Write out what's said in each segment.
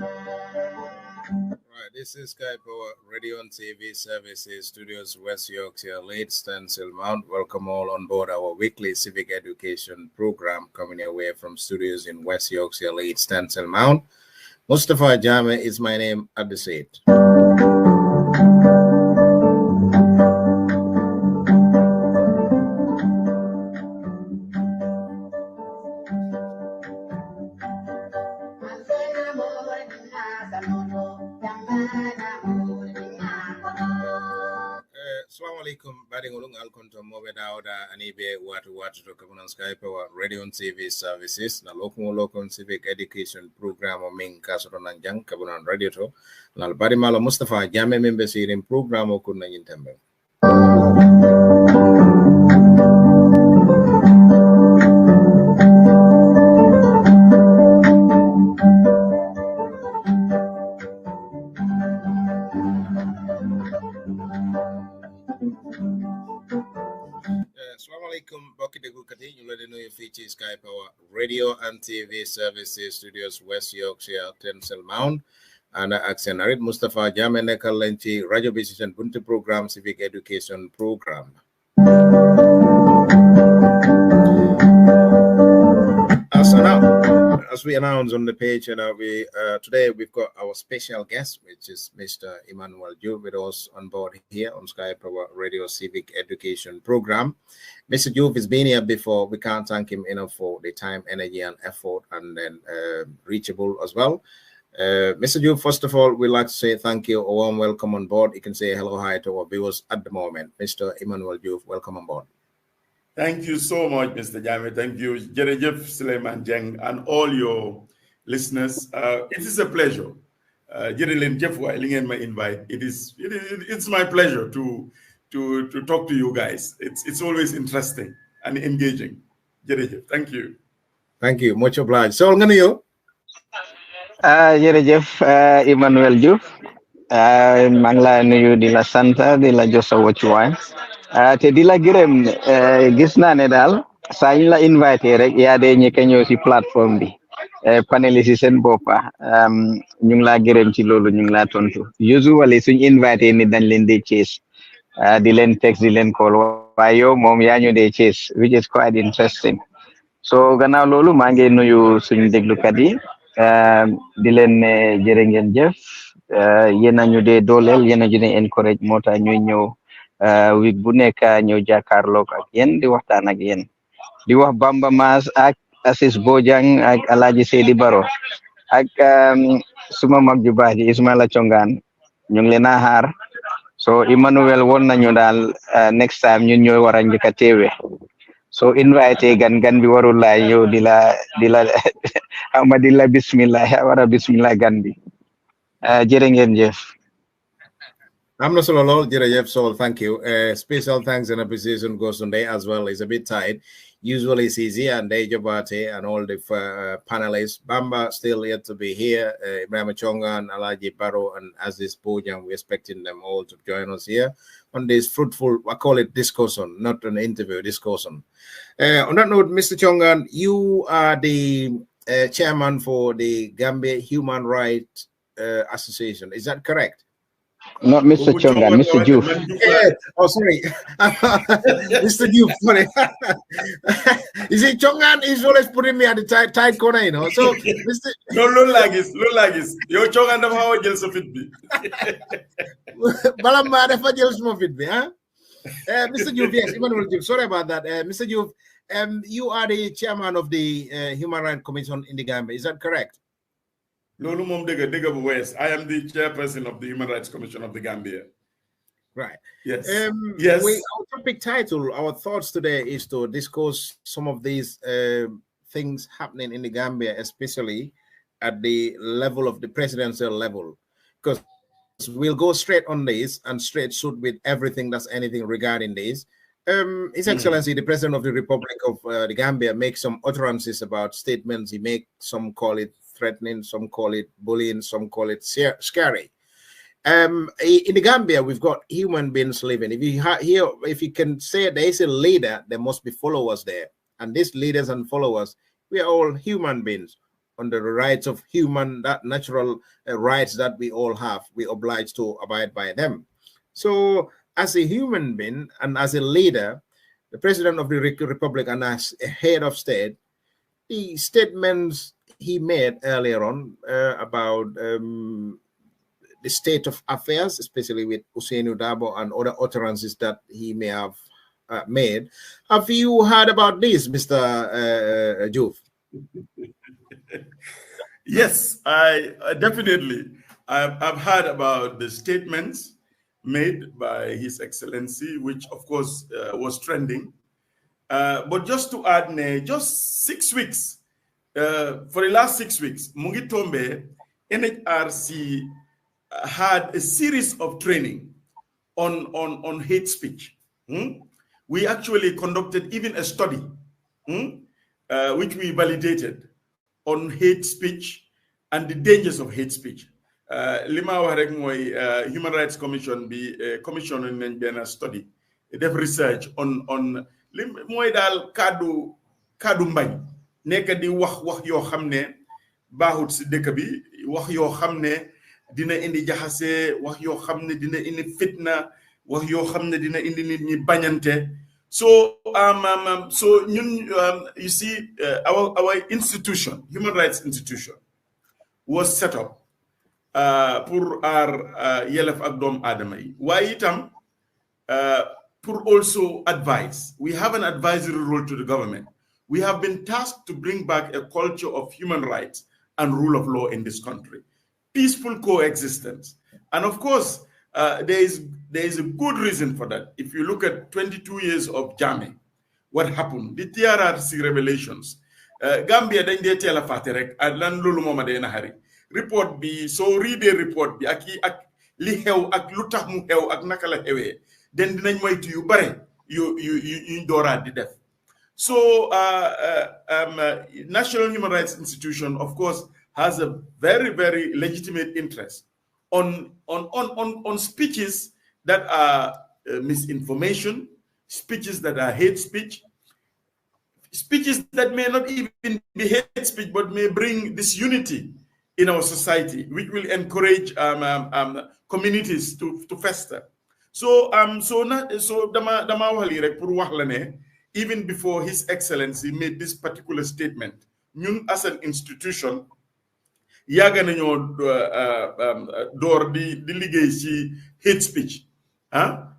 Right, this is Sky Power Radio and TV Services Studios, West Yorkshire, late Stencil Mount. Welcome all on board our weekly civic education program coming away from studios in West Yorkshire, late Stencil Mount. Mustafa Jame is my name at the seat. Assalamualaikum badingolung alkonto mobe dawda anibe watu to kabunan Sky Power Radio and TV Services na lokon civic education program o min kasoto nan jang kabunan radio to na bari malo Mustafa Jame membe sirin program o kunna yintembe. Bokki déglu kat yi ñu la di nuyu fii ci Sky Power Radio and TV Services Studios West Yorkshire Stencil Mount ana ak seen xarit Moustapha Jammeh nekkal leen ci rajo bi ci seen buntu programme civic education programme. As we announced on the page, today we've got our special guest, which is Mr. Emmanuel Juve, with us on board here on Sky Power Radio Civic Education Program. Mr. Juve has been here before. We can't thank him enough for the time, energy, and effort, and then reachable as well. Mr. Juve, first of all, we'd like to say thank you, a warm welcome on board. You can say hello, hi to our viewers at the moment. Mr. Emmanuel Juve, welcome on board. Thank you so much, Mr. Jammeh. Thank you, Jerejef Suleiman Jeng, and all your listeners. It is a pleasure. Jerelin Jeff Wailingen, my invite. It's my pleasure to talk to you guys. It's always interesting and engaging. Jerejef, thank you. Thank you, much obliged. So, I'm gonna you. Jerejef Emmanuel Diouf. Mangla nuyu di la santa di la jossa waccuwaay te di la gërëm gis naa ne daal saa ñu la invité rek yaa dee ñëkk a ñëw si plateforme bi panéliste yi seen boppa ñu ngi laa gërëm ci loolu ñu ngi laa tontu usually suñ invité ni dañ leen dee chase di leen text di leen call waaye yow moom yaa ñu dee chase which is quite interesting so gannaaw loolu maa ngi nuyu suñ déglukat yi di leen jërë ngeen jëf yéen a ñu dee dooleel yéen a ñu dee encourage moo tax ñuy ñëw week bu nekk ñëw jàkkaarloog ak yéen di waxtaan ak yéen di wax Bamba Mass ak Assis Bojang ak Alhaji Seydi Baro ak suma mag ju baax ji Ismaila Congaan ñu ngi leen a xaar so Emmanuel woon nañu daal next time ñun ñooy war a njëkk a teewe so invité gan bi warul laa ñëw di la ama di la bismillah wara bismillah gan bi jërë ngeen jëf. I'm not solo lol, Jerejef Sol, thank you. Special thanks and appreciation goes on there as well. It's a bit tight. Usually it's easy and Dejabate and all the panelists. Bamba still yet to be here. Ibrahim Chongan, Alhaji Baro, and Aziz Bojang, we're expecting them all to join us here on this fruitful, I call it discussion, not an interview, discussion. On that note, Mr. Chongan, you are the chairman for the Gambia Human Rights Association. Is that correct? Not Mr. Chongan, Mr. Juve. Yeah. Oh, sorry. Mr. Juve, sorry. You see, Chongan is always putting me at the tight corner, you know. So, Mr. No, look like this. Your Chongan never how gels of it be. Balamba never gels of it be, huh? Mr. Juve, yes, Emmanuel Juve. Sorry about that. Mr. Juve, you are the chairman of the Human Rights Commission in the Gambia. Is that correct? I am the chairperson of the Human Rights Commission of the Gambia. Right. Yes. Yes. Our topic title, our thoughts today is to discuss some of these things happening in the Gambia, especially at the level of the presidential level, because we'll go straight on this and straight shoot with everything that's anything regarding this. His Excellency, the President of the Republic of the Gambia, makes some utterances about statements he makes. Some call it threatening, some call it bullying, some call it scary. In the Gambia, we've got human beings living. If you can say there is a leader, there must be followers there. And these leaders and followers, we are all human beings. on the rights of human, that natural rights that we all have. We obliged to abide by them. So as a human being and as a leader, the president of the republic and as a head of state, the statements he made earlier on about the state of affairs, especially with Ousainou Darboe and other utterances that he may have made. Have you heard about this, Mr. Diouf? Yes, I definitely. I've heard about the statements made by His Excellency, which of course was trending. But just to add, just 6 weeks, for the last 6 weeks, Mungi Tombe, NHRC had a series of training on hate speech. We actually conducted even a study, which we validated on hate speech and the dangers of hate speech. Lima warek moy Human Rights Commission be commission in a study, def research on moy dal kadu mbagn nek di wax yo xamne baxut ci dekk bi, wax yo xamne dina indi jaxase, wax yo xamne dina indi fitna, wax yo xamne dina indi nit ñi bañante. So so you see our institution, human rights institution, was set up pour our yelef ak dom adama yi. Waye itam pour also advise. We have an advisory role to the government. We have been tasked to bring back a culture of human rights and rule of law in this country. Peaceful coexistence. And of course, there is a good reason for that. If you look at 22 years of Jammeh, what happened? The TRRC revelations. Gambia dañ dee teel a fàtte rek lan loolu mooma dee naxari report bi soo readee report bi ak li xew ak lu tax mu xew ak naka la xewee den dinañ moytu yu bare yu dooraat di def. So National Human Rights Institution, of course, has a very, very legitimate interest on speeches that are misinformation, speeches that are hate speech, speeches that may not even be hate speech, but may bring disunity in our society, which will encourage communities to fester. So dama wali rek pour wax la ne, even before His Excellency made this particular statement, ñun as an institution yaga nañoo door di liggéey ci hate speech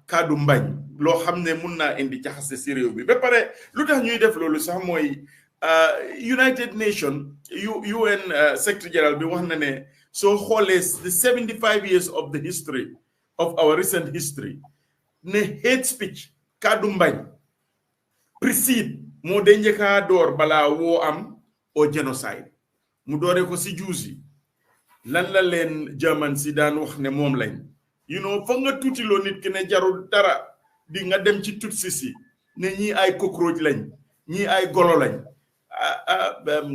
kaddu mbañ loo xam ne mun naa indi jaxase ci réew bi ba pare lu tax ñuy def loolu sax mooy United Nations UN Secretary General bi wax na ne soo xoolee the 75 years of the history of our recent history ne hate speech kaddu mbañ precede moo de njëkkaa door balaa woo am o genocide mu doore ko si juusi lan la leen German si daan wax ne moom lañ foog nga tuuti loo nit ki ne jarul dara di nga dem ci tutsi si ne ñii ay cockroach lañ ñii ay golo lañ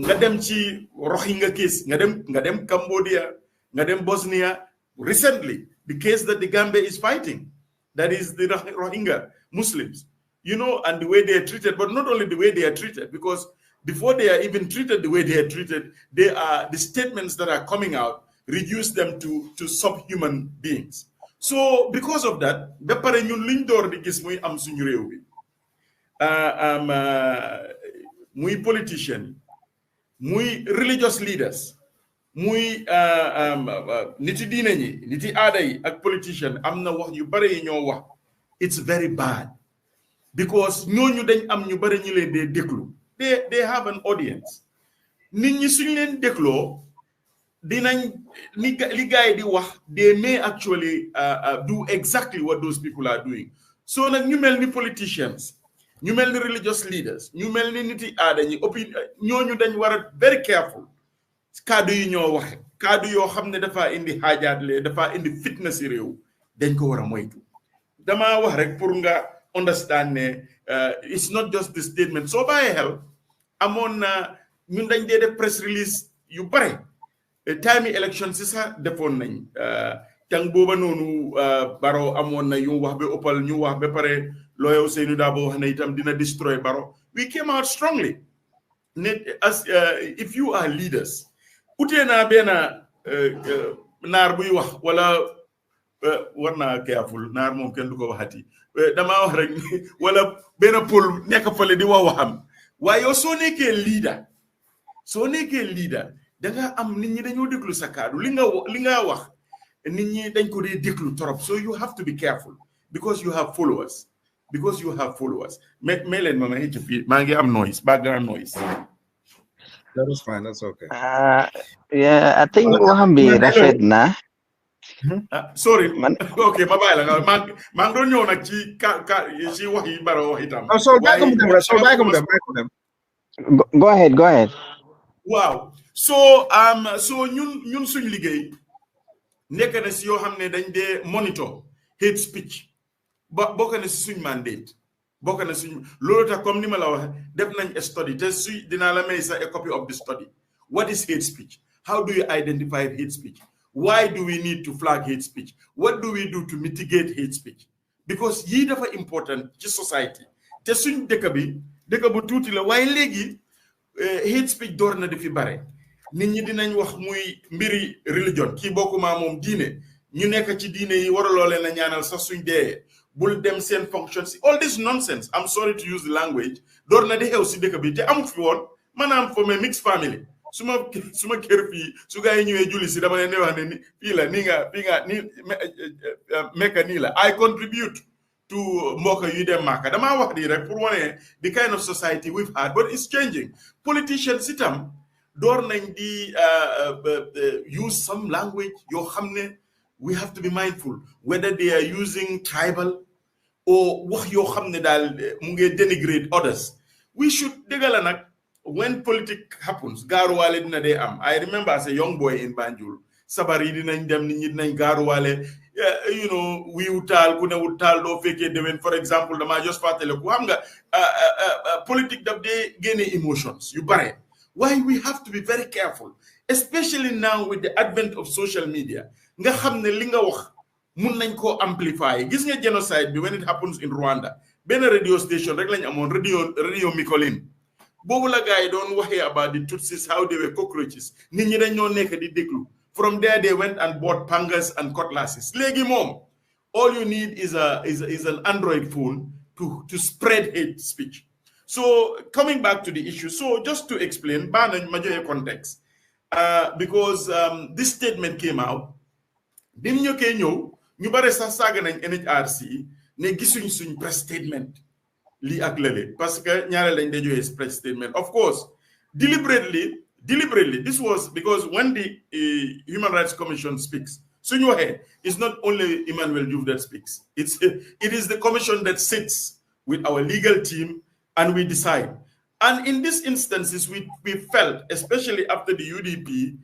nga dem ci Rohingya case nga dem Cambodia nga dem Bosnia recently the case that the Gambia is fighting, that is the Rohingya Muslims, and the way they are treated, but not only the way they are treated, because before they are even treated the way they are treated, the statements that are coming out reduce them to subhuman beings. So because of that, ba pare ñun liñ door di gis muy am suñu réew bi muy politician, muy religious leaders, muy niti diine ñi niti aada yi ak politician am na wax yu bare yi ñoo wax it's very bad because ñooñu dañ am ñu bare ñu leen dee déglu. They have an audience. Nit ñi suñ leen dégloo dinañ li gaay di wax they may actually do exactly what those people are doing. So nag ñu mel ni politicians, ñu mel ni religious leaders, ñu mel ni niti aada ñi ñooñu dañ war a very careful kaddu yi ñoo waxe kaddu yoo xam ne dafa indi xaajaatle dafa indi fitna si réew dañ ko war a moytu. Dama wax rek pour nga understand ne it's not just the statement. So bàyyi xel amoon na ñun dañ dee def press release yu bare time election si sax defoon nañ tang booba noonu Barrow amoon na yu wax ba ëppal ñu wax ba pare lawyer Ousainou Darboe wax na itam dina destroy Barrow. We came out strongly. As if you are leaders, utee naa benn naar buy wax wala war naa careful naar moom kenn du ko waxati damaa wax rek wala benn pël nekk fële di waxam waaye yow soo nekkee leader da nga am nit ñi dañoo déglu sa kaddu li nga wax nit ñi dañ ko dee déglu torop, so you have to be careful because you have followers. May leen ma xëcc fii maa ngi am noise, background noise. That is fine. That's okay. Yeah, I think waxam bi rafet na. Sorry. Okay, ma bàyyi la nga maa ngi doon ñëw nag ci wax yi Barrow wax itam. Go ahead. Wow. So ñun suñ liggéey nekk na si yoo xam ne dañ dee monitor hate speech bokk na si suñ mandate bokk na suñ loolu tax comme ni ma la wax def nañ a study te dinaa la may sax a copy of the study. What is hate speech? How do you identify hate speech? Why do we need to flag hate speech? What do we do to mitigate hate speech? Because yii dafa important ci society te suñ dëkk bu tuuti la waaye léegi hate speech door na di fi bare nit ñi dinañ wax muy mbiri religion kii bokkuma moom diine ñu nekk ci diine yi waraloo leen a ñaanal sax suñ dee bul dem seen functions all this nonsense, I'm sorry to use the language, door na di xew si dëkk bi te amu fi woon maanaam for my mixed family suma kër fii su gaa yi ñëwee julli si dama leen di wax ne fii la mekka nii la I contribute to mbokk yu dem Màkka damaa wax di rek pour wane the kind of society we've had, but it's changing. Politicians itam door nañ di use some language yoo xam ne we have to be mindful whether they are using tribal or wax yoo xam ne daal mu ngi denigrate others. We should dégala nag when politics happens gaaruwaale dina dee am. I remember as a young boy in Banjul sabar yi dinañ dem nit ñi dinañ gaaruwaale you know wiiw taal ku newul taal doo fekkee dewen for example dama just fàttale ku xam nga politique daf dee génne emotions yu bare. Why we have to be very careful, especially now with the advent of social media. Nga xam ne li nga wax mun nañ koo amplify. Gis nga genocide bi when it happens in Rwanda benn radio station rek lañ amoon radio Mikolin boobu la gars yi doon waxee about the Tutsis how they were cockroaches nit ñi dañ ñoo nekk di déglu. From there they went and bought pangas and cutlasses. Léegi moom all you need is an Android phone to spread hate speech. So coming back to the issue, so just to explain, major context, because this statement came out, bim ñu koy ñëw ñu bare sax saaga nañ NHRC ne gisuñ suñ press statement lii ak lële parce que ñaare lañ dee joxe press statement. Of course, deliberately, this was because when the Human Rights Commission speaks, suñu waxee, it's not only Emmanuel Diouf that speaks. It is the commission that sits with our legal team and we decide. And in these instances, we felt, especially after the UDP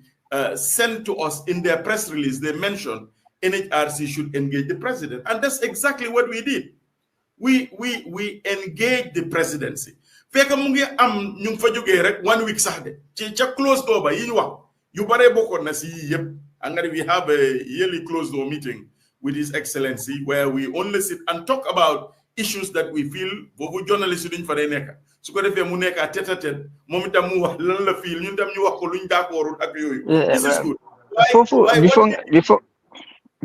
sent to us in their press release, they mentioned NHRC should engage the president. And that's exactly what we did. We engaged the presidency. Fekk mu ngi am ñu fa jógee rek 1 week sax de ci ca closed door ba yi ñu wax yu bare bokkoon na si yëpp. And we have a yearly closed door meeting with His Excellency where we only sit and talk about issues that we feel boobu journalist duñ fa day nekk su ko defee mu nekk à tête à tête moom itam mu wax lan la feel ñun tam ñu wax ko luñ d'accordul ak yooyu. This is good.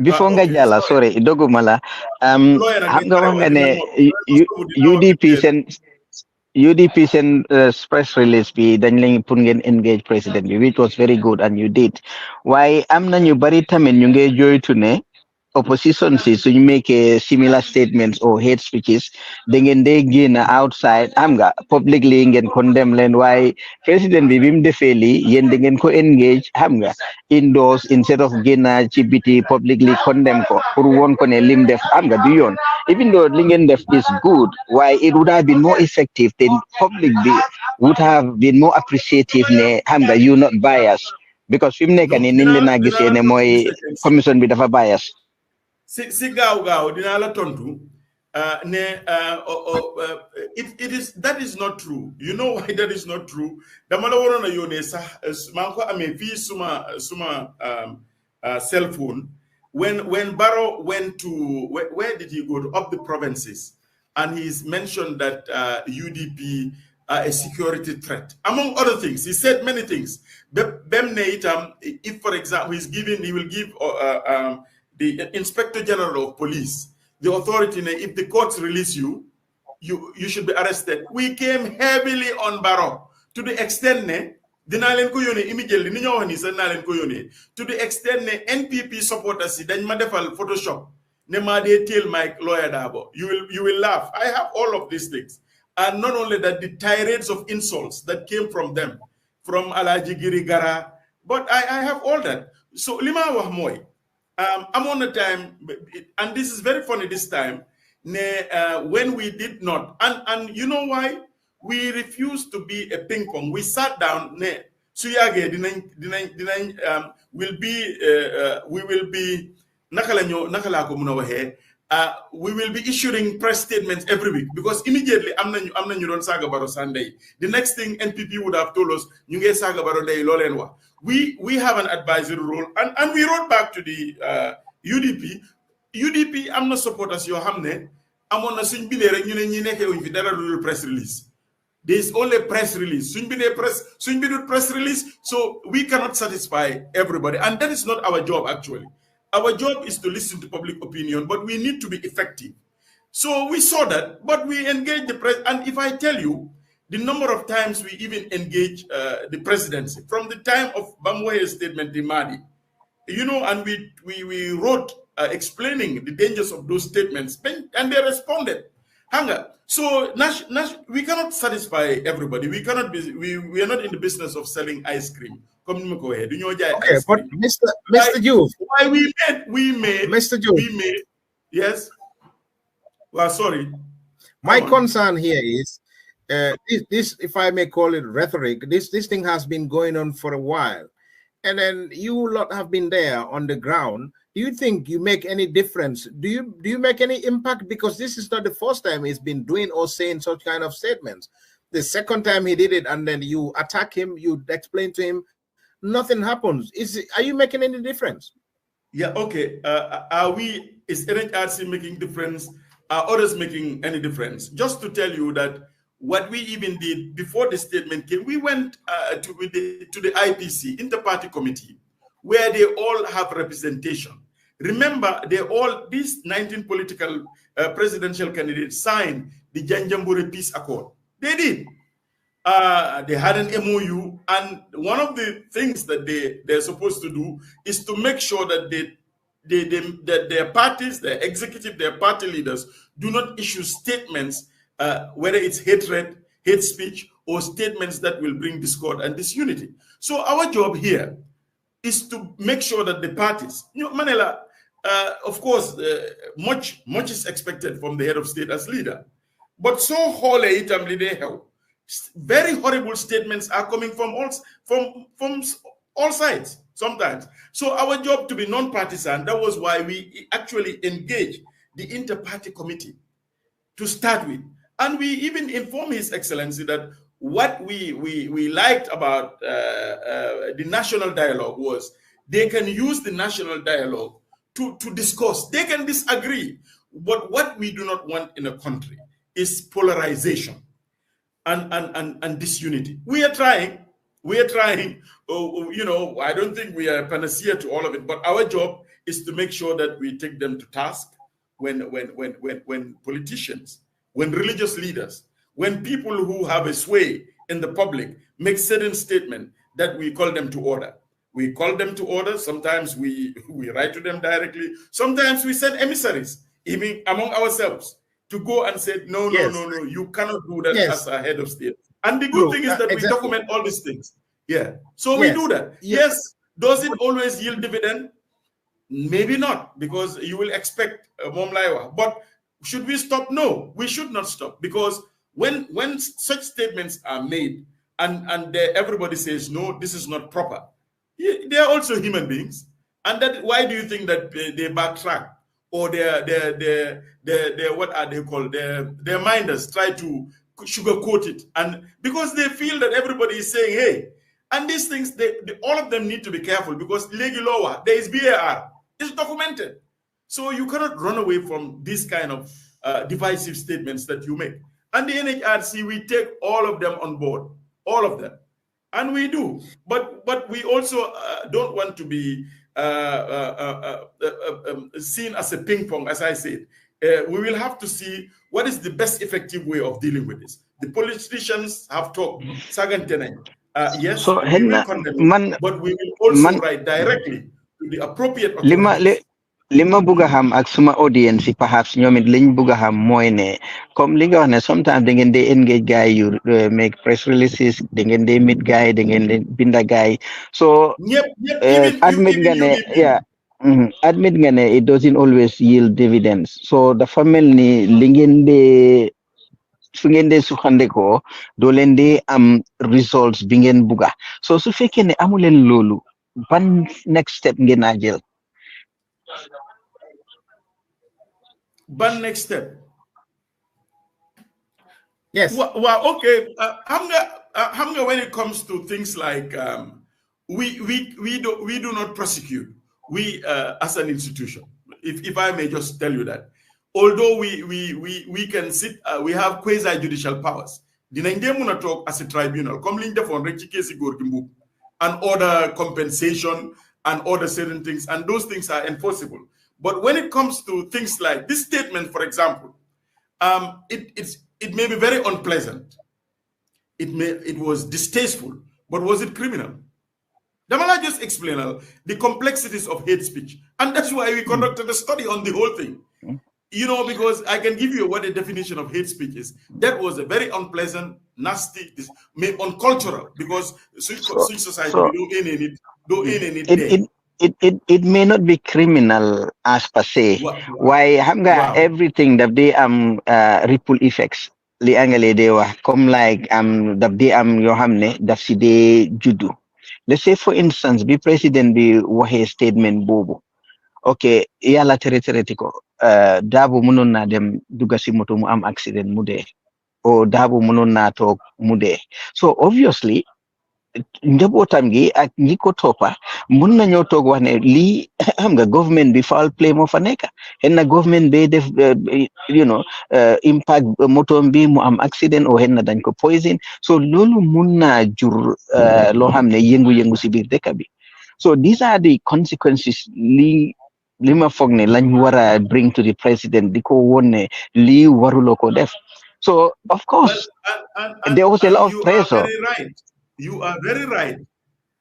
Before nga jàlla sorry doguma la xam nga wax nga ne UDP seen press release bi dañ lañ pour ngeen engage president bi which was very good and you did waaye am na ñu bari tamit ñu ngi joytu ne opposition si suñu make similar statements or hate speeches da ngeen dee génn outside am nga publicly ngeen condemn leen waaye président bi mu defee lii yéen da ngeen ko engage xam nga indoors instead of génn ci biti publicly condemn ko pour woon ko ne lim def am nga du yoon even though li ngeen def is good why it would have been more effective then public bi would have been more appreciative ne xam nga you not biased because fi mu nekk nii niñ leen a gisee ne mooy commission bi dafa bias. Si gaaw dinaa la tontu it is that is not true. You know why that is not true? Dama la waroon a yónnee sax maa ngi ko amee fii suma cell phone when Barrow went to where did he go to up the provinces and he's mentioned that UDP a security threat, among other things. He said many things. If, for example, he will give the Inspector General of Police the authority. If the courts release you, you should be arrested. We came heavily on Barrow to the extent immediately to the extent NPP supporters dañ ma defal Photoshop ne ma de tell my lawyer Dabo. You will laugh. I have all of these things. And not only that, the tirades of insults that came from them, from Alaji Girigara, but I have all that. So Lima Wahmoy, I'm on the time, and this is very funny this time, when we did not, and you know why? We refused to be a ping pong. We sat down, we will be issuing press statements every week, because immediately Saga Sunday. The next thing NPP would have told us, Saga Day Lolenwa. We have an advisory role, and we wrote back to the UDP. UDP, I'm not supporters your hamne. I'm on a press release. There's only press release. Press release. So we cannot satisfy everybody. And that is not our job, actually. Our job is to listen to public opinion, but we need to be effective. So we saw that, but we engaged the press. And if I tell you the number of times we even engage the presidency, from the time of Bamwaye's statement, the Mahdi, and we wrote explaining the dangers of those statements, and they responded. So we cannot satisfy everybody. We cannot be. We are not in the business of selling ice cream. Go ahead. Okay, but Mr. Juve, why we made Mr. Juve, yes. Well, sorry. My concern here is this, if I may call it rhetoric. This thing has been going on for a while, and then you lot have been there on the ground. Do you think you make any difference? Do you make any impact? Because this is not the first time he's been doing or saying such kind of statements. The second time he did it, and then you attack him, you explain to him, nothing happens. Are you making any difference? Yeah, okay. Is NHRC making difference? Are others making any difference? Just to tell you that what we even did before the statement came, we went to the IPC, Inter-Party Committee, where they all have representation. Remember, these 19 political presidential candidates signed the Janjambure Peace Accord. They did. They had an MOU, and one of the things that they're supposed to do is to make sure that that their parties, their executive, their party leaders do not issue statements, whether it's hatred, hate speech, or statements that will bring discord and disunity. So our job here is to make sure that the parties, Manila, of course, much is expected from the head of state as leader, but so holy very horrible statements are coming from all sides sometimes. So our job to be non-partisan, that was why we actually engaged the Inter-Party Committee to start with. And we even informed His Excellency that what we liked about the national dialogue was they can use the national dialogue to discuss. They can disagree. But what we do not want in a country is polarization and disunity. We are trying. I don't think we are panacea to all of it, but our job is to make sure that we take them to task when politicians, when religious leaders, when people who have a sway in the public make certain statement, that we call them to order. We call them to order. Sometimes we write to them directly. Sometimes we send emissaries, even among ourselves, to go and say, no, you cannot do that as a head of state. And the good thing is that we document all these things. Yeah. So we do that. Yes. Does it always yield dividend? Maybe not, because you will expect Momlaiwa. But should we stop? No, we should not stop, because when such statements are made and everybody says, no, this is not proper, they are also human beings. And that, why do you think that they backtrack? Or their what are they called? Their minders try to sugarcoat it, and because they feel that everybody is saying, hey, and these things, all of them need to be careful, because Legilowa, there is BAR, it's documented. So you cannot run away from this kind of divisive statements that you make. And the NHRC, we take all of them on board, all of them. And we do. But we also don't want to be seen as a ping pong, as I said. We will have to see what is the best effective way of dealing with this. The politicians have talked. Yes, so we will condemn it, but we will also write directly to the appropriate authorities. Lima buga ham ak suma audience perhaps ñoomit liñ buga ham mooy ne comme li nga wax ne sometimes da ngeen dey engage guy you make press releases da ngeen dey meet guy da ngeen dey binda guy so admit nga ne admit nga ne it doesn't always yield dividends so dafa mel ni li ngeen dey su ngeen dee suxandekoo doo leen dee am results bi ngeen buga so su fekkee ne amu leen loolu ban next step ngeen a jël But next step. Yes. Well, okay. Hamga, when it comes to things like we do not prosecute. We as an institution, if I may just tell you that, although we can sit, we have quasi judicial powers. Dinangde talk as a tribunal. Come linde for and order compensation and order certain things, and those things are enforceable. But when it comes to things like this statement, for example, it may be very unpleasant. It was distasteful, but was it criminal? Damala just explain the complexities of hate speech, and that's why we conducted a study on the whole thing. You know, because I can give you what the definition of hate speech is. That was a very unpleasant, nasty, uncultural, because society don't end it. It may not be criminal as per se. Why everything that they ripple effects li angale de wax comme like that they yo xamne daf ci de juddu. Let's say for instance bi president bi waxe statement bobu. Okay, yalla tere ko Dabo mënon na dem dugga ci moto mu am accident mu dé o Dabo mënon na tok mu dé. So obviously njabootam gi ak ñi ko toppa mun nañoo toog wax ne lii xam nga government bi foul play moo fa nekk xen na government bi def impact motom bi mu am accident o xen na dañ ko poison so loolu mun naa jur loo xam ne yëngu-yëngu si biir dëkk bi so these are the consequences li ma foog ne lañ war a bring to the president di ko woon ne lii waruloo ko def so of course there was a lot of pressure. You are very right.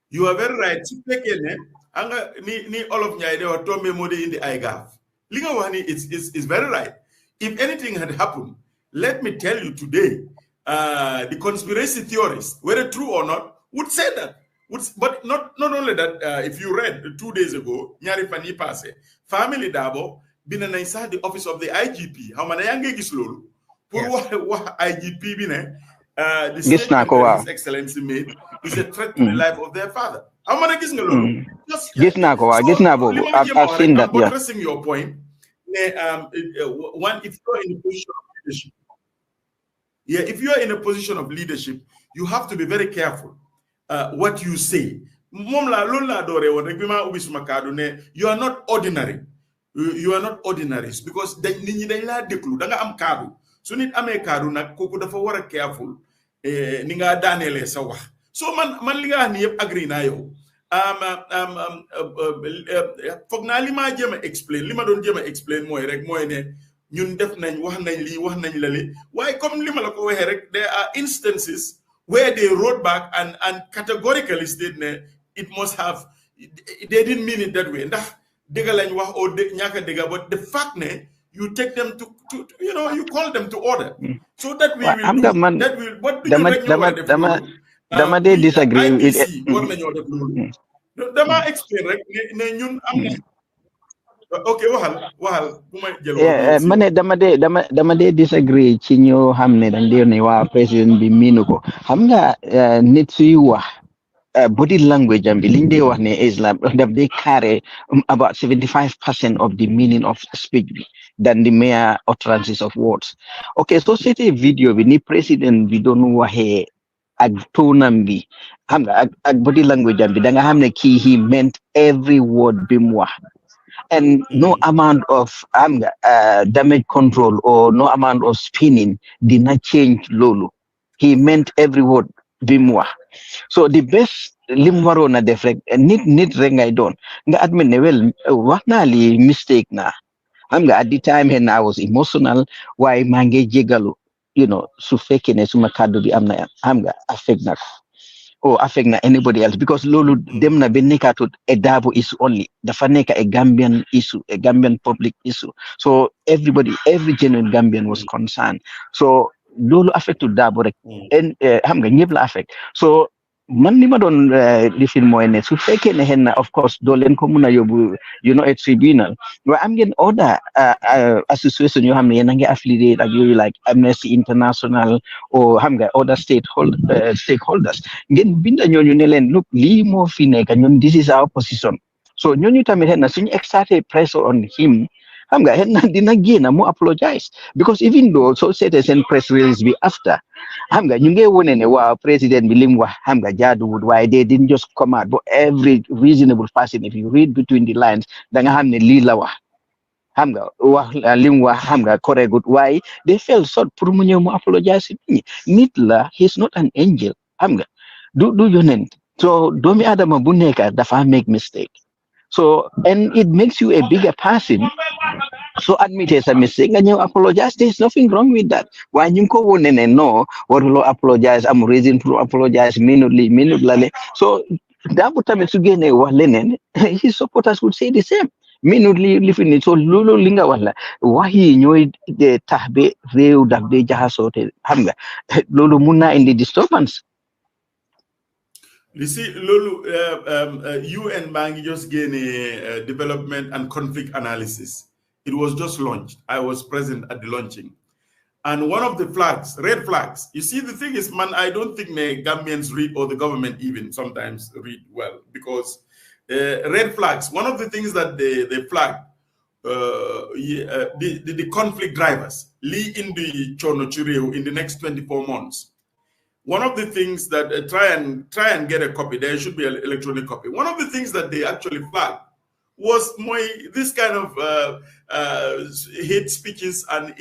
You are very right. Anga ni all of nyai de wa tombe mode in the IGAF. Linga wani is very right. If anything had happened, let me tell you today, the conspiracy theorists, whether true or not, would say that. But not only that, if you read 2 days ago, nyari pani passe, family dabo bina na inside the office of the IGP. How many yange gislolu? Pour IGP bina. The statement that His Excellency made is a threat to the life of their father. How many gis nga lolu? I've seen that. Yeah. Addressing your point, one, if you're in a position of leadership, if you are in a position of leadership, you have to be very careful what you say. You are not ordinary. You are not ordinaries because so nit amé kadu nak koku dafa wara careful ni nga danelé sa wax so man li nga ni yeb agree na yow fogg na li ma jema explain li ma don jema explain moy rek moy ne ñun def nañ wax nañ lali why comme li ma la ko waxe rek there are instances where they wrote back and categorically said ne it must have they didn't mean it that way ndax dega lañ wax o ñaka dega but the fact ne you take them to you call them to order so that we will do, that will what do dama de disagree with it dama explain rek ne ñun am okay waxal bu may jël mané dama de disagree ci ñoo xamné dañ dé né wa président bi minu ko xam nga nit suy wax body language and bilinde wax ne Islam they carry about 75% of the meaning of speech than the mere utterances of words. Okay, so c'était video bi ni president bi doon waxe ak tonam bi xam nga ak body language am bi da nga xamne ki he meant every word bi mu wax And no amount of damage control or no amount of spinning did not change Lulu. He meant every word bimwa. So the best limwaro na deflect nit rengai don. Nga admin ne well waknali mistake na. At the time when I was emotional, why mange jegalu, su fake ne suma kadu bi amna affect na or affect na anybody else because lolu dem na be nekatut a Dabo issue only. The faneka a Gambian issue, a Gambian public issue. So every genuine Gambian was concerned. So lolu affect to Dabo rek and ñepp la affect. So man li ma doon lifin mooy ne su fekkee ne xen na of course doo leen ko mun a yóbbu a tribunal waaye am ngeen other association yoo xam ne yéen a ngi affiliate ak yooyu like Amnesty International or xam nga other stakeholders ngeen binda ñooñu ne leen look lii moo fi nekk ñun this is our position so ñooñu tamit xen na suñu exerted pressure on him xam nga xen na dina génn mu apologize because even though so seetee seen press release bi after xam nga ñu ngi wone ne waaw président bi lim wax xam nga jaaduwut waaye they didn't just come out but every reasonable person if you read between the lines da nga xam ne lii la wax xam nga wax lim wax xam nga correct waaye they fell short pour mu ñëw mu apologize nit la he's not an angel xam nga du yonent so doomi adama bu nekk dafa make mistake so and it makes you a bigger person so admit a mistake and you apologize. There's nothing wrong with that. Why you go on and no, or will apologize? I'm reason to apologize minutely. So that would time again Lenen, his supporters would say the same. Minutely living it so Lulu Linga wala. Why he knew the tahbe reu dakde jahasote hamga. Lulu Muna in the disturbance. You see, Lulu, you and Bangi just gained a development and conflict analysis. It was just launched. I was present at the launching. And one of the flags, red flags, you see, the thing is, man, I don't think the Gambians read or the government even sometimes read well because red flags, one of the things that they flag, the conflict drivers, Lee in the Chono Chireo in the next 24 months. One of the things that try and get a copy, there should be an electronic copy. One of the things that they actually flagged was this kind of hate speeches and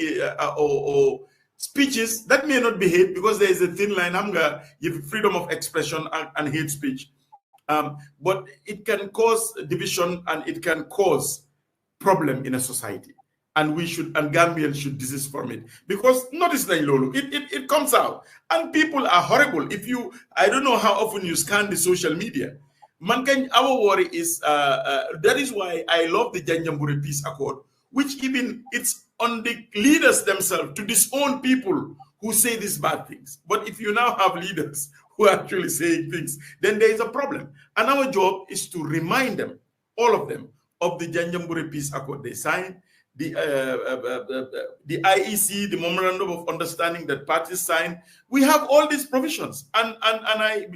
or speeches that may not be hate because there is a thin line. You have freedom of expression and hate speech, but it can cause division and it can cause problem in a society. And Gambians should desist from it because notice that Lolo, it comes out and people are horrible. I don't know how often you scan the social media. Our worry is that is why I love the Janjambure Peace Accord, which even it's on the leaders themselves to disown people who say these bad things. But if you now have leaders who are actually saying things, then there is a problem. And our job is to remind them, all of them, of the Janjambure Peace Accord they signed, the IEC, the Memorandum of Understanding that parties signed. We have all these provisions, and I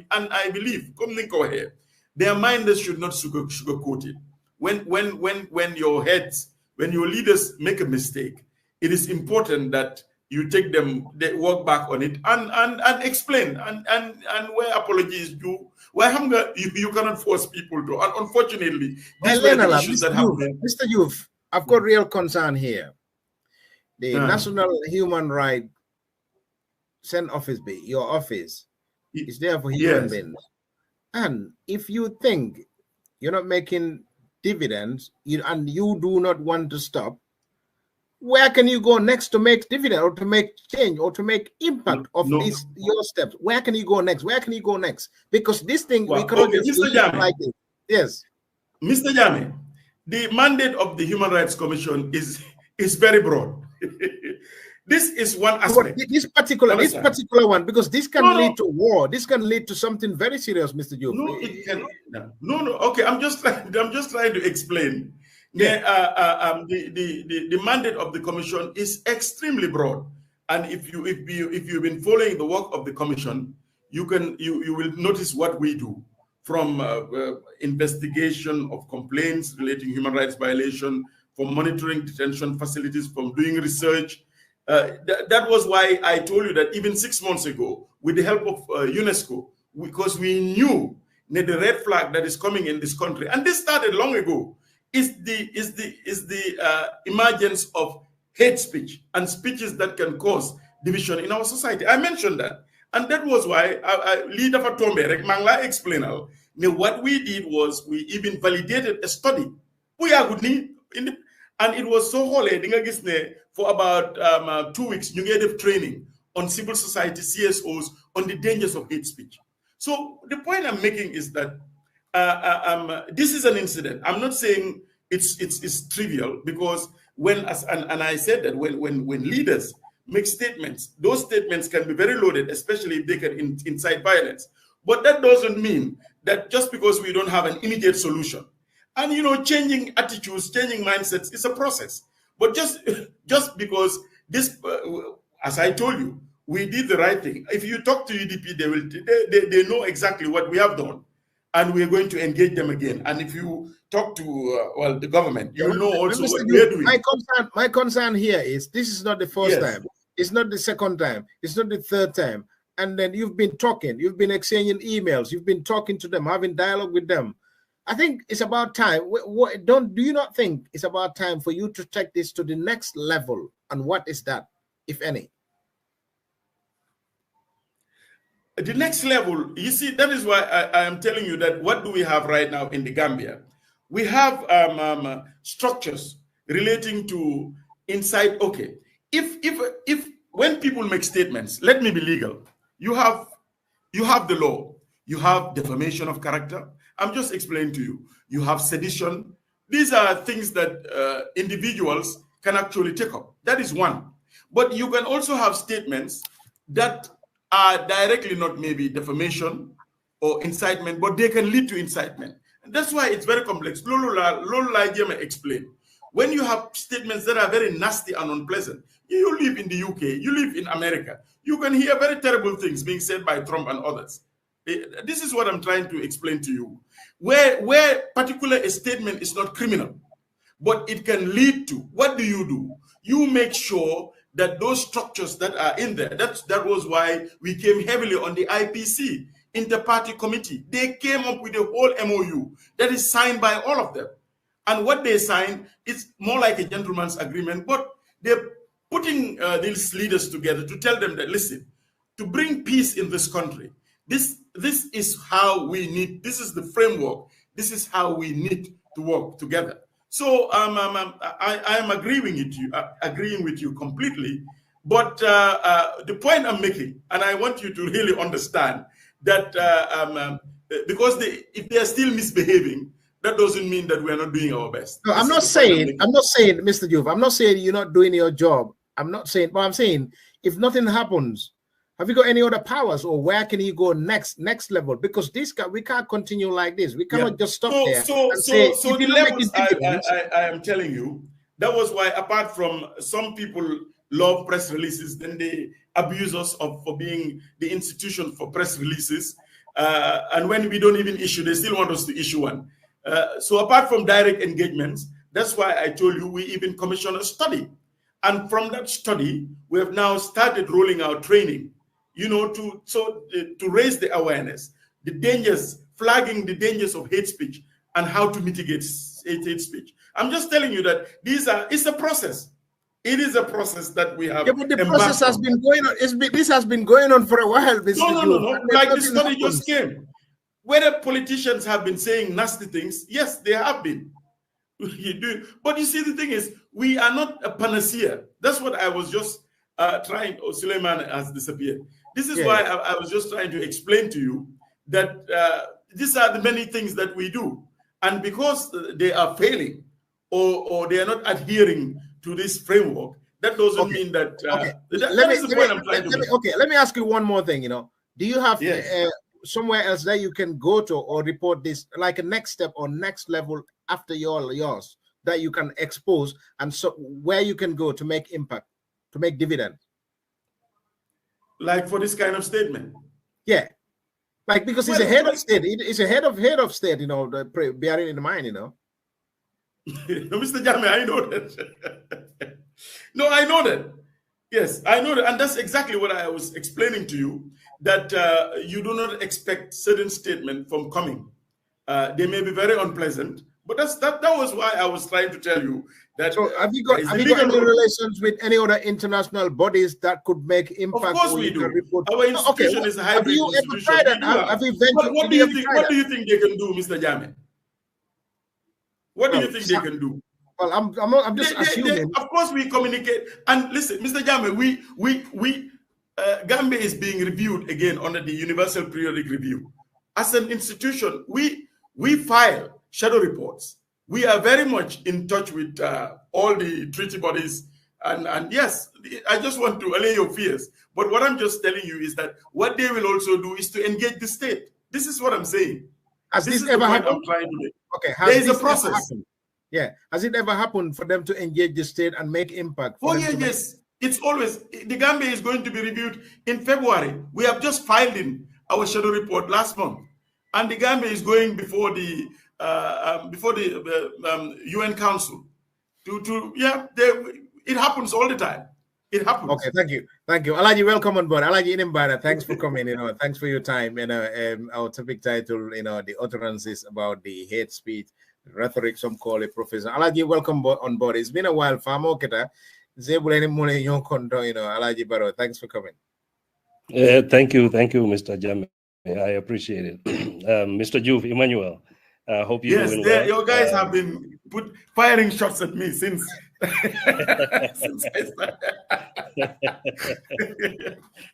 believe, come think over here. Their minds should not sugarcoat it. When your leaders make a mistake, it is important that you take them, they work back on it and explain and where apology is due. Where you cannot force people to. And unfortunately, these were the issues that happen. Mr. Youth, I've got real concern here. The National Human Rights Office, your office, is there for human beings. And if you think you're not making dividends and you do not want to stop, where can you go next to make dividend or to make change or to make impact of your steps? Where can you go next? Where can you go next? Because this thing, we cannot just like it. Yes. Mr. Jame, the mandate of the Human Rights Commission is very broad. This is one aspect. This particular one, because this can lead to war. This can lead to something very serious, Mr. Job. No, it can. No. Okay, I'm just trying to explain. Yeah. The mandate of the commission is extremely broad, and if you've been following the work of the commission, you will notice what we do, from investigation of complaints relating human rights violation, from monitoring detention facilities, from doing research. That was why I told you that even 6 months ago, with the help of UNESCO, because we knew the red flag that is coming in this country, and this started long ago, is the emergence of hate speech and speeches that can cause division in our society. I mentioned that. And that was why leader for Tombe, Mangla explained what we did was we even validated a study. We are good and it was so holy for about 2 weeks, you get training on civil society CSOs on the dangers of hate speech. So the point I'm making is that this is an incident. I'm not saying it's trivial, because when I said that when leaders make statements, those statements can be very loaded, especially if they can incite violence. But that doesn't mean that just because we don't have an immediate solution. And changing attitudes, changing mindsets is a process. But just because this, as I told you, we did the right thing. If you talk to UDP, they know exactly what we have done, and we're going to engage them again. And if you talk to the government, you know also what we're doing. My concern here is this is not the first time. It's not the second time. It's not the third time. And then you've been talking. You've been exchanging emails. You've been talking to them, having dialogue with them. I think it's about time. Do you not think it's about time for you to take this to the next level? And what is that, if any? The next level, you see, that is why I am telling you that what do we have right now in the Gambia? We have structures relating to inside. Okay, if when people make statements, let me be legal. You have the law. You have defamation of character. I'm just explaining to you. You have sedition. These are things that individuals can actually take up. That is one. But you can also have statements that are directly not maybe defamation or incitement, but they can lead to incitement. And that's why it's very complex. Lolo explain. When you have statements that are very nasty and unpleasant, you live in the UK, you live in America, you can hear very terrible things being said by Trump and others. This is what I'm trying to explain to you. Where particular a statement is not criminal, but it can lead to, what do? You make sure that those structures that are in there, that was why we came heavily on the IPC, Inter-Party Committee. They came up with a whole MOU that is signed by all of them. And what they signed is more like a gentleman's agreement, but they're putting these leaders together to tell them that, listen, to bring peace in this country, this is how we need, this is the framework, this is how we need to work together. So I am agreeing with you completely. But the point I'm making, and I want you to really understand that because if they are still misbehaving, that doesn't mean that we are not doing our best. No, I'm not saying, Mr. Juve, I'm not saying you're not doing your job. I'm not saying, but I'm saying if nothing happens, have you got any other powers, or where can you go next level? Because we can't continue like this. We cannot just stop there. So the levels I am telling you, that was why, apart from some people love press releases, then they abuse us for being the institution for press releases. And when we don't even issue, they still want us to issue one. So apart from direct engagements, that's why I told you we even commissioned a study. And from that study, we have now started rolling out training, to raise the awareness, the dangers, flagging the dangers of hate speech and how to mitigate hate speech. I'm just telling you that it's a process. It is a process that we have. Yeah, but the process has been going on. This has been going on for a while. No. Like the study just came. Whether politicians have been saying nasty things, yes, they have been. But you see, the thing is, we are not a panacea. That's what I was just trying. Suleiman has disappeared. This is why I was just trying to explain to you that these are the many things that we do. And because they are failing or they are not adhering to this framework, that doesn't mean that. That is the point I'm trying to make. Okay, let me ask you one more thing. Do you have somewhere else that you can go to or report this, like a next step or next level after yours that you can expose, and so where you can go to make impact, to make dividend? Like for this kind of statement? Yeah. Like, because it's a head of state. It's a head of state, bearing in mind, Mr. Jame, I know that. No, I know that. Yes, I know that. And that's exactly what I was explaining to you, that you do not expect certain statement from coming. They may be very unpleasant, But that was why I was trying to tell you that. So have you got any relations with any other international bodies that could make impact? Of course we do. Our institution is a hybrid institution. What do you think? What do you think they can do, Mr. Jame? What do you think they can do? Well, I'm just assuming. Of course, we communicate. And listen, Mr. Jame, Gambia is being reviewed again under the Universal Periodic Review. As an institution, we file shadow reports. We are very much in touch with all the treaty bodies. And yes, I just want to allay your fears. But what I'm just telling you is that what they will also do is to engage the state. This is what I'm saying. Has this ever happened? Okay, there is a process. Yeah. Has it ever happened for them to engage the state and make impact? Oh, yes. It's always, the Gambia is going to be reviewed in February. We have just filed in our shadow report last month. And the Gambia is going before the UN Council. It happens all the time. It happens. Okay, thank you. Alaji, welcome on board. Alaji Inimbara, thanks for coming. Thanks for your time. Our topic title, the utterances about the hate speech, rhetoric, some call it, Professor. Alaji, welcome on board. It's been a while. Alaji Baro, thanks for coming. Thank you, Mr. Jame. I appreciate it. Mr. Juve, Emmanuel, hope you're doing well. Your guys have been firing shots at me since since I started.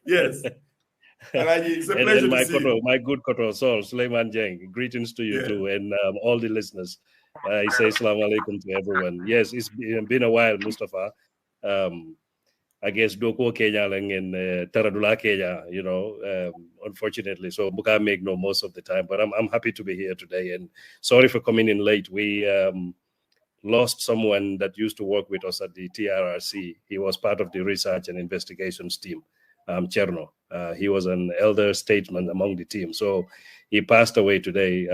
Yes. It's a pleasure to see you. My good Koto Sol, Suleiman Jeng, greetings to you too, and all the listeners. I say Assalamu alaikum to everyone. Yes, it's been a while, Mustafa. I guess Doko Kenya and Taradula Kenya, unfortunately. So Buka make no most of the time, but I'm happy to be here today. And sorry for coming in late. We lost someone that used to work with us at the TRRC. He was part of the research and investigations team, Cherno. He was an elder statesman among the team. So he passed away today.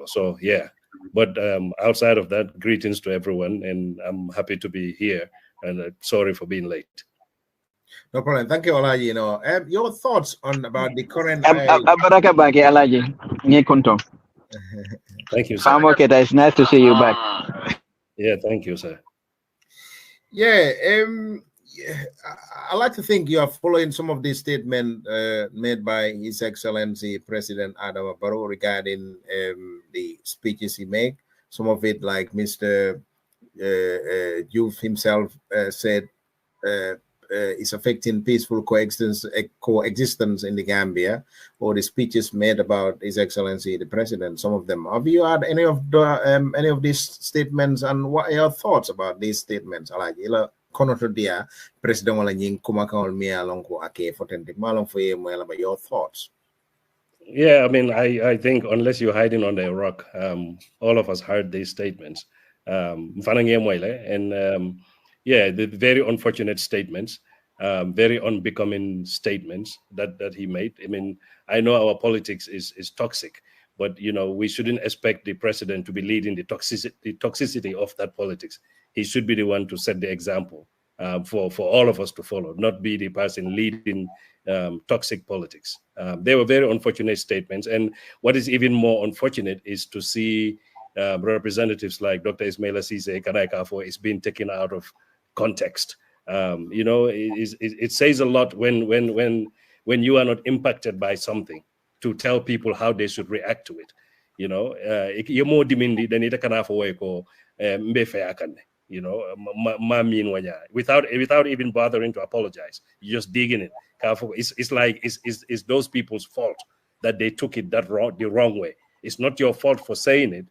So yeah. But outside of that, greetings to everyone, and I'm happy to be here. And sorry for being late. No problem. Thank you, Alaji. Your thoughts about the current. Thank you, sir. It's nice to see you back. Yeah, thank you, sir. Yeah, I like to think you are following some of these statements made by His Excellency President Adama Barrow regarding the speeches he made. Some of it, like Mr. Youth himself said, is affecting peaceful coexistence in the Gambia, or the speeches made about His Excellency the President. Some of them. Have you had any of these statements, and what are your thoughts about these statements? President wala nying kumakawal miya lonko ake fotente malong foye moela ba your thoughts. Yeah, I mean, I think unless you're hiding under a rock, all of us heard these statements. And the very unfortunate statements, very unbecoming statements that he made. I mean, I know our politics is toxic, but we shouldn't expect the president to be leading the toxicity of that politics. He should be the one to set the example for all of us to follow, not be the person leading toxic politics. They were very unfortunate statements. And what is even more unfortunate is to see representatives like Dr. Ismail Asise Kanaikafo is being taken out of context. It says a lot when you are not impacted by something to tell people how they should react to it. You're more dimindi than it can have without even bothering to apologize. You just dig in it. It's like it's those people's fault that they took it the wrong way. It's not your fault for saying it.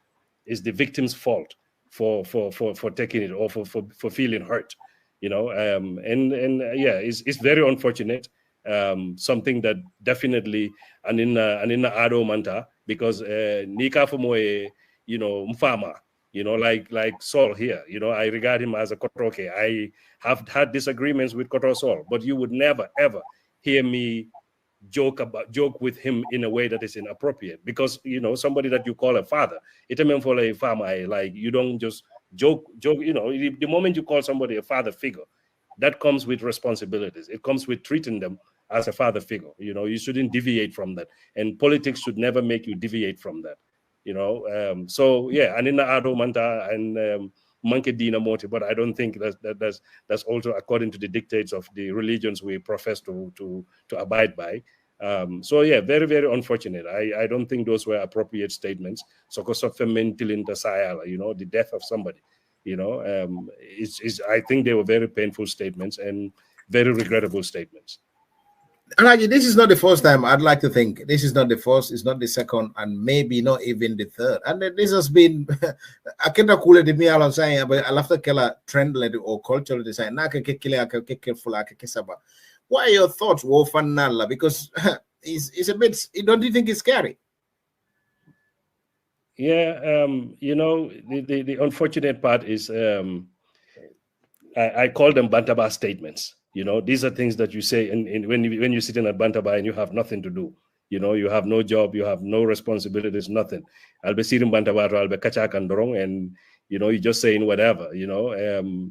It's the victim's fault for taking it, or for feeling hurt. It's very unfortunate. Something that definitely and in Ado Manta, because Nika Fumoe, Mfama, like Saul here, I regard him as a Kotoroke. I have had disagreements with Kotoro Saul, but you would never ever hear me joke with him in a way that is inappropriate, because somebody that you call a father, it meant for a farmer, like you don't just joke. The moment you call somebody a father figure, that comes with responsibilities. It comes with treating them as a father figure. You know, you shouldn't deviate from that, and politics should never make you deviate from that. You know, so yeah, and in the Ado Manta and Monkey Dina Moti, but I don't think that's also according to the dictates of the religions we profess to abide by. So yeah, very, very unfortunate. I don't think those were appropriate statements. So because of mental you know, the death of somebody, you know, I think they were very painful statements and very regrettable statements. And this is not the first time. I'd like to think this is not the first, it's not the second, and maybe not even the third. And this has been I can't call it the me I'm saying, but I love to kill a trend or cultural design. What are your thoughts, Wolfanala? Because it's a bit, don't you think it's scary? Yeah, you know, the unfortunate part is I call them Bantaba statements. You know, these are things that you say when you sit in a Bantaba and you have nothing to do. You know, you have no job, you have no responsibilities, nothing. I'll be sitting Bantaba, I'll be kachak and dorong, and you know, you're just saying whatever. You know,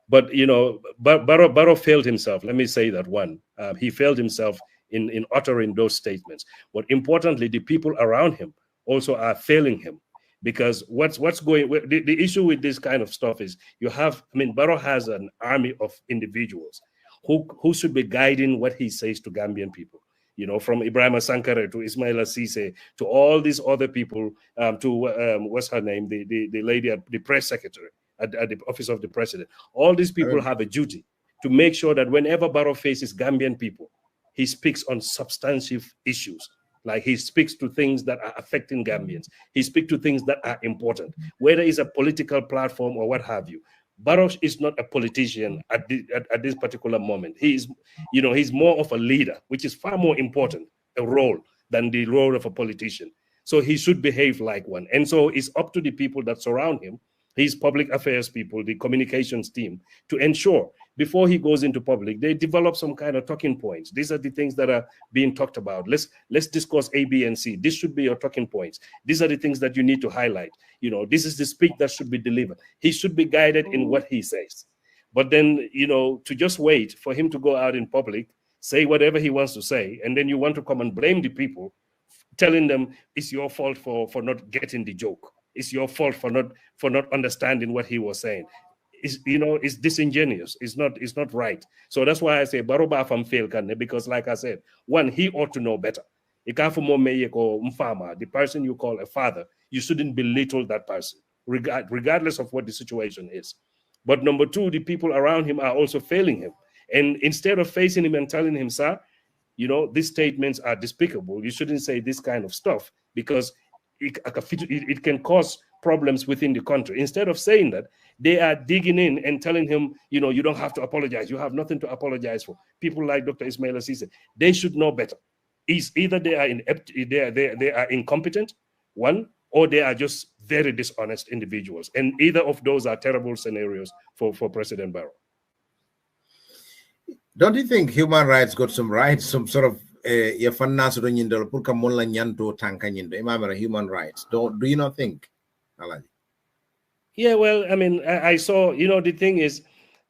but you know, Barrow failed himself. Let me say that one. He failed himself in uttering those statements. But importantly, the people around him also are failing him. Because what's going, the issue with this kind of stuff is you have, I mean, Barrow has an army of individuals who should be guiding what he says to Gambian people. You know, from Ibrahim Sankare to Ismaila Cisse to all these other people, to what's her name, the lady at the press secretary at the office of the president. All these people have a duty to make sure that whenever Barrow faces Gambian people, he speaks on substantive issues. Like he speaks to things that are affecting Gambians. He speaks to things that are important, whether it's a political platform or what have you. Barrow is not a politician at this particular moment. He is, you know, he's more of a leader, which is far more important a role than the role of a politician. So he should behave like one. And so it's up to the people that surround him, his public affairs people, the communications team, to ensure before he goes into public, they develop some kind of talking points. These are the things that are being talked about. Let's discuss A, B, and C. This should be your talking points. These are the things that you need to highlight. You know, this is the speech that should be delivered. He should be guided in what he says. But then, you know, to just wait for him to go out in public, say whatever he wants to say, and then you want to come and blame the people, telling them it's your fault for not getting the joke. It's your fault for not understanding what he was saying. It's disingenuous. It's not right. So that's why I say Baroba from fail because like I said, one, he ought to know better. The person you call a father, you shouldn't belittle that person, regardless of what the situation is. But number two, the people around him are also failing him. And instead of facing him and telling him, sir, you know, these statements are despicable, you shouldn't say this kind of stuff because it can cause problems within the country. Instead of saying that, they are digging in and telling him, you know, you don't have to apologize. You have nothing to apologize for. People like Dr. Ismaila Cisse, they should know better. It's either they are inept, they are incompetent, one, or they are just very dishonest individuals. And either of those are terrible scenarios for President Barrow. Don't you think human rights got some rights, some sort of human rights? Do you not think, Alaji? Yeah, well, I mean, I saw, you know, the thing is,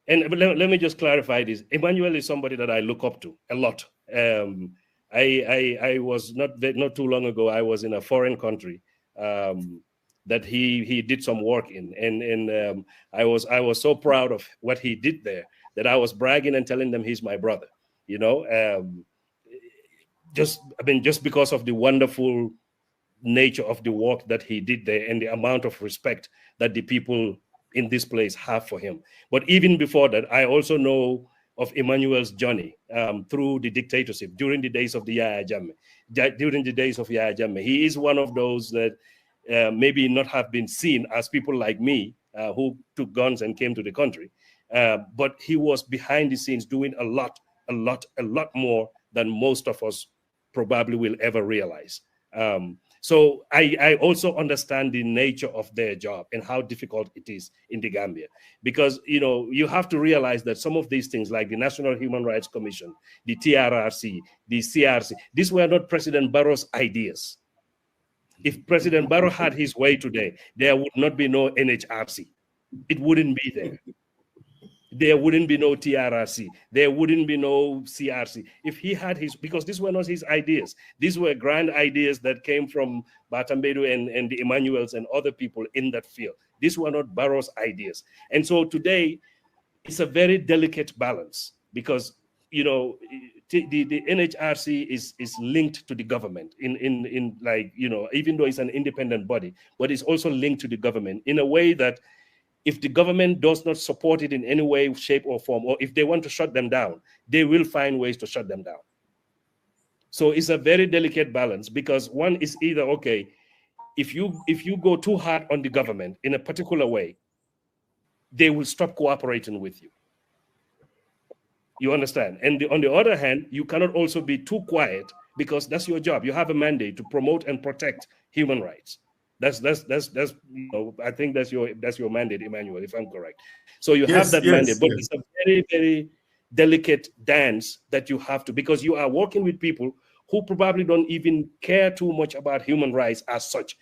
and let me just clarify this. Emmanuel is somebody that I look up to a lot. I was not too long ago, I was in a foreign country that he did some work in. And I was so proud of what he did there that I was bragging and telling them he's my brother, you know, just because of the wonderful nature of the work that he did there and the amount of respect that the people in this place have for him. But even before that, I also know of Emmanuel's journey through the dictatorship during the days of the Yahya Jammeh. During the days of Yahya Jammeh, he is one of those that maybe not have been seen as people like me who took guns and came to the country. But he was behind the scenes doing a lot more than most of us probably will ever realize. So I also understand the nature of their job and how difficult it is in the Gambia, because, you know, you have to realize that some of these things like the National Human Rights Commission, the TRRC, the CRC, these were not President Barrow's ideas. If President Barrow had his way today, there would not be no NHRC. It wouldn't be there. there wouldn't be no TRRC, there wouldn't be no CRC. If he had his, because these were not his ideas. These were grand ideas that came from Batambedu and the Emmanuels and other people in that field. These were not Barrow's ideas. And so today, it's a very delicate balance because, you know, the NHRC is linked to the government in like, you know, even though it's an independent body, but it's also linked to the government in a way that if the government does not support it in any way, shape, or form, or if they want to shut them down, they will find ways to shut them down. So it's a very delicate balance because one is either, okay, if you go too hard on the government in a particular way, they will stop cooperating with you. You understand? And on the other hand, you cannot also be too quiet because that's your job. You have a mandate to promote and protect human rights. That's you know, I think that's your mandate, Emmanuel, if I'm correct. So you have that mandate, but it's a very, very delicate dance that you have to, because you are working with people who probably don't even care too much about human rights as such.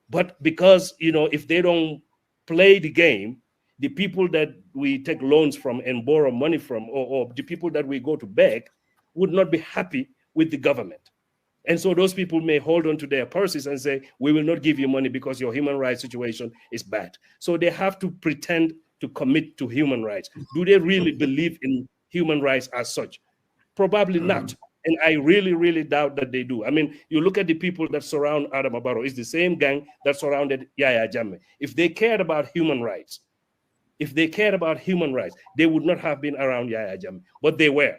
But because, you know, if they don't play the game, the people that we take loans from and borrow money from, or the people that we go to beg, would not be happy with the government. And so those people may hold on to their purses and say, we will not give you money because your human rights situation is bad. So they have to pretend to commit to human rights. Do they really believe in human rights as such? Probably not. And I really, really doubt that they do. I mean, you look at the people that surround Adama Barrow, it's the same gang that surrounded Yahya Jammeh. If they cared about human rights, they would not have been around Yahya Jammeh, but they were.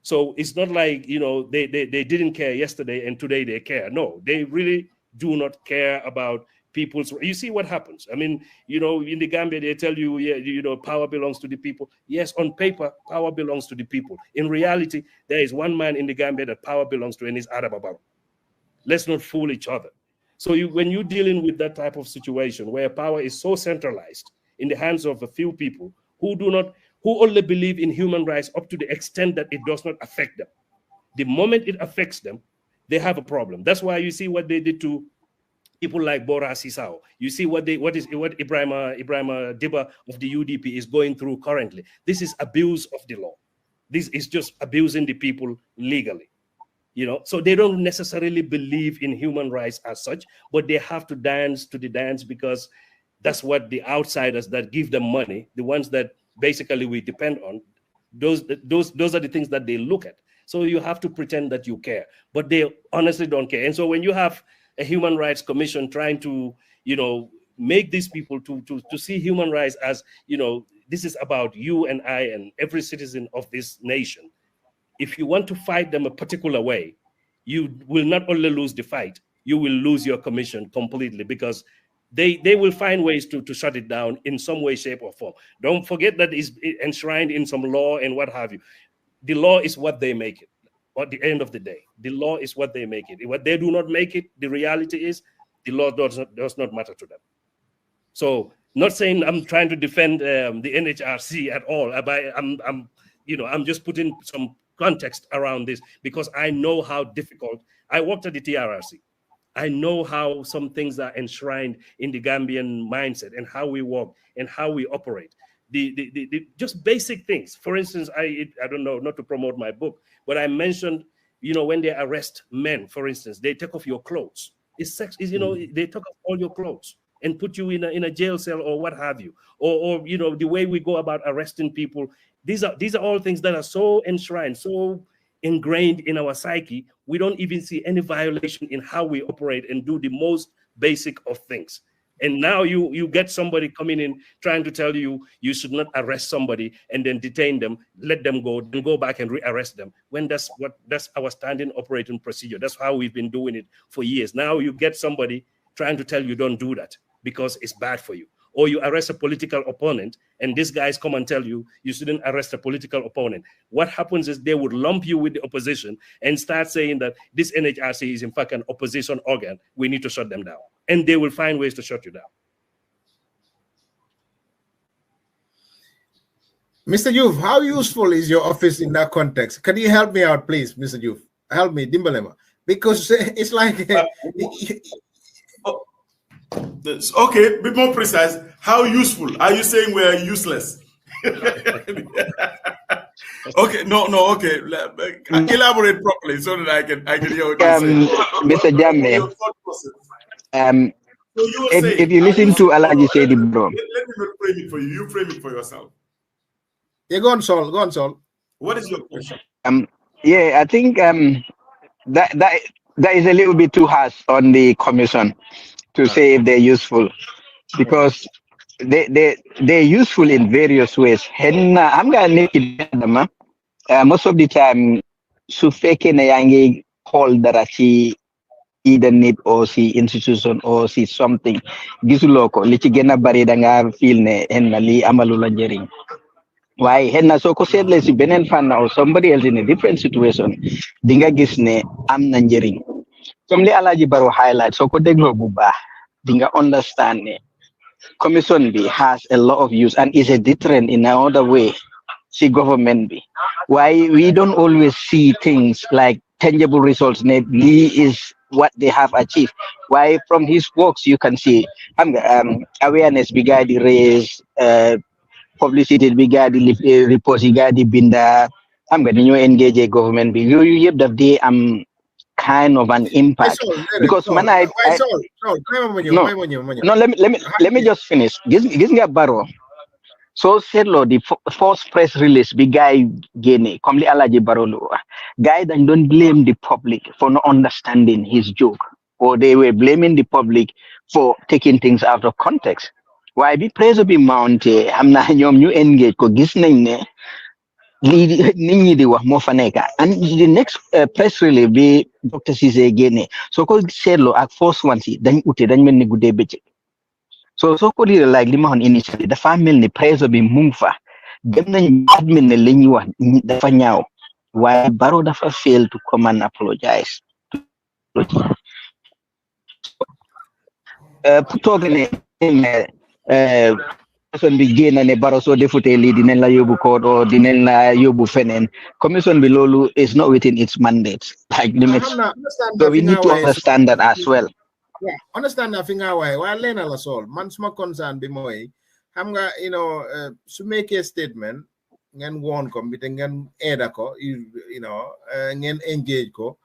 So it's not like, you know, they didn't care yesterday and today they care. No, they really do not care about people's. You see what happens. I mean, you know, in the Gambia, they tell you, yeah, you know, power belongs to the people. Yes, on paper, power belongs to the people. In reality, there is one man in the Gambia that power belongs to, and it's Adama Barrow. Let's not fool each other. So when you're dealing with that type of situation where power is so centralized in the hands of a few people who only believe in human rights up to the extent that it does not affect them. The moment it affects them, they have a problem. That's why you see what they did to people like Bora Sisao. You see what Ibrahim Diba of the UDP is going through currently. This is abuse of the law. This is just abusing the people legally. You know, so they don't necessarily believe in human rights as such, but they have to dance to the dance because that's what the outsiders that give them money, the ones that basically we depend on, those are the things that they look at. So you have to pretend that you care, but they honestly don't care. And so when you have a human rights commission trying to, you know, make these people to see human rights as, you know, this is about you and I and every citizen of this nation. If you want to fight them a particular way, you will not only lose the fight, you will lose your commission completely because they will find ways to shut it down in some way, shape, or form. Don't forget that it's enshrined in some law and what have you. The law is what they make it. At the end of the day, the law is what they make it. What they do not make it, the reality is the law does not matter to them. So, not saying I'm trying to defend the NHRC at all. I'm just putting some context around this because I know how difficult. I worked at the TRRC. I know how some things are enshrined in the Gambian mindset and how we work and how we operate. The just basic things. For instance, I don't know, not to promote my book, but I mentioned, you know, when they arrest men, for instance, they take off your clothes. It's sex, you know, they take off all your clothes and put you in a jail cell or what have you. Or you know, the way we go about arresting people. These are all things that are so enshrined, so ingrained in our psyche, we don't even see any violation in how we operate and do the most basic of things. And now you get somebody coming in trying to tell you you should not arrest somebody and then detain them, let them go, then go back and rearrest them. When that's our standing operating procedure. That's how we've been doing it for years. Now you get somebody trying to tell you don't do that because it's bad for you. Or you arrest a political opponent and these guys come and tell you you shouldn't arrest a political opponent. What happens is they would lump you with the opposition and start saying that this NHRC is in fact an opposition organ. We need to shut them down. And they will find ways to shut you down. Mr. Youth, how useful is your office in that context? Can you help me out, please, Mr. Youth? Help me, Dimbalema. Because it's like... Okay, be more precise. How useful? Are you saying we are useless? Okay, no, okay. Elaborate properly so that I can hear what you say. Mr. Jamme, so you were saying, if you listen to Alaji Saidi Bro. Let me not frame it for you. You frame it for yourself. Yeah, go on, Sol. Go on, Sol. What is your question? Yeah, I think that is a little bit too harsh on the commission to say if they're useful, because they're useful in various ways. And I'm gonna make it most of the time, su fekkee ne yaa ngi xool dara ci either nit or si institution or si something gisuloo ko li ci gën a bari da nga feel ne hen na lii amalu la njëriñ. Why? Henna so ko seetle si benen fan or somebody else in a different situation, dinga gis ne am na njëriñ. Comme li Alaji Baro highlight, so ko deglo bu baax, dinga understand ne commission B has a lot of use and is a deterrent in another way. See government B. Why we don't always see things like tangible results. He is what they have achieved. Why from his works you can see awareness began the raise, publicity began the reports began the binda. I'm going to engage government. You that they kind of an impact because no, let me just finish. Gis nga Baro. So said the first press release big guy gene comme li Alaji Baro lo guy that don't blame the public for not understanding his joke, or they were blaming the public for taking things out of context. Why be praise be mounted amna ñom ñu engage ko gis nañ ne nit ñi di wax mo fa nekk, and the next press release be Dr. Cissé gene so ko seetlo ak first one si dañ ute dañ melni guddee bëccëg. So ko lii like li ma waxoon initially dafa mel ni presse bi mu ngi fa dem nañ admin ne li ñuy wax dafa ñaaw, waaye Barrow dafa fail to come and apologize. Pour toog ne commission bi génn ne Barrow soo defutee lii dinañ la yóbbu court or dinañ la yóbbu feneen, commission bi loolu is not within its mandate, like limits. So we need to understand that as well. Yeah, understand that thing why Lena la sol man suma concern bi moy xam nga su make a statement ngeen won ko bi te ngeen aida ko ngeen engage ko,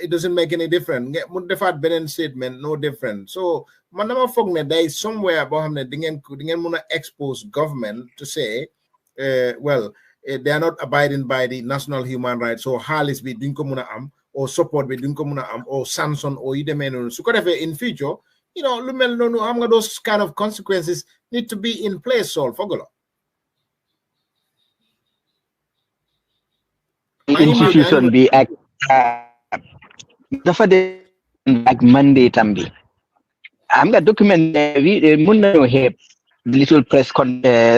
it doesn't make any difference. Mu defaat benen statement no different. So man dama fogg ne day somewhere bo xamne di ngeen mëna expose government to say well they are not abiding by the national human rights, so xaalis bi duñ ko mëna am or support bi duñ ko mëna am or sanction or yu demee noonu su ko defee in future lu mel noonu xam nga those kind of consequences need to be in place. Sol fogolo institution bi ak dafa de ak mandate am bi am nga document bi mën nañu xeeb little press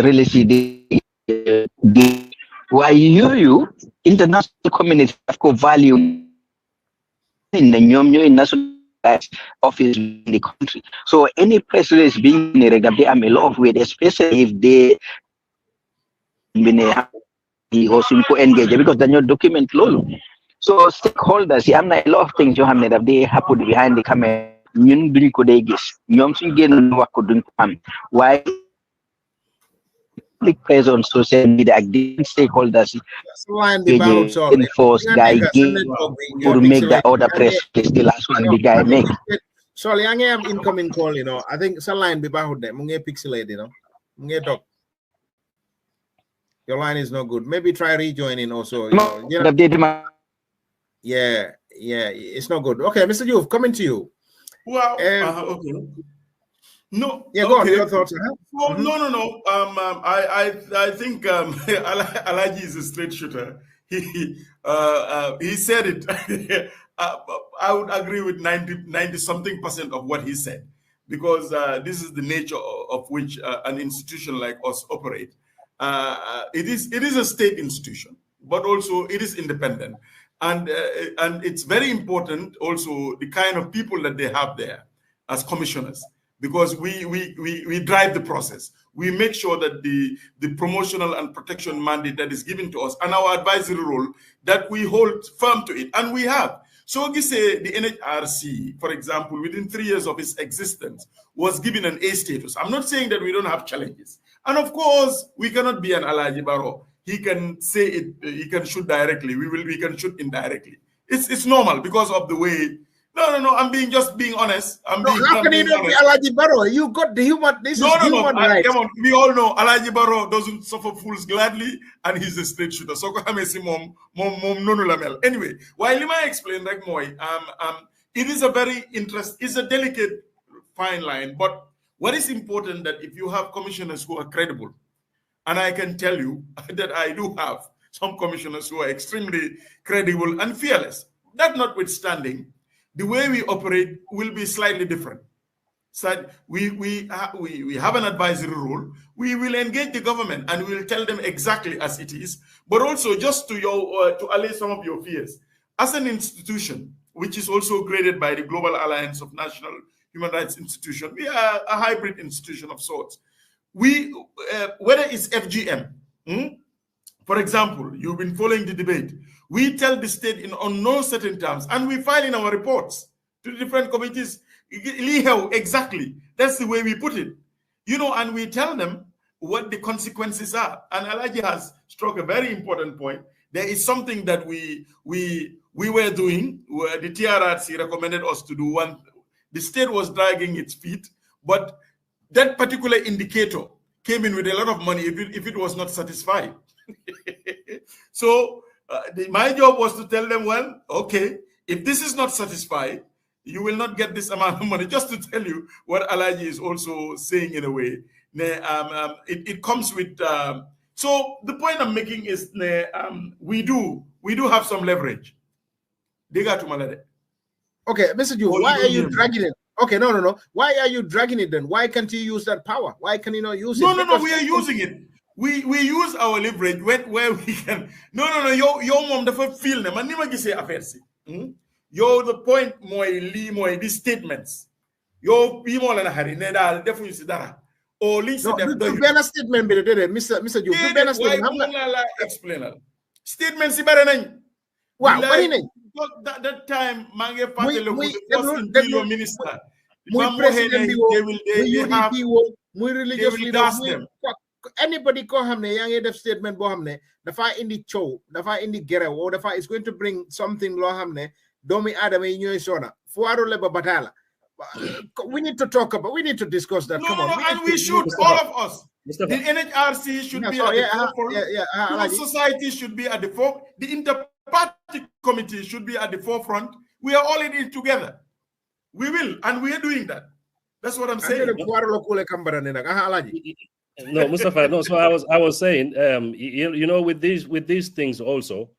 release di waaye yooyu international community daf ko value in the national office in the country. So any press release being in they am a lot of weight, especially if they or simple engage, because then your document low. So stakeholders, I'm not a lot of things you have that they happen behind the camera. Ñun duñ ko day gis ñoom suñu génn wax ko duñ ko am waaye public press on social media ak di stakeholders enforce guy pour make the other press the last one the guy make. So yaa ngi am incoming call, I think sa line bi baaxut de mu ngi pixelate, mu ngi dog. Your line is not good. Maybe try rejoining also. Yeah, it's not good. Okay, Mr. Youth, coming to you. Well, okay. No. Yeah, go on. Your thoughts. Well, no. I think Alaji is a straight shooter. He said it. I would agree with 90 something% of what he said, because this is the nature of which an institution like us operate. It is a state institution, but also it is independent. And it's very important also the kind of people that they have there as commissioners, because we drive the process. We make sure that the promotional and protection mandate that is given to us and our advisory role, that we hold firm to it, and we have. So we say the NHRC, for example, within 3 years of its existence, was given an A status. I'm not saying that we don't have challenges. And of course, we cannot be an Alaji Baro. He can say it, he can shoot directly. We can shoot indirectly. It's normal because of the way. No. I'm just being honest. How can he not be Alaji Baro? You got the human. This is human rights. Come on. We all know Alaji Baro doesn't suffer fools gladly, and he's a straight shooter. So anyway, while Lima explained like Moy, it is a very it's a delicate fine line. But what is important that if you have commissioners who are credible, and I can tell you that I do have some commissioners who are extremely credible and fearless. That notwithstanding, the way we operate will be slightly different. So we have an advisory role. We will engage the government and we will tell them exactly as it is. But also, just to allay some of your fears, as an institution, which is also graded by the Global Alliance of National Human Rights Institutions, we are a hybrid institution of sorts. We, whether it's FGM, for example, you've been following the debate. We tell the state on no certain terms, and we file in our reports to the different committees exactly. That's the way we put it, and we tell them what the consequences are. And Alaji has struck a very important point. There is something that we were doing where the TRRC recommended us to do. One, the state was dragging its feet, but that particular indicator came in with a lot of money if it was not satisfied. So my job was to tell them, well, okay, if this is not satisfied, you will not get this amount of money. Just to tell you what Alaji is also saying in a way. It comes with... so the point I'm making is we do have some leverage. Okay, Mr. Ju, why are you dragging it? Okay, no. Why are you dragging it then? Why can't you use that power? Why can you not use it? No, we are using it. We use our leverage where we can. No. Your mom the feel them. And never say affairs. Yo, the point more these statements. Yo, people and Harry, Nedal, definitely see that. Or listen to the banner statement, Mr. Ju. The banner statement. Explain. Statements, better. Wow, what is it? That time, Mange Fatelo was the first interior minister. Anybody call him the young statement bohamne, the fire in the show, the fire in the gera, or the fire is going to bring something low hamne, Domi Adam in New Sona, Fuaro Leba Batala. We need to talk about, we need to discuss that. Come on. And we should, all of us. The NHRC should be at the forefront. Society should be at the forefront. The inter-party committee should be at the forefront. We are all in it together. We will, and we are doing that. That's what I'm saying. No, Mustafa. No, so I was saying, with these things also,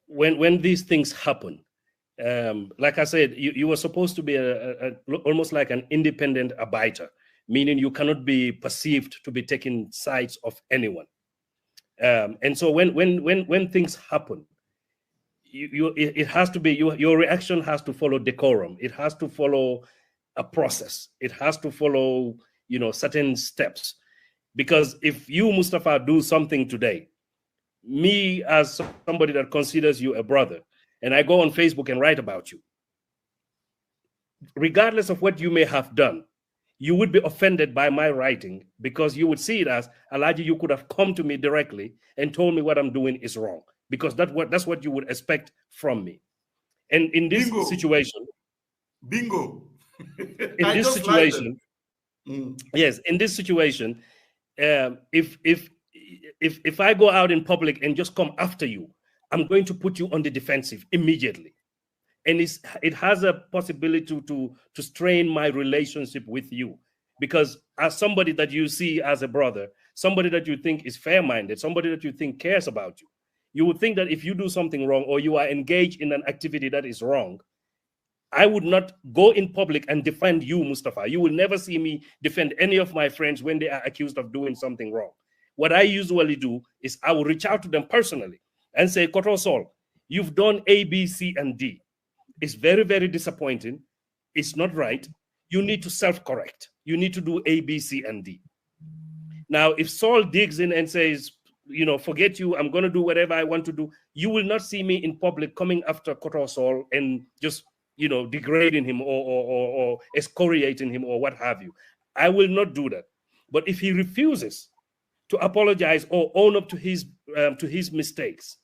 when these things happen, like I said, you were supposed to be almost like an independent arbiter, meaning you cannot be perceived to be taking sides of anyone. And so when things happen, it has to be your reaction has to follow decorum. It has to follow a process. It has to follow certain steps. Because if you, Mustafa, do something today, me as somebody that considers you a brother, and I go on Facebook and write about you, regardless of what you may have done, you would be offended by my writing because you would see it as, Alaji, you could have come to me directly and told me what I'm doing is wrong, because that's what you would expect from me. And in this situation, yes, in this situation, if I go out in public and just come after you, I'm going to put you on the defensive immediately. And it has a possibility to strain my relationship with you, because as somebody that you see as a brother, somebody that you think is fair-minded, somebody that you think cares about you, you would think that if you do something wrong or you are engaged in an activity that is wrong, I would not go in public and defend you, Mustafa. You will never see me defend any of my friends when they are accused of doing something wrong. What I usually do is I will reach out to them personally and say, Koto Sol, you've done A, B, C, and D. It's very, very disappointing. It's not right. You need to self-correct. You need to do A, B, C, and D. Now, if Saul digs in and says, forget you, I'm going to do whatever I want to do, you will not see me in public coming after Koto Saul and just, degrading him or excoriating him or what have you. I will not do that. But if he refuses to apologize or own up to his mistakes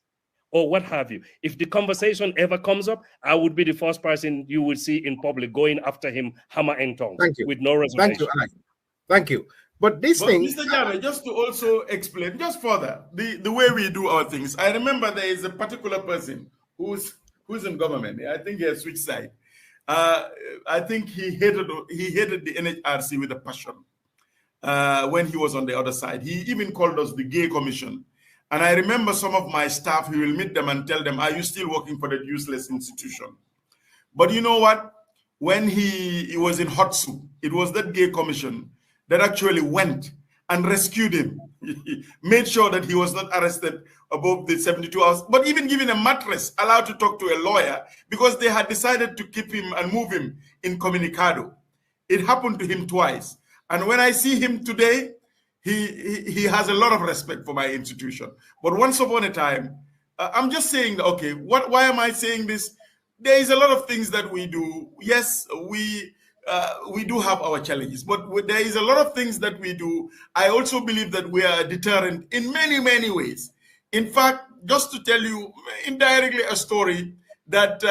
or what have you, if the conversation ever comes up, I would be the first person you would see in public going after him hammer and tongs. Thank you. With no reservation. Thank you, Alex. Thank you. But this thing, Mr. Jame, just to also explain, just further, the way we do our things. I remember there is a particular person who's in government. I think he has switched side. I think he hated the NHRC with a passion when he was on the other side. He even called us the Gay Commission. And I remember some of my staff, he will meet them and tell them, are you still working for that useless institution? But you know what? When he was in hot soup, it was that Gay Commission that actually went and rescued him. He made sure that he was not arrested above the 72 hours, but even given a mattress, allowed to talk to a lawyer, because they had decided to keep him and move him in Comunicado. It happened to him twice. And when I see him today, he has a lot of respect for my institution. But once upon a time, I'm just saying, okay, why am I saying this? There is a lot of things that we do. Yes, we do have our challenges, but there is a lot of things that we do. I also believe that we are a deterrent in many, many ways. In fact, just to tell you indirectly a story, that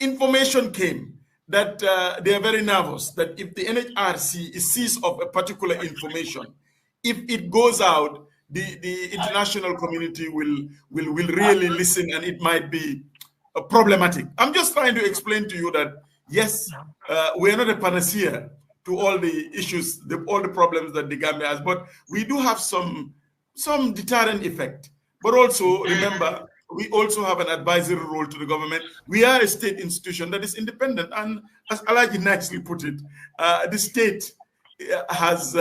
information came that they are very nervous that if the NHRC is seized of a particular information, if it goes out, the international community will really listen, and it might be problematic. I'm just trying to explain to you that yes, we are not a panacea to all the issues, all the problems that the Gambia has, but we do have some deterrent effect. But also remember, we also have an advisory role to the government. We are a state institution that is independent, and as Alaji nicely put it, the state has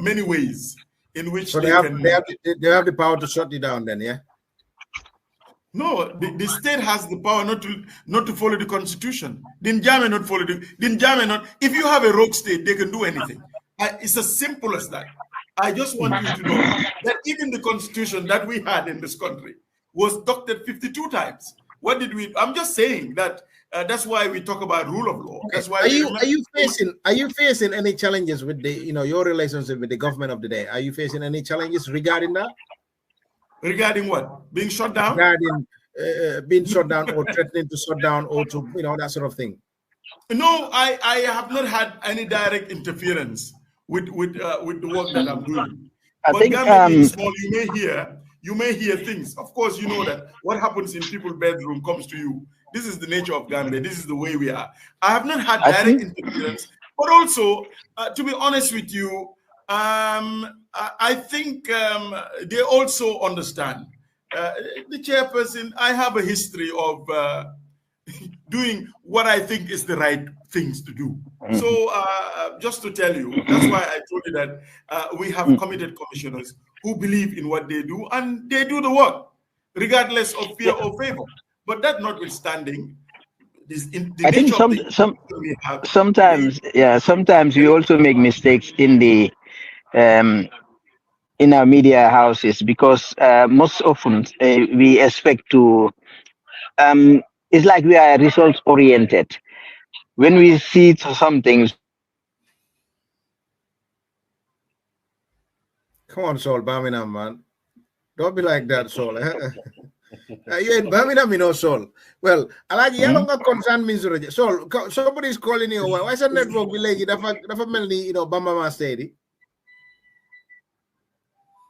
many ways in which so they have the power to shut it down. Then, yeah. No, the state has the power not to follow the constitution. Didn't Jame not follow if you have a rogue state, they can do anything. It's as simple as that. I just want you to know that even the constitution that we had in this country was doctored 52 times. What did we? I'm just saying that that's why we talk about rule of law. Okay. That's why are you facing any challenges with the your relationship with the government of the day? Are you facing any challenges regarding that? Regarding what? Being shut down? Regarding being shut down or threatening to shut down or to that sort of thing. No, I have not had any direct interference with the work that I'm doing. But being small, you may hear things. Of course, you know that what happens in people's bedroom comes to you. This is the nature of Gambia. This is the way we are. I have not had direct interference, but also, to be honest with you, I think they also understand. The chairperson, I have a history of doing what I think is the right things to do. So just to tell you, that's why I told you that we have committed commissioners who believe in what they do, and they do the work, regardless of fear or favor. But that notwithstanding, I think sometimes we also make mistakes in the in our media houses, because most often we expect to it's like we are results oriented. When we see some things, come on, Saul Birmingham, man, don't be like that, Saul. You're in Birmingham, Saul. Well, Alaji, how long concern means already? Saul, somebody's calling you. Why is that network be like dafa melni, Bambama Stady?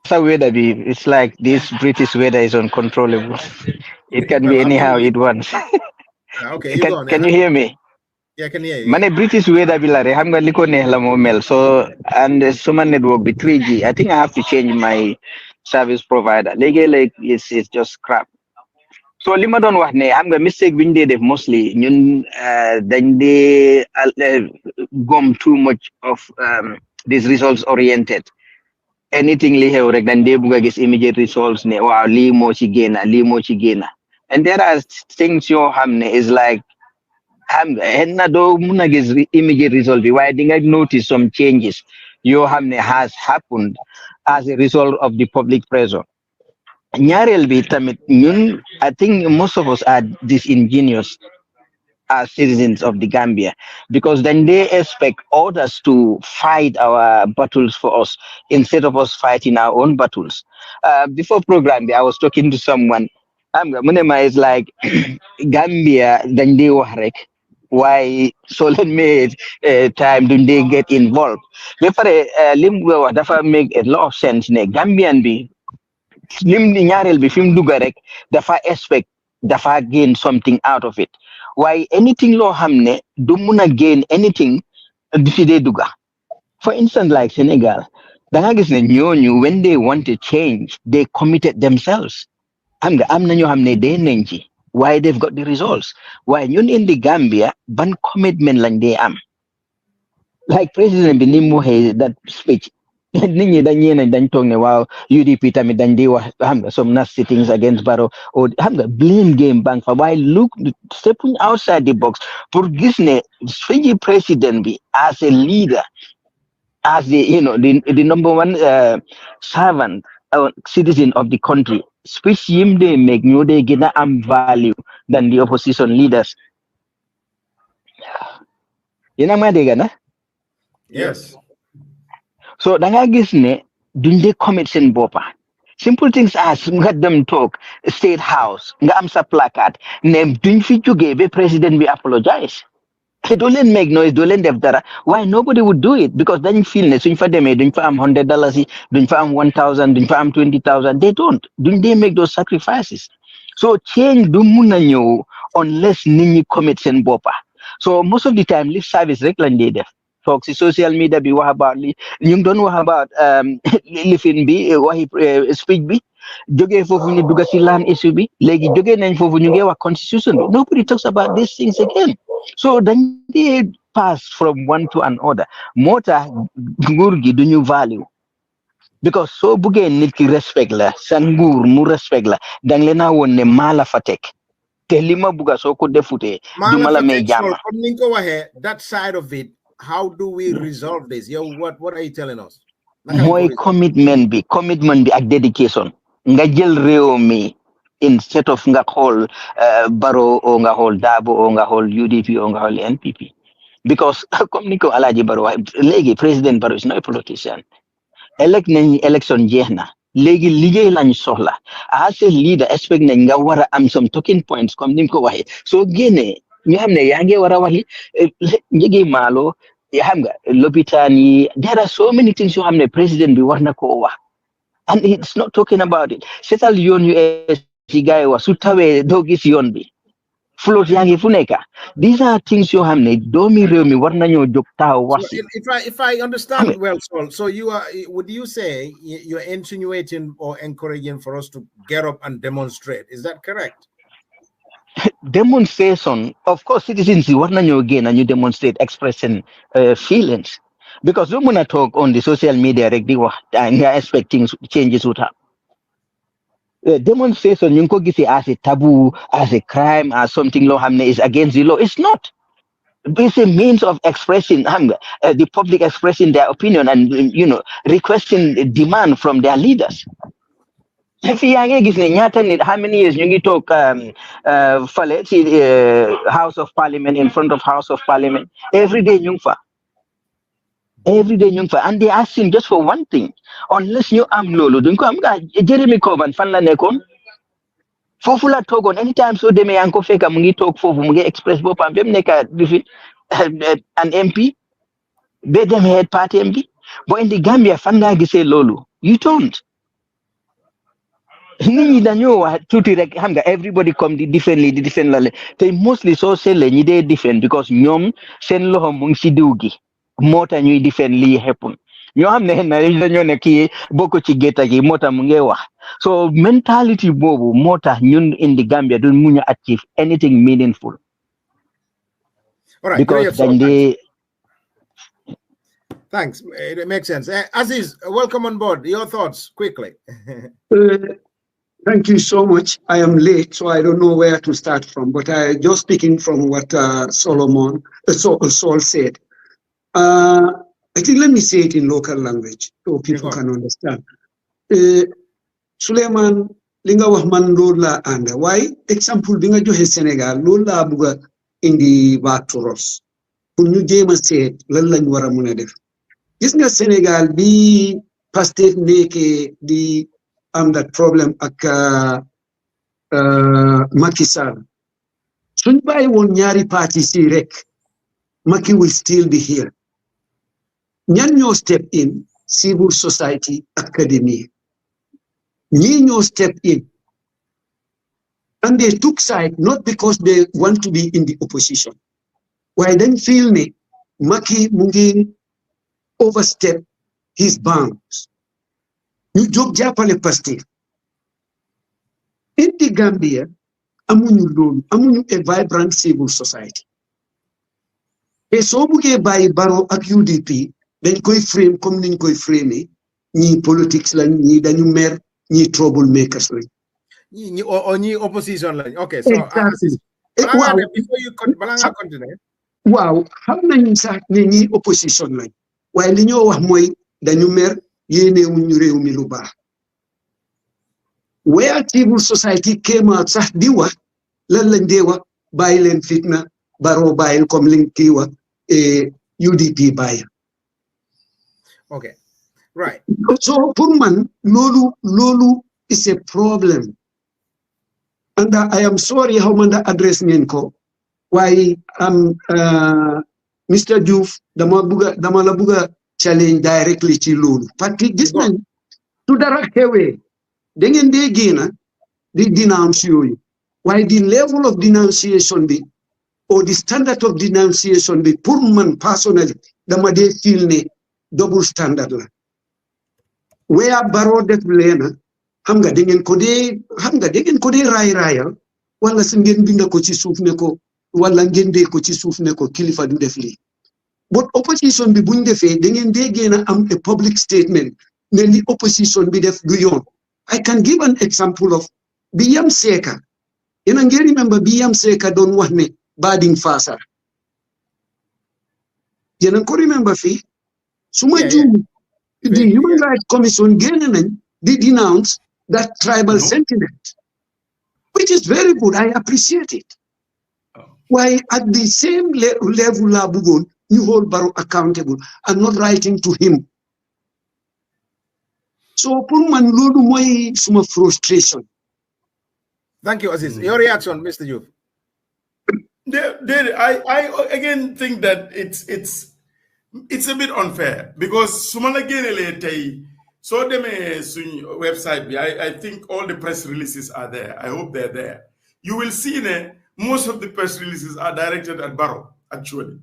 It's like this British weather is uncontrollable. It can be anyhow it wants. Okay, can you hear me? Yeah, I can hear you. Mane British weather be like ham nga liko neex la mo mel. So and suma network be 3G. I think I have to change my service provider. Like it's just crap. So lima don wax ne xam nga mistake biñ dee def mostly ñun dañ dee gom too much of this results oriented. Anything li xew rek dañ dee bugg a gis immediate results ne waaw lii moo ci génna and there are things yoo xam ne is like xam nga doo mun a gis immediate result bi waaye di nga notice some changes yoo xam ne has happened as a result of the public pressure. ñaareel bi tamit ñun I think most of us are disingenuous. as citizens of the Gambia, because then they expect others to fight our battles for us instead of us fighting our own battles. Before program, I was talking to someone. Munema is like Gambia, then they were why so let me time do they get involved? Before limbo dafa make a lot of sense. Ne Gambian be lim ni ñaareel bi fi mu dugga rek dafa expect dafa gain something out of it. Why anything loo xam ne du mun a gain anything du si dee dugga. For instance, like Senegal, da nga gis ne ñooñu when they want to change, they committed themselves. Am na ñoo xam ne dee nañ ci. Why they've got the results. Why ñun in the Gambia ban commitment lañ dee am. Like President bi ni mu waxee that speech. Nit ñi dañ ñeena dañ toog ne waaw UDP tamit dañ di wax xam nga some nasty things against Barrow or xam nga blame game bank fa waaye look stepping outside the box pour gis ne suñu président bi as a leader, as the the number one servant citizen of the country, speech yim they make ñu they gën a am value than the opposition leaders. Yéena ma dégg na? Yes. So da nga gis ne duñ dee commit seen boppa. Simple things as nga dem talk State House nga am sa placard ne duñ fi jógee ba président bi apologize. Doo leen make noise, doo leen def dara. Why nobody would do it? Because dañ feel ne suñ fa demee duñ fa am $100 yi, duñ fa am 1,000, duñ fa am 20,000. They don't. Duñ dee make those sacrifices. So change du mun a ñëw unless nit ñi commit seen boppa. So most of the time lip service rek lañ dee def. Talk si social media bi wax about li ñu ngi doon wax about lifin bi waxi speech bi jógee foofu ñu dugg si land issue bi léegi jógee nañ foofu ñu ngi wax constitution bi. Nobody talks about these things again. So dañ dee pass from one to another. Moo tax nguur gi duñu value because soo buggee nit ki respect la sa nguur mu respect la dang leen a woon ne maa la fa teg te li ma bugga soo ko defutee du ma la may jàmm. Comme ni nga ko waxee that side of it. How do we resolve this? Yo, what are you telling us? Mooy commitment bi ak dedication. Nga jël réew mi instead of nga xool Barrow o nga xool Dabo o nga xool UDP o nga xool NPP. Because comme ni ko Alhaji Barrow wax léegi President Barrow is not a politician. Elect nañ election jeex na. Léegi liggéey lañ soxla. As a leader expect nañ nga war a am some talking points comme ni ko waxee. Soo génnee ñu xam ne yaa ngi war a waxi njëgi maalo xam nga lopitaan yi there are so many things yoo xam ne président bi war na koo wax and it's not talking about it. Seetal yoon yu si gars yi wax su tawee doo gis yoon bi flotte yaa ngi fu nekk. These are things yoo xam ne doomi réew mi war nañoo jóg taxaw wax si. If I understand well, so would you say you're insinuating or encouraging for us to get up and demonstrate? Is that correct? Demonstration, of course, citizens want to again and you demonstrate, expressing feelings, because we want to talk on the social media and they are expecting changes would happen. Demonstration, you could see as a taboo, as a crime, as something law is against the law. It's not. It's a means of expressing the public expressing their opinion and requesting demand from their leaders. If you how many years you talk House of Parliament in front of House of Parliament every day and they asking just for one thing, unless you am lolo Jeremy Corbyn fan la nekon fofu la togon anytime so demé yanko feka mu ngi tok fofu mu ngi express bopam bem neka difi an MP be dem head party MP but in the Gambia fan nga gisé lolu you don't. Ni dañoo wax tuuti rek xam nga everybody come di different la te mostly soo seetlee ñi dee different because ñoom seen loxo mu ngi si diw gi moo tax ñuy different lii happen ñoo xam ne dañoo ne kii bokk ci gétta gi moo tax mu ngi wax so mentality boobu moo tax ñun in the Gambia duñ mun a achieve anything meaningful. All right, because dañ dee. Thanks, it makes sense. Aziz, welcome on board. Your thoughts quickly. Thank you so much. I am late, so I don't know where to start from, but I just speaking from what Saul said. I think let me say it in local language so people can understand. Suleiman, linga wax man loolu laa ànd waaye exemple bi nga joxe Sénégal loolu laa bëgg a indi back to us pour ñu jéema seet lan lañ war a mën a def gis nga Sénégal bi Pastef nekkee di am that problème ak Macky Sall suñ bàyyi woon ñaari parti si rek Macky will still be here ñan ñoo step in civil society academy ñi ñoo step in and they took side not because they want to be in the opposition waaye dañ feel ne Macky mu ngi overstep his bounds ñu jóg jàppale Pastef in the Gambia amuñu loolu amuñu a vibrant civil society te soo buggee bàyyi Barrow ak UDP dañ koy frame comme niñ koy frame ñi politics lañ ñi dañu mer ñi trouble makers lañ ñi opposition lañ okay so exactly waaw before you bala nga continue waaw xam nañ sax ne ñi opposition lañ waaye li ñoo wax mooy dañu mer yéenewuñu réew mi lu baax where civil society came out sax di wax lan lañ dee wax bàyyi leen fitna Barrow bàyyil comme liñ kii wax UDP bàyyi okay right so pour man loolu is a problem and I am sorry how man address ngeen ko waaye Mr. Diouf dama la buga challenge directly ci loolu parce que gis nañ su dara xewee da ngeen dee génna di denounce yooyu waaye the level of denunciation bi or the standard of denunciation bi pour man personally dama dee feel ne double standard la where Barrow def leena xam nga da ngeen ko dee raayal wala sa ngeen binda ko ci suuf ne ko wala ngeen dee ko ci suuf ne ko kilifa du def lii but opposition bi buñ defee da ngeen dee génn am a public statement ne li opposition bi def du yoon I can give an example of Biyam Seka yéen a ngi remember Biyam Seka doon wax ne Bading Fasar yéen a ngi ko remember fii suma juum the Human Rights Commission génn nañ di denounce that tribal sentiment which is very good I appreciate it why at the same level la bëggoon ñu hold Barrow accountable and not writing to him so pour man loolu mooy suma frustration. Thank you, Aziz. Your reaction, Mr. Diouf? I again think that it's a bit unfair because sumala genele tay so dem suñ website bi I think all the press releases are there. I hope they're there. You will see most of the press releases are directed at Barrow, actually.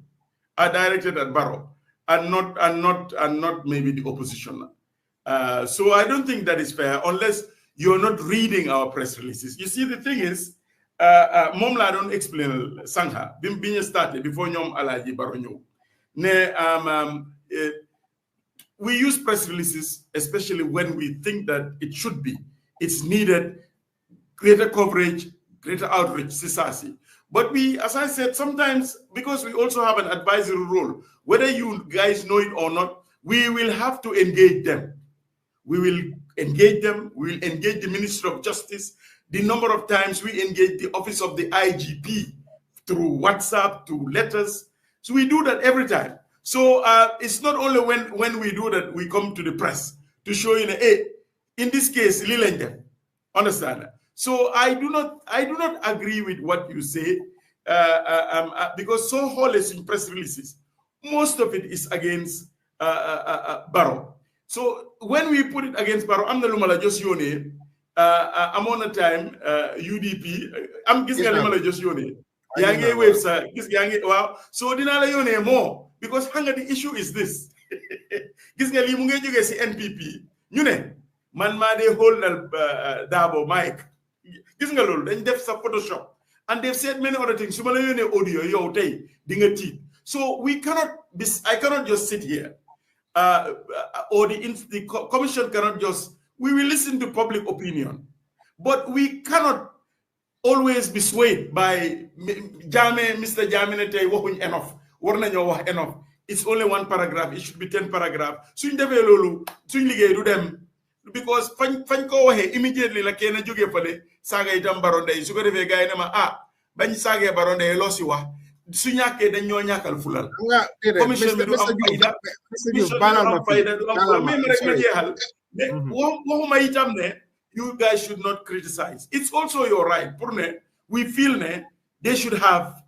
Are directed at Barrow and not maybe the opposition. So I don't think that is fair unless you're not reading our press releases. You see, the thing is, Momla don't explain Sangha. Bim started before Nyom Alaji Baronyo. We use press releases, especially when we think that it should be. It's needed, greater coverage, greater outreach, Sisasi. But we, as I said, sometimes, because we also have an advisory role, whether you guys know it or not, we will have to engage them. We will engage them. We will engage the Ministry of Justice. The number of times we engage the office of the IGP through WhatsApp, through letters. So we do that every time. So it's not only when we do that, we come to the press to show you, hey, in this case, Lilendem. Understand? So I do not agree with what you say because so whole in press releases, most of it is against Barrow. So when we put it against Barrow, I'm the Lumala just yone. I'm on a time UDP. I'm getting a Lumala just yone. Yange website. Wow. So dinala yone more because hanga the issue is this. Gisnga li munge juge si NPP. Nyune man ma de hold Dabo Mike. Gisnga lol dañ def sa Photoshop and they've said many other things. Suma la yone audio yo tay dinga tit. So we cannot. I cannot just sit here. Or the commission cannot just, we will listen to public opinion, but we cannot always be swayed by Mr. Jaminete walking enough. Enough. It's only one paragraph. It should be 10 paragraphs. Soon develop, soon do them because fan ko immediately like kena jóge fale saga itam baronde su ko defé gaay na ma ban saga baronde losiwa su ñàkkee dañ ñoo ñàkkal fulal commission bi du am fayda même rek ma jeexal waxuma itam ne you guys should not criticize. It's also your right pour ne we feel ne they should have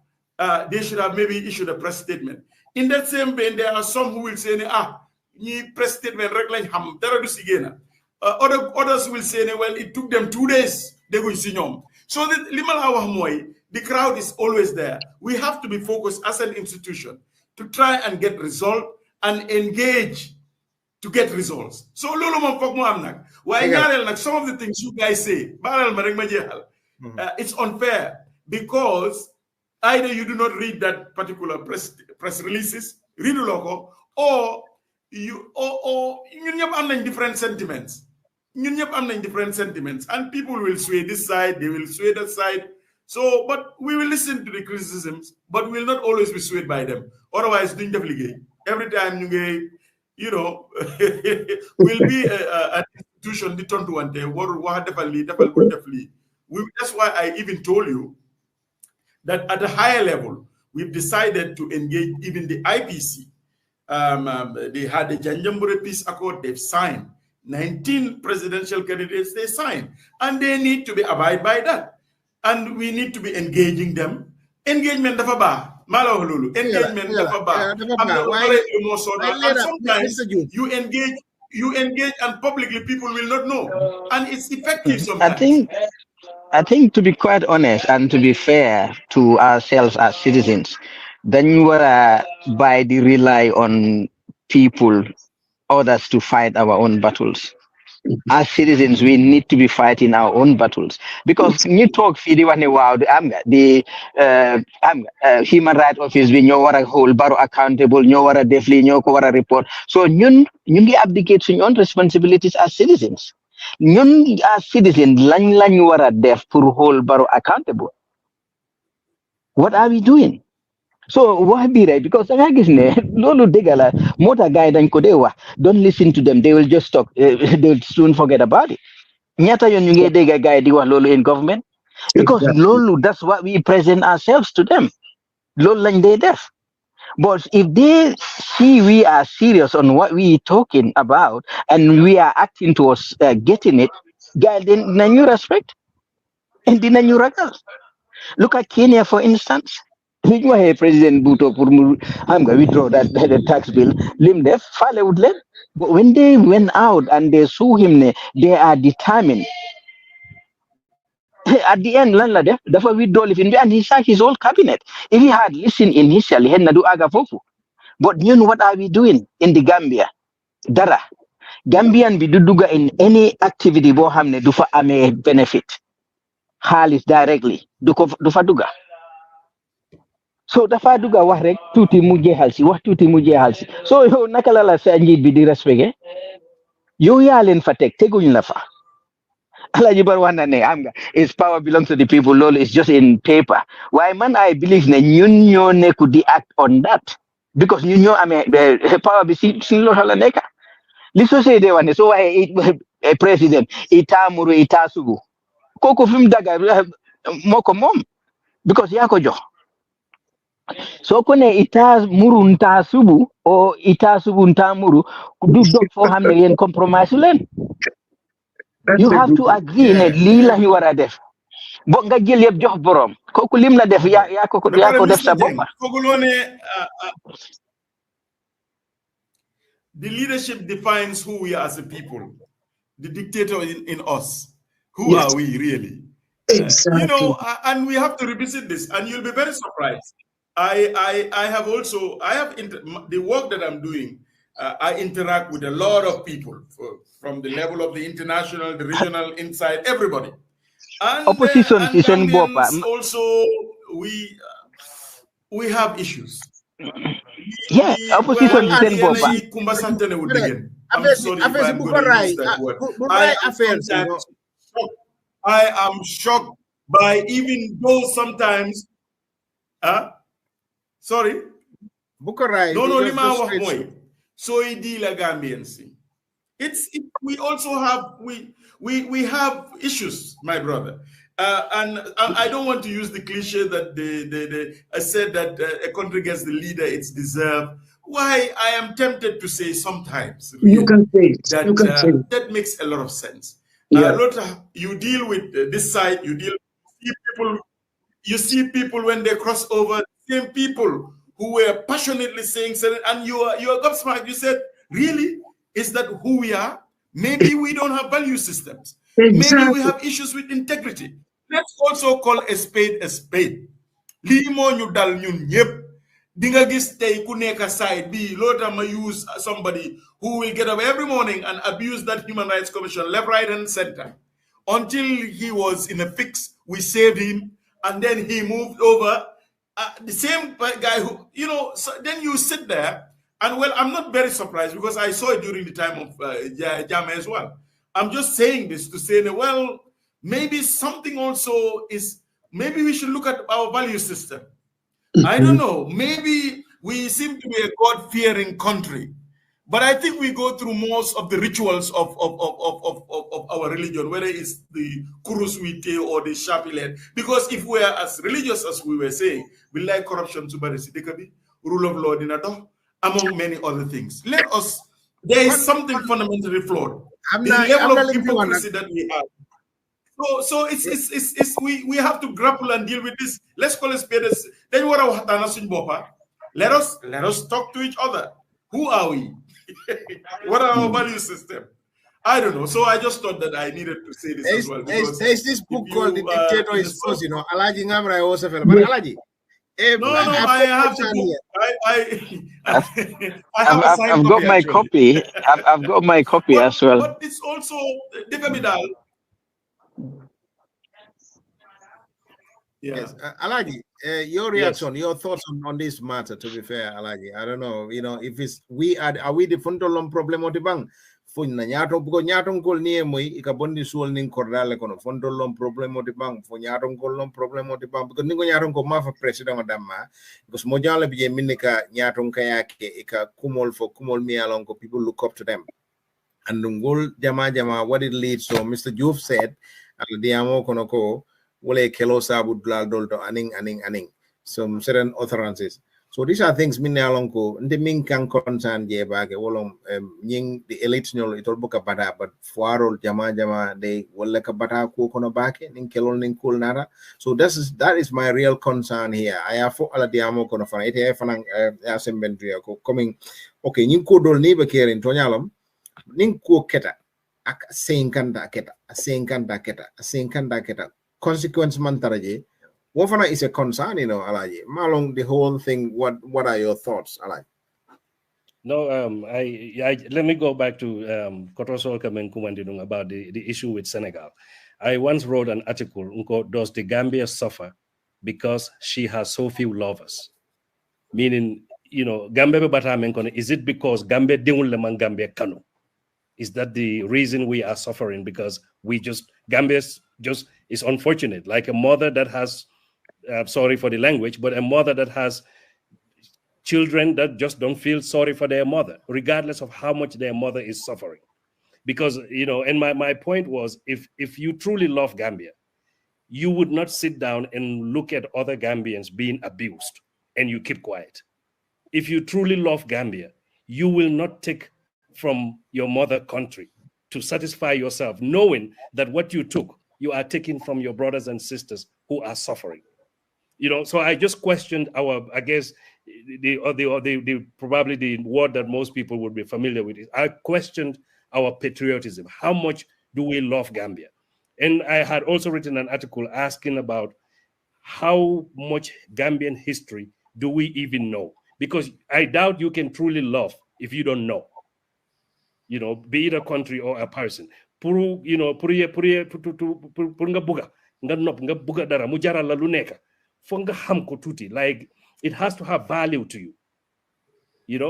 maybe issued a press statement. In that same vein, there are some who will say ñi press statement rek lañ xam dara du si génn others will say well it took them 2 days dégguñ si ñoom. So li ma la wax mooy the crowd is always there. We have to be focused as an institution to try and get result and engage to get results. So lolo moom foog mu am nag waaye ñaareel nag some of the things you guys say baalal ma rek ma jeexal it's unfair because either you do not read that particular press releases read logo or ñun ñëpp am nañ different sentiments and people will sway this side, they will sway that side. So, but we will listen to the criticisms, but we will not always be swayed by them. Otherwise, doing the every time you know, will be an institution the turn to one day. Definitely. That's why I even told you that at a higher level, we've decided to engage even the IPC. They had the Janjambure Peace Accord, they've signed. 19 presidential candidates they signed, and they need to be abide by that, and we need to be engaging them. Engagement dafa ba malo lulu engagement dafa ba and sometimes you engage and publicly people will not know, and it's effective sometimes. I think to be quite honest and to be fair to ourselves as citizens, then you were by the rely on people, others to fight our own battles. As citizens, we need to be fighting our own battles because you talk the human rights office we know hold baro accountable, definitely report. So you abdicate your own responsibilities as citizens. You as citizens, you wara def pour hold baro accountable. What are we doing? So why be right? Because lolu degala mota guy dan kodewa. Don't listen to them. They will just talk. They'll soon forget about it. Nyata yon nge dega guy diwa lolu in government. Because lolu, that's what we present ourselves to them. Lolu lang they def. But if they see we are serious on what we talking about and we are acting towards getting it, guy then you respect and then you ragal. Look at Kenya, for instance. President Buto I'm going to withdraw the tax bill. Limdef, file would let. But when they went out and they saw him, they are determined. At the end, that's why we don't live and he sacked his whole cabinet. If he had listened initially, he had do agafofu. But you know what are we doing in the Gambia? Dara. Gambian biduduga in any activity bohamne dufa ame benefit. Halis directly. Dufa duga. So dafa duga wax rek tuuti mu jeexal si wax tuuti mu jeexal si so yow naka la sa njiit bi di respecté yow yaa leen fa teg teguñ la fa Alaaji Bar wax na ne am nga is power belongs to the people loolu is just in paper waaye man I believe ne ñun ñoo nekku di act on that because ñun ñoo amee power bi si suñu loxo la nekka li société wax ne soo waxee président ita muru ita sugu kooku fi mu daga moo ko moom because yaa ko jox so kone ita muru nta subu o ita subu nta muru du dog fo xamne yen compromise len you have to agree ne li la ñu wara def bo nga jël yeb jox borom koku lim la def ya ko def sa bop the leadership defines who we are as a people. The dictator in us. Who are we really? Exactly. You know, and we have to revisit this, and you'll be very surprised. I have the work that I'm doing. I interact with a lot of people from the level of the international, the regional, inside, everybody. And opposition also we have issues. Yeah, opposition I'm sorry if I'm going to use that word. I am shocked by even though sometimes sorry. Bukarai. No, lima wax moy. So idi la Gambians. We also have we have issues, my brother. And I don't want to use the cliche that I said that a country gets the leader it's deserved. Why I am tempted to say sometimes really, you can say it. that You can say it. that makes a lot of sense. Yeah. You deal with this side, you see people when they cross over, same people who were passionately saying something, and you are gobsmacked. You said, really? Is that who we are? Maybe we don't have value systems. Exactly. Maybe we have issues with integrity. Let's also call a spade a spade. Lii moo ñu dal ñun ñëpp. Di nga gis tey ku nekk side bi lota ma use somebody who will get up every morning and abuse that Human Rights Commission left, right, and center. Until he was in a fix, we saved him, and then he moved over. The same guy who, so then you sit there, and well, I'm not very surprised because I saw it during the time of Jame as well. I'm just saying this to say that, well, maybe something also is, maybe we should look at our value system. I don't know. Maybe we seem to be a God-fearing country, but I think we go through most of the rituals of our religion, whether it's the Kuruswite or the Shapilet. Because if we are as religious as we were saying, we like corruption to Barisitikabi, rule of law, among many other things. There is something fundamentally flawed. The level of hypocrisy that we have. So we have to grapple and deal with this. Let's call it spade. Then what our let us talk to each other. Who are we? What are our value system? I don't know. So I just thought that I needed to say this as well. There's this book called The Dictator is Force, Alaji Ngamra also fell. But Alaji, I have to I've got my copy. I've got my copy as well. But it's also Dekabidal. Yeah. Yes, Alaji, your reaction, your thoughts on this matter. To be fair, Alaji, I don't know. If it's are we the fundamental problem of the bank? For nyato bugo nyato kol ni moy ikabondi suol ning kordale kono fundamental problem of the bank for nyato kol problem of the bank because ningo nyato ko ma fa president madama because mo jala biye minika nyato kayake ika kumol mi along ko people look up to them and ngol jama what it leads. So Mr. Juve said al diamo kono ko wole kelo sabu dal dolto aning some certain utterances. So these are things minne alonko nde min kan concern je baake wolom nying the elite nyol itol buka bata but foarol jama de wala ka bata ko kono baake ning kelol ning kul nara. So that is my real concern here. I have for ala diamo kono fana ite fanang assembly ko coming okay nying ko dol ni be kerin to nyalom ning ko keta ak senkanda keta consequence man taraje wofana is a concern, Alaji. Malong the whole thing. What are your thoughts, Alaji? No, I let me go back to Kotosol Kamenkumandinung about the issue with Senegal. I once wrote an article, does the Gambia suffer because she has so few lovers? Meaning, Gambia Batamenkone, is it because Gambia Dinguleman Gambia Kano? Is that the reason we are suffering? Because Gambia just is unfortunate, like a mother that has sorry for the language, but a mother that has children that just don't feel sorry for their mother, regardless of how much their mother is suffering. Because, and my point was, if you truly love Gambia, you would not sit down and look at other Gambians being abused and you keep quiet. If you truly love Gambia, you will not take from your mother country to satisfy yourself, knowing that what you took, you are taking from your brothers and sisters who are suffering. So I just questioned I guess the probably the word that most people would be familiar with is I questioned our patriotism. How much do we love Gambia? And I had also written an article asking about how much Gambian history do we even know? Because I doubt you can truly love if you don't know. Be it a country or a person. Puru nga buga dara mu jaral la lu nekk fo nga xam ko tuuti, like it has to have value to you.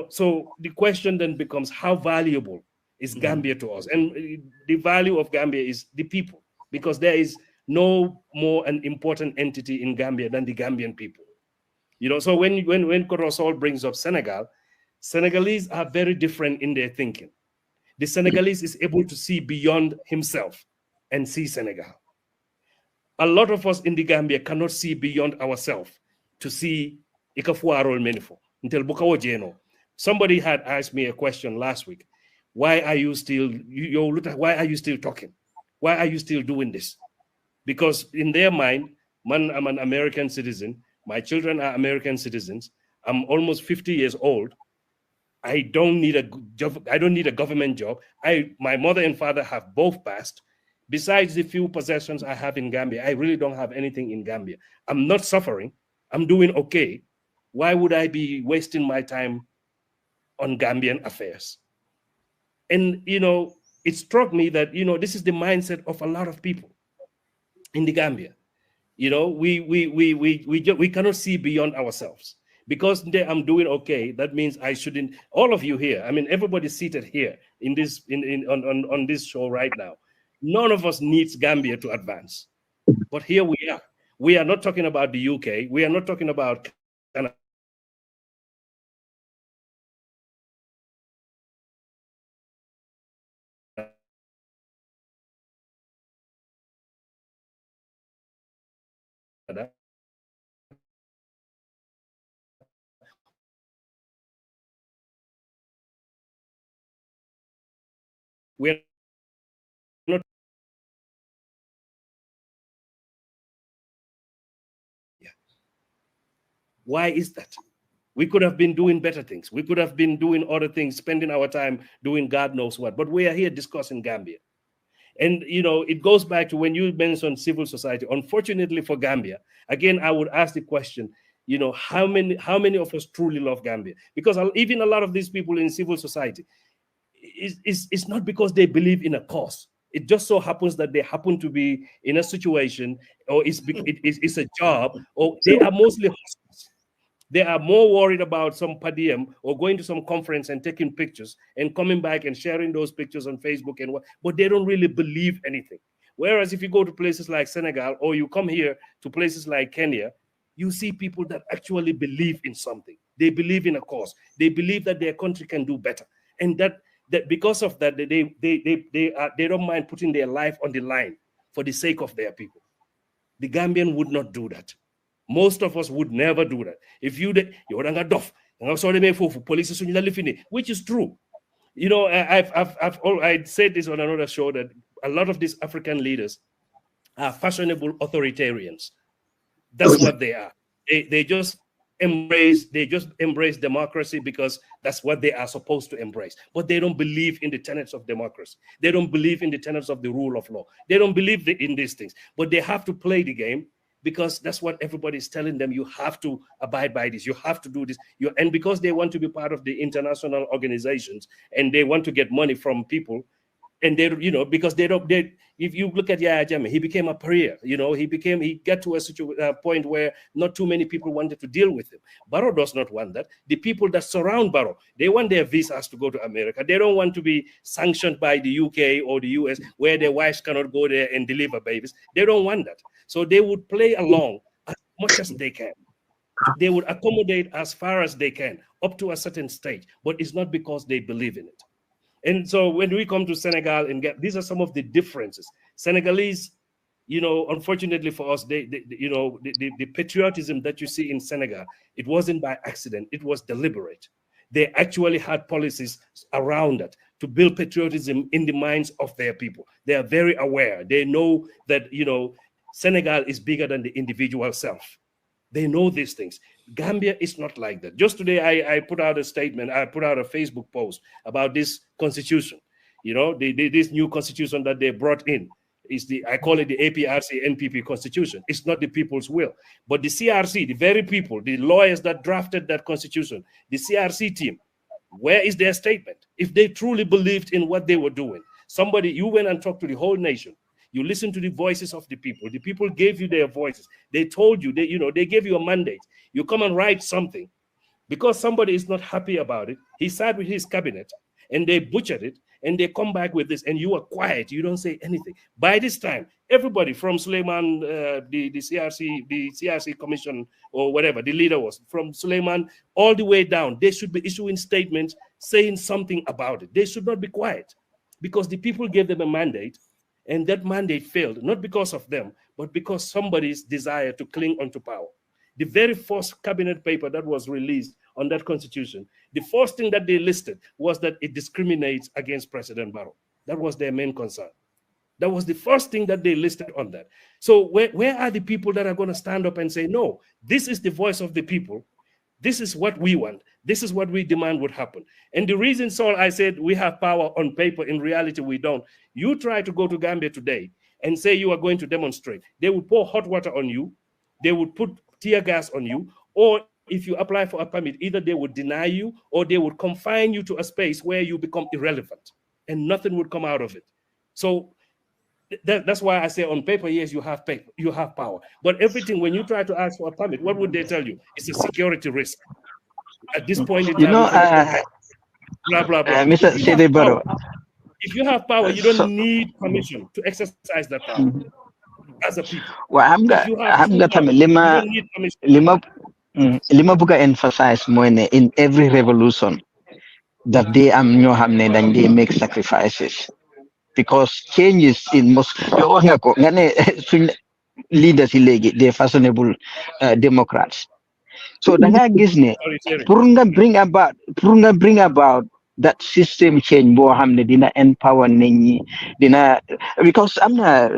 So the question then becomes, how valuable is Gambia to us? And the value of Gambia is the people, because there is no more an important entity in Gambia than the Gambian people. So when Korosol brings up Senegal, Senegalese are very different in their thinking. The Senegalese is able to see beyond himself and see Senegal. A lot of us in the Gambia cannot see beyond ourselves to see ikafuarol menifo until bukawo jeno. Somebody had asked me a question last week. Why are you still why are you still talking? Why are you still doing this? Because in their mind, man, I'm an American citizen. My children are American citizens. I'm almost 50 years old. I don't need a job. I don't need a government job. My mother and father have both passed. Besides the few possessions I have in Gambia, I really don't have anything in Gambia. I'm not suffering. I'm doing okay. Why would I be wasting my time on Gambian affairs? And, it struck me that, this is the mindset of a lot of people in the Gambia. We cannot see beyond ourselves. Because I'm doing okay, that means I shouldn't. All of you here, I mean, everybody seated here in this on this show right now, none of us needs Gambia to advance. But here we are. We are not talking about the UK. We are not talking about Canada. We're not. Yeah. Why is that? We could have been doing better things. We could have been doing other things, spending our time doing God knows what. But we are here discussing Gambia. And, it goes back to when you mentioned civil society. Unfortunately for Gambia, again, I would ask the question, how many of us truly love Gambia? Because even a lot of these people in civil society, it's not because they believe in a cause. It just so happens that they happen to be in a situation, or it's a job, or they are mostly hustlers. They are more worried about some podium or going to some conference and taking pictures and coming back and sharing those pictures on Facebook and what, but they don't really believe anything. Whereas if you go to places like Senegal, or you come here to places like Kenya, you see people that actually believe in something. They believe in a cause. They believe that their country can do better. And that because of that, they don't mind putting their life on the line for the sake of their people. The Gambian would not do that. Most of us would never do that. If which is true. I've said this on another show, that a lot of these African leaders are fashionable authoritarians. That's what they are. They just embrace democracy because that's what they are supposed to embrace. But they don't believe in the tenets of democracy. They don't believe in the tenets of the rule of law. They don't believe in these things. But they have to play the game, because that's what everybody's telling them. You have to abide by this. You have to do this. And because they want to be part of the international organizations and they want to get money from people, and because if you look at Yahya Jammeh, he became a pariah. He got to a point where not too many people wanted to deal with him. Barrow does not want that. The people that surround Barrow, they want their visas to go to America. They don't want to be sanctioned by the UK or the US, where their wives cannot go there and deliver babies. They don't want that. So they would play along as much as they can. They would accommodate as far as they can, up to a certain stage, but it's not because they believe in it. And so when we come to Senegal, and these are some of the differences. Senegalese, unfortunately for us, the patriotism that you see in Senegal, it wasn't by accident, it was deliberate. They actually had policies around that to build patriotism in the minds of their people. They are very aware. They know that, Senegal is bigger than the individual self. They know these things. Gambia is not like that. Just today, I put out a statement. I put out a Facebook post about this constitution. This new constitution that they brought in I call it the APRC NPP constitution. It's not the people's will, but the CRC, the very people, the lawyers that drafted that constitution, the CRC team, where is their statement? If they truly believed in what they were doing, you went and talked to the whole nation. You listen to the voices of the people. The people gave you their voices. They told you, they gave you a mandate. You come and write something. Because somebody is not happy about it, he sat with his cabinet and they butchered it, and they come back with this, and you are quiet. You don't say anything. By this time, everybody from Suleiman, the CRC commission, or whatever the leader was, from Suleiman all the way down, they should be issuing statements saying something about it. They should not be quiet, because the people gave them a mandate. And that mandate failed, not because of them, but because somebody's desire to cling onto power. The very first cabinet paper that was released on that constitution, the first thing that they listed was that it discriminates against President Barrow. That was their main concern. That was the first thing that they listed on that. So where are the people that are going to stand up and say, no, this is the voice of the people. This is what we want. This is what we demand would happen. And the reason, Saul, I said we have power on paper, in reality, we don't. You try to go to Gambia today and say you are going to demonstrate. They will pour hot water on you. They would put tear gas on you. Or if you apply for a permit, either they would deny you or they would confine you to a space where you become irrelevant and nothing would come out of it. So that's why I say on paper, yes, you have paper, you have power. But everything, when you try to ask for a permit, what would they tell you? It's a security risk. At this point in time, blah, blah, blah. Mr. Sidibaro. If you have power, you don't need permission to exercise that power as a people. Well, I'm going to emphasize more in every revolution that they they make sacrifices. Because changes in most leaders they're fashionable Democrats. So that bring about that system change dina empower dina, because I'm not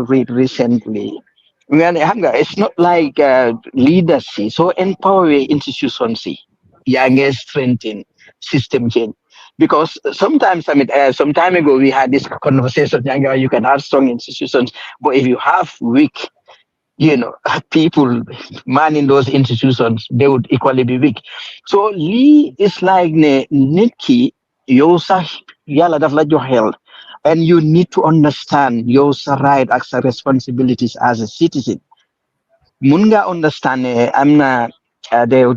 read recently. It's not like leadership, so empower institutions strengthen system change. Because sometimes, some time ago, we had this conversation, you can have strong institutions, but if you have weak, people manning those institutions, they would equally be weak. So Lee is like Nikki, Yosa Yala Dafla health, and you need to understand Yosa right as responsibilities as a citizen. Munga understand I'm not.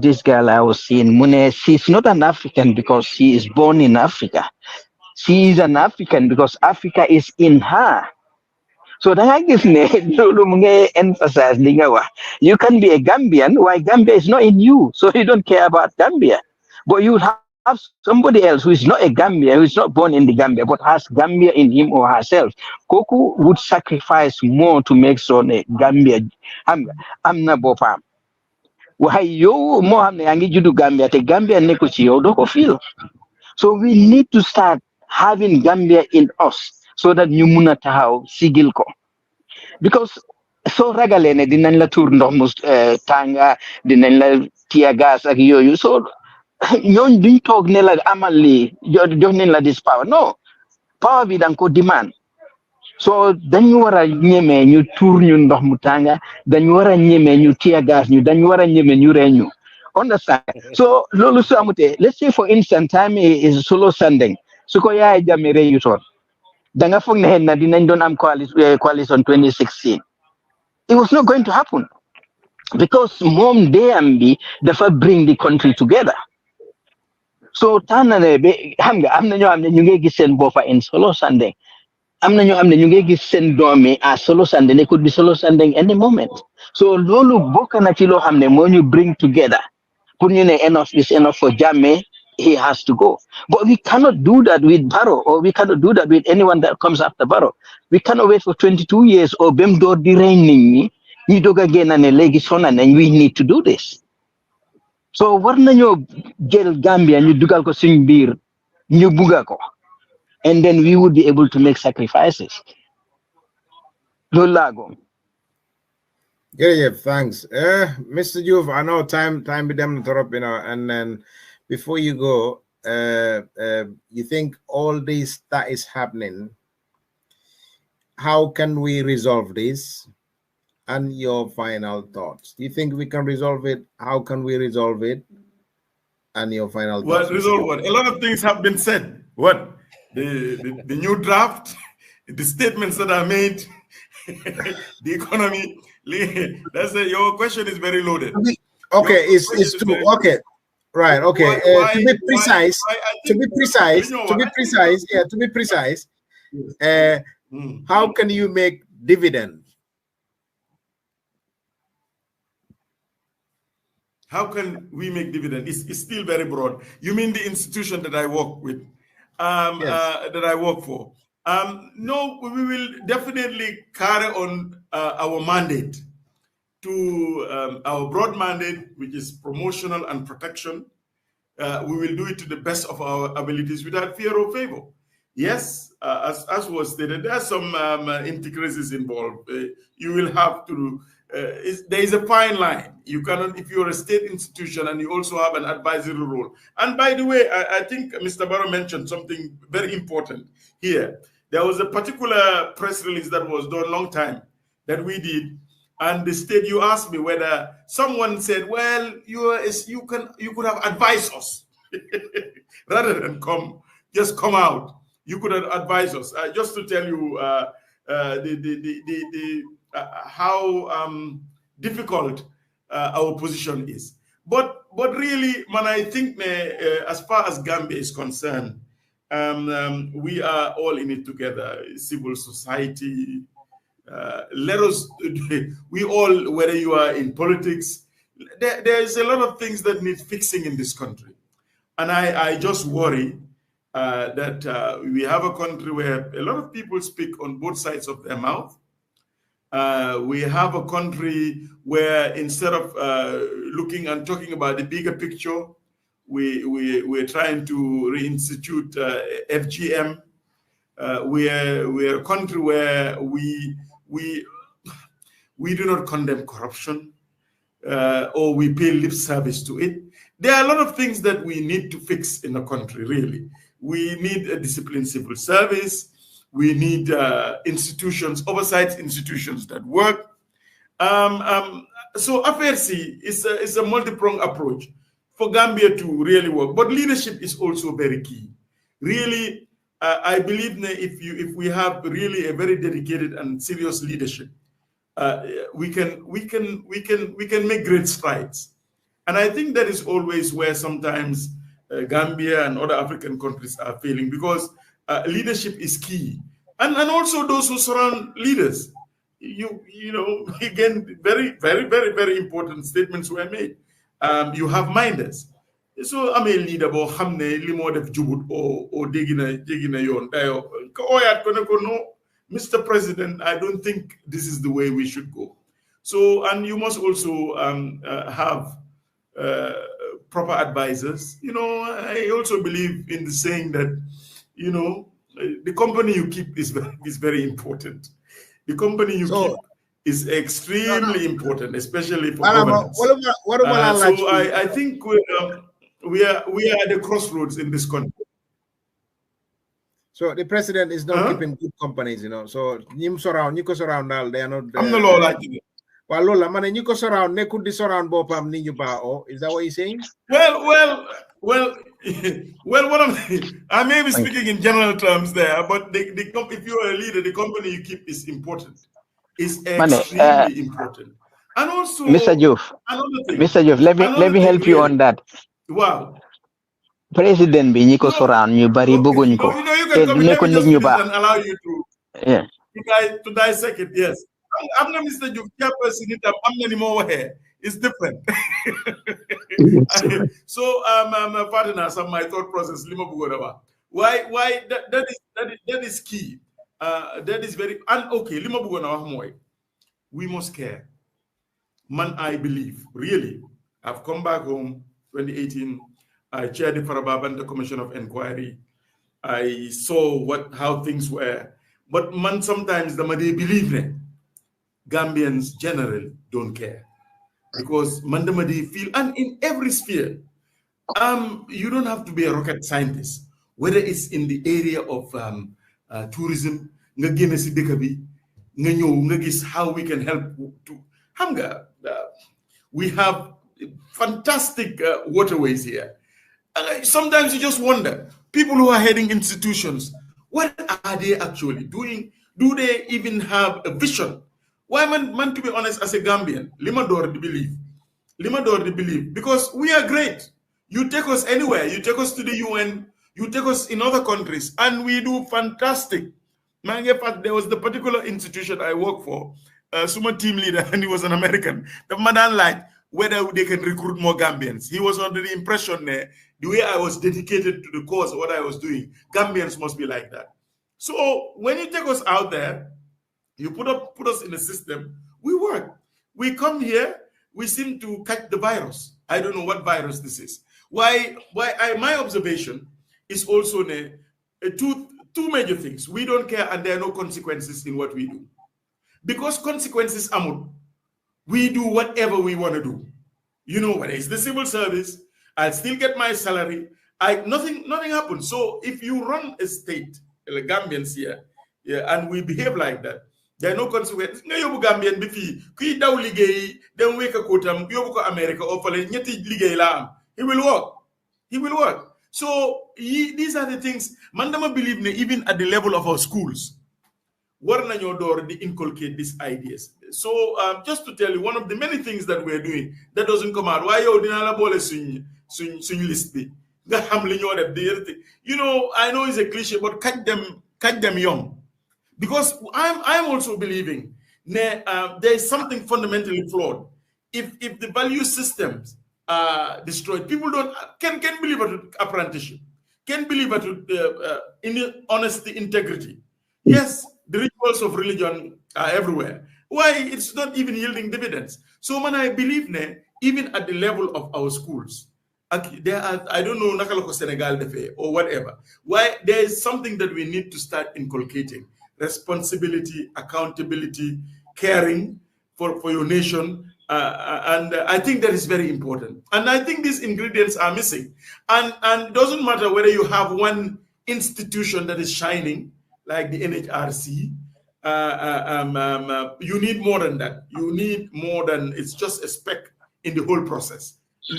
This girl I was seeing, Mune, she's not an African because she is born in Africa. She is an African because Africa is in her. So that I give emphasize you can be a Gambian, why Gambia is not in you. So you don't care about Gambia. But you have somebody else who is not a Gambian, who is not born in the Gambia, but has Gambia in him or herself. Koku would sacrifice more to make sure Gambia. I'm not Bopam. Why you Gambia te Gambia neko feel. So we need to start having Gambia in us so that you muna tahaw sigil ko. Because so ragalene dinañ la tour ndox mus tanga dinañ la tia gas ak yoyu. So ñoñ duñ tok ne la amal li jox nañ la this power. No. Power bi dang ko demand. So dañu wara ñëmé ñu tour ñu ndox mu tanga, dañu wara ñëmé ñu tia gas ñu, dañu wara ñëmé ñu reñu. Understand? So lolu su amute, let's say for instance time is solo sending. Su ko yaay jame reyu ton. Da nga fogg ne na dinañ don am coalition 2016. It was not going to happen because mom DMB dafa bring the country together. So tanane be xam nga am na ñoo am ne ñu ngi gis seen bopa in solo sending. Am na ñoo xam ne ñu ngi gis seen doomi à solo sandeng, they could be solo sandeng any moment. So loolu bokk na ci loo xam ne moo ñu bring together. Pour ñu ne enough is enough for Jammeh, he has to go. But we cannot do that with Barrow, or we cannot do that with anyone that comes after Barrow. We cannot wait for 22 years or bem door di reigning ni doga gena ne legi sona and we need to do this. So war nañu jël Gambia ñu dugal ko suñ biir ñu buga ko. And then we would be able to make sacrifices. Lolago. Yeah, thanks. Mr. Juve, I know time with them interrupt, and then before you go, you think all this that is happening, how can we resolve this? And your final thoughts. Do you think we can resolve it? How can we resolve it? And your final thoughts. What resolve what? A lot of things have been said. What? The new draft, the statements that are made, the economy. That's your question is very loaded. Okay, it's true. Okay, right. Okay, to be precise, how can you make dividend? How can we make dividend? It's still very broad. You mean the institution that I work with, yes. that I work for? No, we will definitely carry on our mandate to our broad mandate, which is promotional and protection. We will do it to the best of our abilities without fear or favor. Yes, as was stated, there are some intricacies involved. You will have to, there is a fine line. You cannot, if you're a state institution and you also have an advisory role. And by the way, I think Mr. Barrow mentioned something very important here. There was a particular press release that was done a long time that we did. And the state, you asked me whether someone said, well, you could have advised us rather than just come out. You could have advised us. Just to tell you how difficult our position is. But really, man, I think as far as Gambia is concerned, we are all in it together. Civil society. Let us, we all, whether you are in politics, there's a lot of things that need fixing in this country. And I just worry that we have a country where a lot of people speak on both sides of their mouth. We have a country where instead of looking and talking about the bigger picture, we're trying to reinstitute FGM. We're a country where we do not condemn corruption or we pay lip service to it. There are a lot of things that we need to fix in the country, really. We need a disciplined civil service. We need institutions, oversight institutions that work. So FRC is a multi-pronged approach for Gambia to really work. But leadership is also very key. Really, I believe if we have really a very dedicated and serious leadership, we can make great strides. And I think that is always where sometimes Gambia and other African countries are failing, because leadership is key. And also those who surround leaders. You know, again, very, very, very, very important statements were made. You have minders. So I'm a leader, but hamne limo def jubut or digina yon dayo. No, Mr. President, I don't think this is the way we should go. So, and you must also have proper advisors. You know, I also believe in the saying that, you know, the company you keep is very important. The company you keep is extremely important, especially for governance. So I think we are at the crossroads in this country. So the president is not keeping good companies, you know. So you surround all, they are not. I'm no law like it. Well, Lola, man, you surround. They could surround Bopam Ninjuba. Is that what you're saying? Well. What I may be speaking in general terms there, but if you are a leader, the company you keep is important. It's extremely important. And also, Mr. Juf, let me help you on that. Wow. President bi ñi ko surround ñu bari bëgguñ ko. Let me just allow you to dissect it. Yes. I'm not Mr. Juf, chairperson. I'm not anymore here. It's different. So, partner, some my thought process. Why that is key. That is very okay. We must care. Man, I believe really. I've come back home 2018. I chaired the Farababanda Commission of Inquiry. I saw how things were. But man, sometimes they believe that Gambians generally don't care. Because Mandamadi feel, and in every sphere, you don't have to be a rocket scientist, whether it's in the area of tourism, how we can help to hunger. We have fantastic waterways here. Sometimes you just wonder, people who are heading institutions, what are they actually doing? Do they even have a vision? Why, man, to be honest, as a Gambian, Limador to believe, because we are great. You take us anywhere, you take us to the UN, you take us in other countries, and we do fantastic. There was the particular institution I work for, Suma team leader, and he was an American. The man liked whether they can recruit more Gambians. He was under the impression the way I was dedicated to the cause of what I was doing, Gambians must be like that. So when you take us out there, you put us in the system, we work. We come here, we seem to catch the virus. I don't know what virus this is. My observation is also two major things. We don't care and there are no consequences in what we do. Because consequences are we do whatever we want to do. You know, whether it's the civil service, I'll still get my salary. Nothing happens. So if you run a state, like Gambians here, and we behave like that, there are no consequences. Gambian bifi, daw ligay, then wake a kotam, yobuko America, or nyeti ligay la. He will work. He will work. So these are the things. Mandama believe ne, even at the level of our schools, they inculcate these ideas. So just to tell you, one of the many things that we're doing that doesn't come out. Why you list? You know, I know it's a cliche, but catch them young. Because I'm also believing there is something fundamentally flawed. If the value systems are destroyed, people can believe it apprenticeship, can believe it in honesty, integrity. Yes, the rituals of religion are everywhere. Why it's not even yielding dividends? So man, I believe even at the level of our schools, there are, I don't know, Nakaloko Senegal or whatever. Why there is something that we need to start inculcating: responsibility, accountability, caring for your nation. And I think that is very important. And I think these ingredients are missing. And it doesn't matter whether you have one institution that is shining, like the NHRC. You need more than that. You need more than it's just a speck in the whole process. So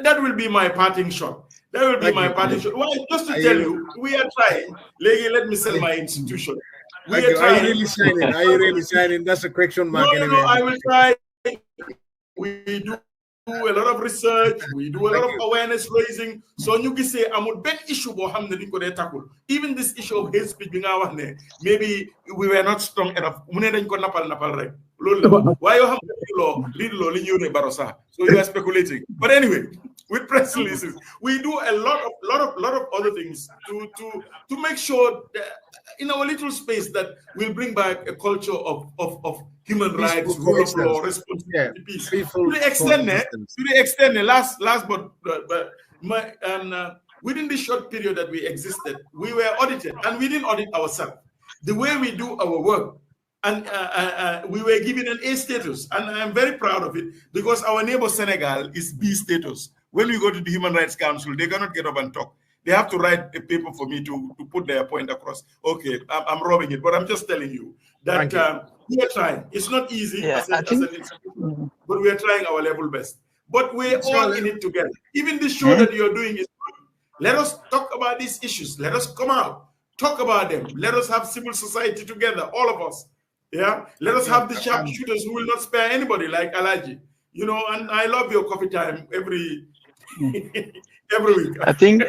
that will be my parting shot. That will be my parting shot. Well, just to tell you, we are trying. Let me sell my institution. We are trying. Are you really shining? Are you really shining? That's a question mark. No, I will try. We do a lot of research. We do a lot of awareness raising. So you can say, I'm a big issue even this issue of hate speech, maybe we were not strong enough. Why you have law? So you are speculating. But anyway, with press releases, we do a lot of other things to make sure that in our little space that we'll bring back a culture of human rights, rule of law, responsibility, peace. To the extent, last but within this short period that we existed, we were audited, and we didn't audit ourselves. The way we do our work, and we were given an A status, and I'm very proud of it because our neighbor Senegal is B status. When we go to the Human Rights Council, they cannot get up and talk. They have to write a paper for me to put their point across. Okay, I'm robbing it, but I'm just telling you that we are trying. It's not easy, but we are trying our level best. But we're all in it together. Even this show that you're doing is good. Let us talk about these issues. Let us come out, talk about them. Let us have civil society together, all of us. Yeah, let us have the sharpshooters who will not spare anybody, like Alaji. You know, and I love your coffee time every week. I think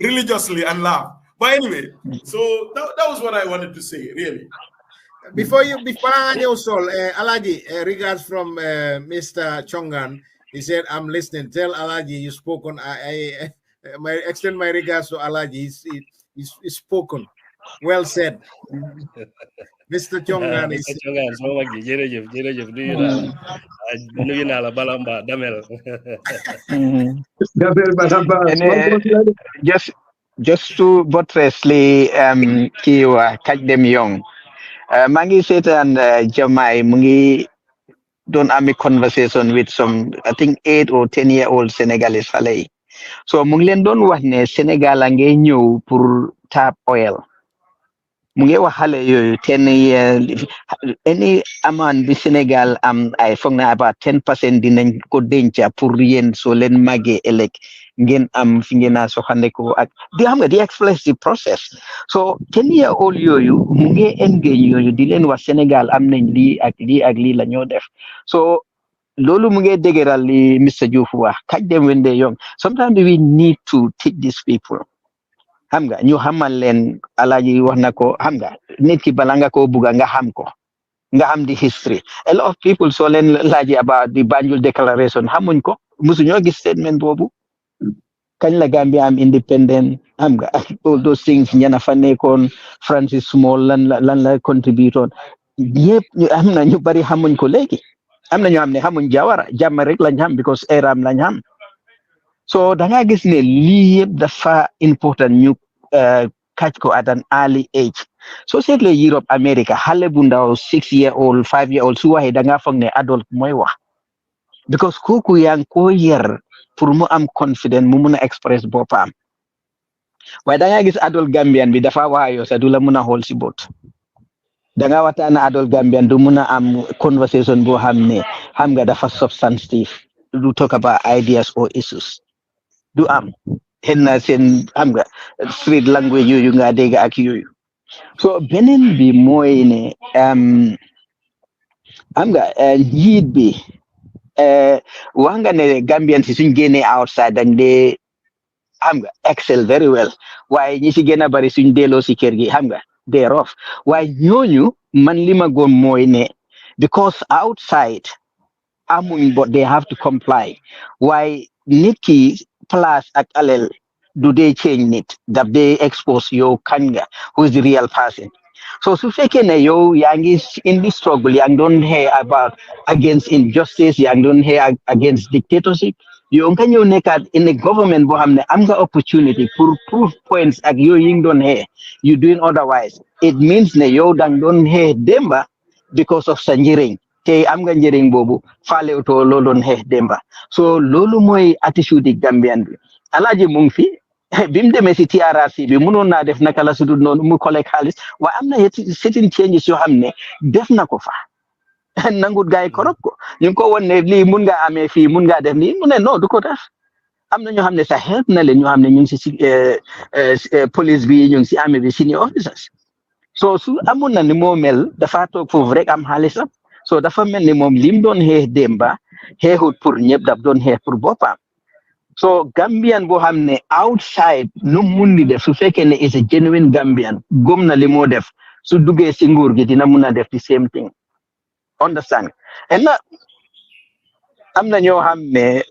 religiously and laugh. But anyway, so that was what I wanted to say, really. Before I know, Sol, Alaji, regards from Mr. Chongan. He said, "I'm listening. Tell Alaji you spoken. I extend my regards to Alaji. He's spoken. Well said." Mr. Chongan is just to buttressly catch them young. Mangi said and Jamai Mungi don't have a conversation with some, I think 8 or 10-year-old Senegalese fale. So Munglen don't want Senegal and new pour tap oil. Mungi wa hale yo 10 years any amount bi Senegal I foog na about 10% dinañ ko denca pour yeen so len magge elek ngeen am fi ngeen a soxandeko ak di xam nga di express the process. So 10-year-old yooyu mu ngi engage yooyu di leen wax Senegal am nañ lii ak lii la ñoo def. So loolu mu ngi dëgëral li Mr. Diouf wax catch them when they're young. Sometimes we need to teach these people. Xam nga ñu xamal leen Alaaji wax na ko xam nga nit ki bala nga ko buga nga xam ko nga xam the history. A lot of people so leen laaji about the Banjul Declaration xamuñ ko musu ñoo gis statement boobu kañ la Gambia am independent am nga all those things ñana fa nekkoon Francis Small lan la contribution ñëpp ñu am na ñu bari xamuñ ko léegi am na ñoo xam ne xamuñ Jawara jàmm rek lañ xam because eram lañ xam so da nga gis ne lii yëpp dafa important ñu catch ko at an early age so seetle Europe America xale bu ndaw 6-year-old 5-year-old su waxee da nga foog ne adult mooy wax because kooku yaa ngi ko yar pour mu am confidence mu mun a express boppam waaye da nga gis adult Gambian bi dafa waayoo sa du la mun a xool si bot da nga waxtaan adult Gambian du mun a am conversation boo xam ne xam nga dafa substantive du talk about ideas or issues du am xëy na seen xam nga street language yooyu nga dégg ak yooyu so beneen bi mooy ne xam nga njiit bi wax nga ne Gambian si suñ génnee outside dañ dee xam nga excel very well waaye ñi si gën a bari suñ delloo si kër gi xam nga they rough waaye ñooñu man li ma gëm mooy ne because outside amuñ but they have to comply waaye nit ki place ak alel do they change nit daf they expose yow kañ nga who is the real person so su fekkee ne yow yaa ngi in the struggle yaa ngi doon hear about against injustice yaa ngi doon hear against dictatorship yow nga ñëw nekkaat in a government boo xam ne am nga opportunity pour proof points ak yooyu yi nga doon hear you doing otherwise it means ne yow dang doon hear démba because of sa njëriñ te am nga njëriñ boobu faalewtoo loo doon hear démba so loolu mooy attitude yi Gambian bi Alaaji mu ngi fi bi mu demee si TRRC bi mënoon naa def naka la sudul noonu mu collecte xaalis waaye am na certain changes yoo xam ne def na ko fa nangut gaay korop ko ñu ngi ko won ne lii mun ngaa amee fii mun ngaa def nii mu ne non du ko def am na ñoo xam ne sax help na leen ñoo xam ne ñu ngi si police bi ñu ngi si army bi senior officers so su amoon na ni moo mel dafa toog foofu rek am xaalisam so dafa mel ni moom lim doon xeex démba xeexut pour ñëpp daf doon xeex pour boppam so Gambian boo xam ne outside nu mun di def su fekkee ne is a genuine Gambian gëm na li moo def su duggee si nguur gi dina mun a def the same thing understand and am na ñoo xam ne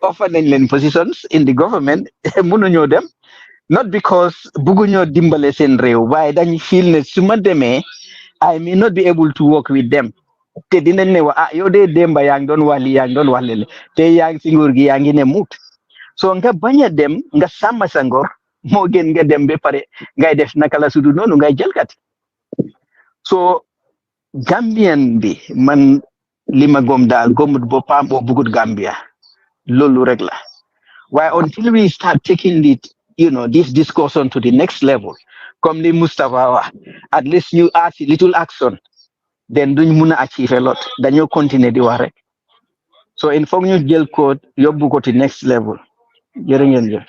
offer nañ leen positions in the government mënuñoo dem not because bëgguñoo dimbale seen réew waaye dañ feel ne su ma demee I may not be able to work with them te dinañ ne wa yow de démba yaa ngi doon wax li yaa ngi doon wax lele te yaa ngi si nguur gi yaa ngi ne muut so nga bañ a dem nga sàmm sa ngor moo gën nga dem ba pare ngay def naka la sudu noonu ngay jëlkati so Gambian bi man li ma gom daal gomut boppam oo bugut Gambia loolu rek la waaye until we start taking this discussion to the next level comme li Moustapha wax at least ñu aasi little action then duñ mun a achieve a lot dañoo continuer di wax rek so il faut ñu jël ko yóbbu ko to next level jërë ngeen jëf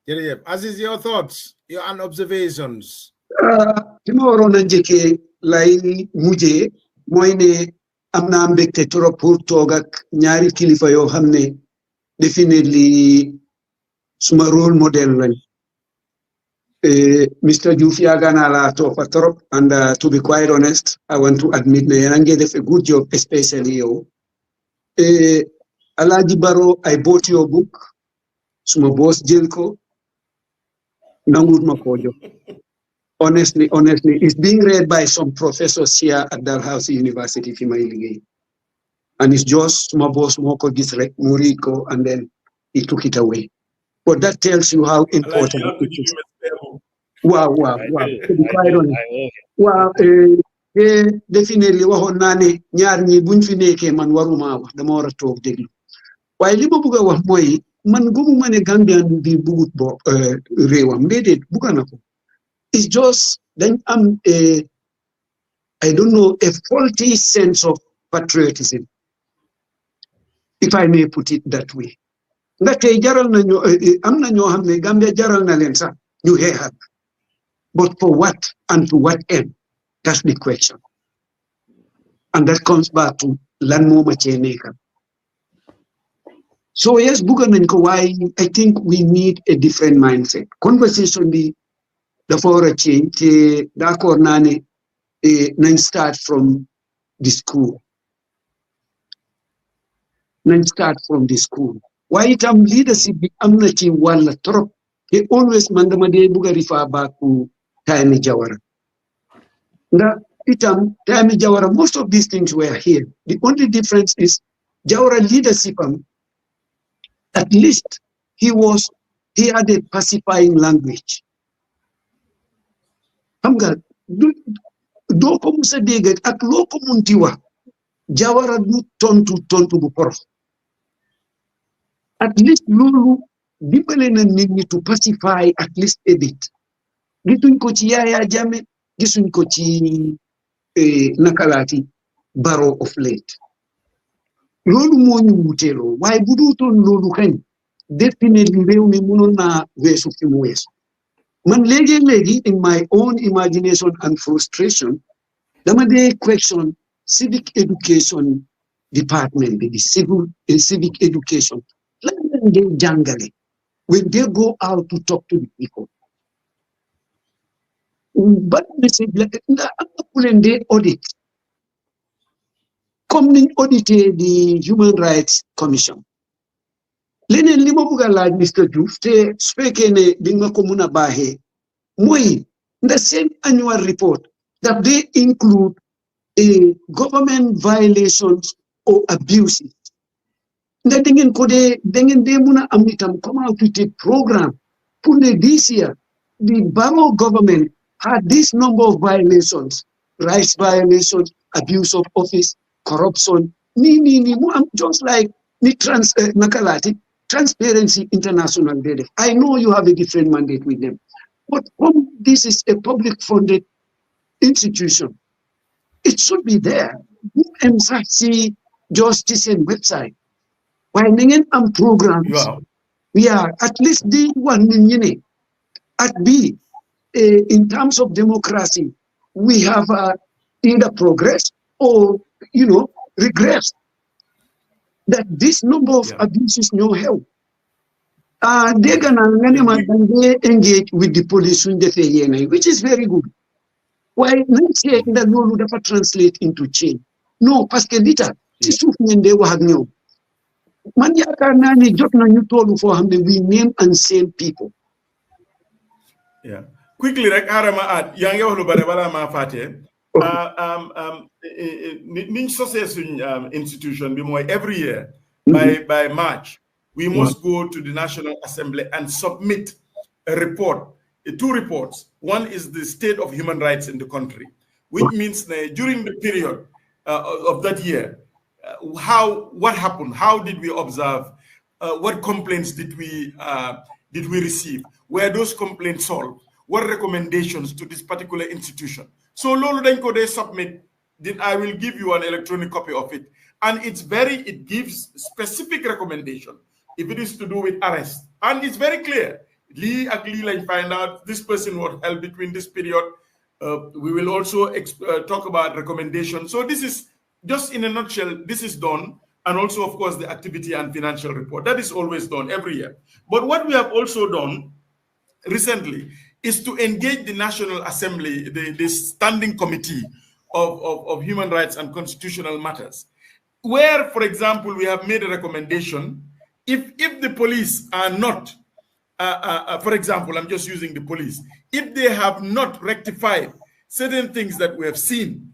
jërëjëf Aziz your thoughts your observations li ma waroon a njëkkee lay mujjee mooy ne am naa mbégte trop pour toog ak ñaari kilifa yoo xam ne definitely suma role model lañ Mr. Diouf yaaga naa la toppa trop and to be quite honest I want to admit ne yéen a ngi def a good job especially yow Alhaji Barrow I bought your book suma boss jël ko nangut ma ko jox honestly it's being read by some professors here at Dalhousie University fi may liggéey and it's just suma boss moo ko gis rek mu read ko and then he took it away but that tells you how important it is. Wow. To be quite honest. Wow. Definitely waxoon naa ne ñaar ñi buñ fi nekkee man waruma wax dama war a toog déglu waaye li ma bëgg a wax mooy man gëmuma ne Gambian bi bugut bo réewam déedéet bëgg na ko it's just dañ am I don't know a faulty sense of patriotism if I may put it that way ndaxte jaral na am na ñoo xam ne Gambia jaral na leen sax ñu xeexal but for what and to what end? That's the question. And that comes back to lan moo ma cee nekk. So yes, bugga nañ ko waaye I think we need a different mindset. Conversation bi dafa war a change te d'accord naa ne nañ start from the school. Why itam leadership bi am na ci wàll trop. Te always man dama dee bugg a refer back to Time Jawara. Ndax itam Time Jawara, most of these things were here. The only difference is Jawara leadership, at least he had a pacifying language. Xam nga doo ko musa dégg ak loo ko munti wax Jawara du tontu bu porof. At least loolu dimbale na nit ñi to pacify at least a bit. Gisuñ ko ci Yaya Jammeh, gisuñ ko ci nakalaati Barrow of late. Loolu moo ñu wuteeloo waaye bu duutoon loolu kañ definitely réew mi mënoon naa weesu fi mu weesu. Man léegi in my own imagination and frustration dama dee question civic education department bi, the civic education. Lan lañ dee jàngale when they go out to talk to the people. But message la nga am na ku leen dee audit comme niñ audité the Human Rights Commission. Leneen li ma bëgg a laaj Mr. Diouf te su fekkee ne di nga ko mun a baaxee mooy the same annual report that they include government violations or abuses. Ndax da ngeen dee mun a am itam come out with a program pour ne this year the Barrow government had this number of violations, rights violations, abuse of office, corruption. Ni mu am just like ni nakalati Transparency International did it. I know you have a different mandate with them, but this is a public-funded institution. It should be there. MSAC Justice and website. Why am programs? Wow. Yeah, at least the one in at B. In terms of democracy, we have either progress or regress. That this number of abuses no help. They're gonna engage with the police which is very good. Why not say that no would ever translate into change? No, parce que l'État, si souf ñende wax ak ñoom. Man yaakaar naa ne jot nañu tollu foo xam ne we name and same people. Yeah. Quickly, rek harama at yaa ngi wax lu bare bala ma faté. Niñ sosé suñ institution bi moy every year by March we must go to the National Assembly and submit a report, two reports. One is the state of human rights in the country, which means during the period of that year, what happened, how did we observe, what complaints did we receive, were those complaints solved, what recommendations to this particular institution. So lolu dañ ko dey submit, then I will give you an electronic copy of it, and it gives specific recommendation if it is to do with arrest, and it's very clear. Lee lañ find out this person was held between this period. We will also talk about recommendations. So this is just in a nutshell, this is done, and also of course the activity and financial report that is always done every year. But what we have also done recently is to engage the National Assembly, the Standing Committee of Human Rights and Constitutional Matters, where, for example, we have made a recommendation. If the police are not, for example, I'm just using the police, if they have not rectified certain things that we have seen,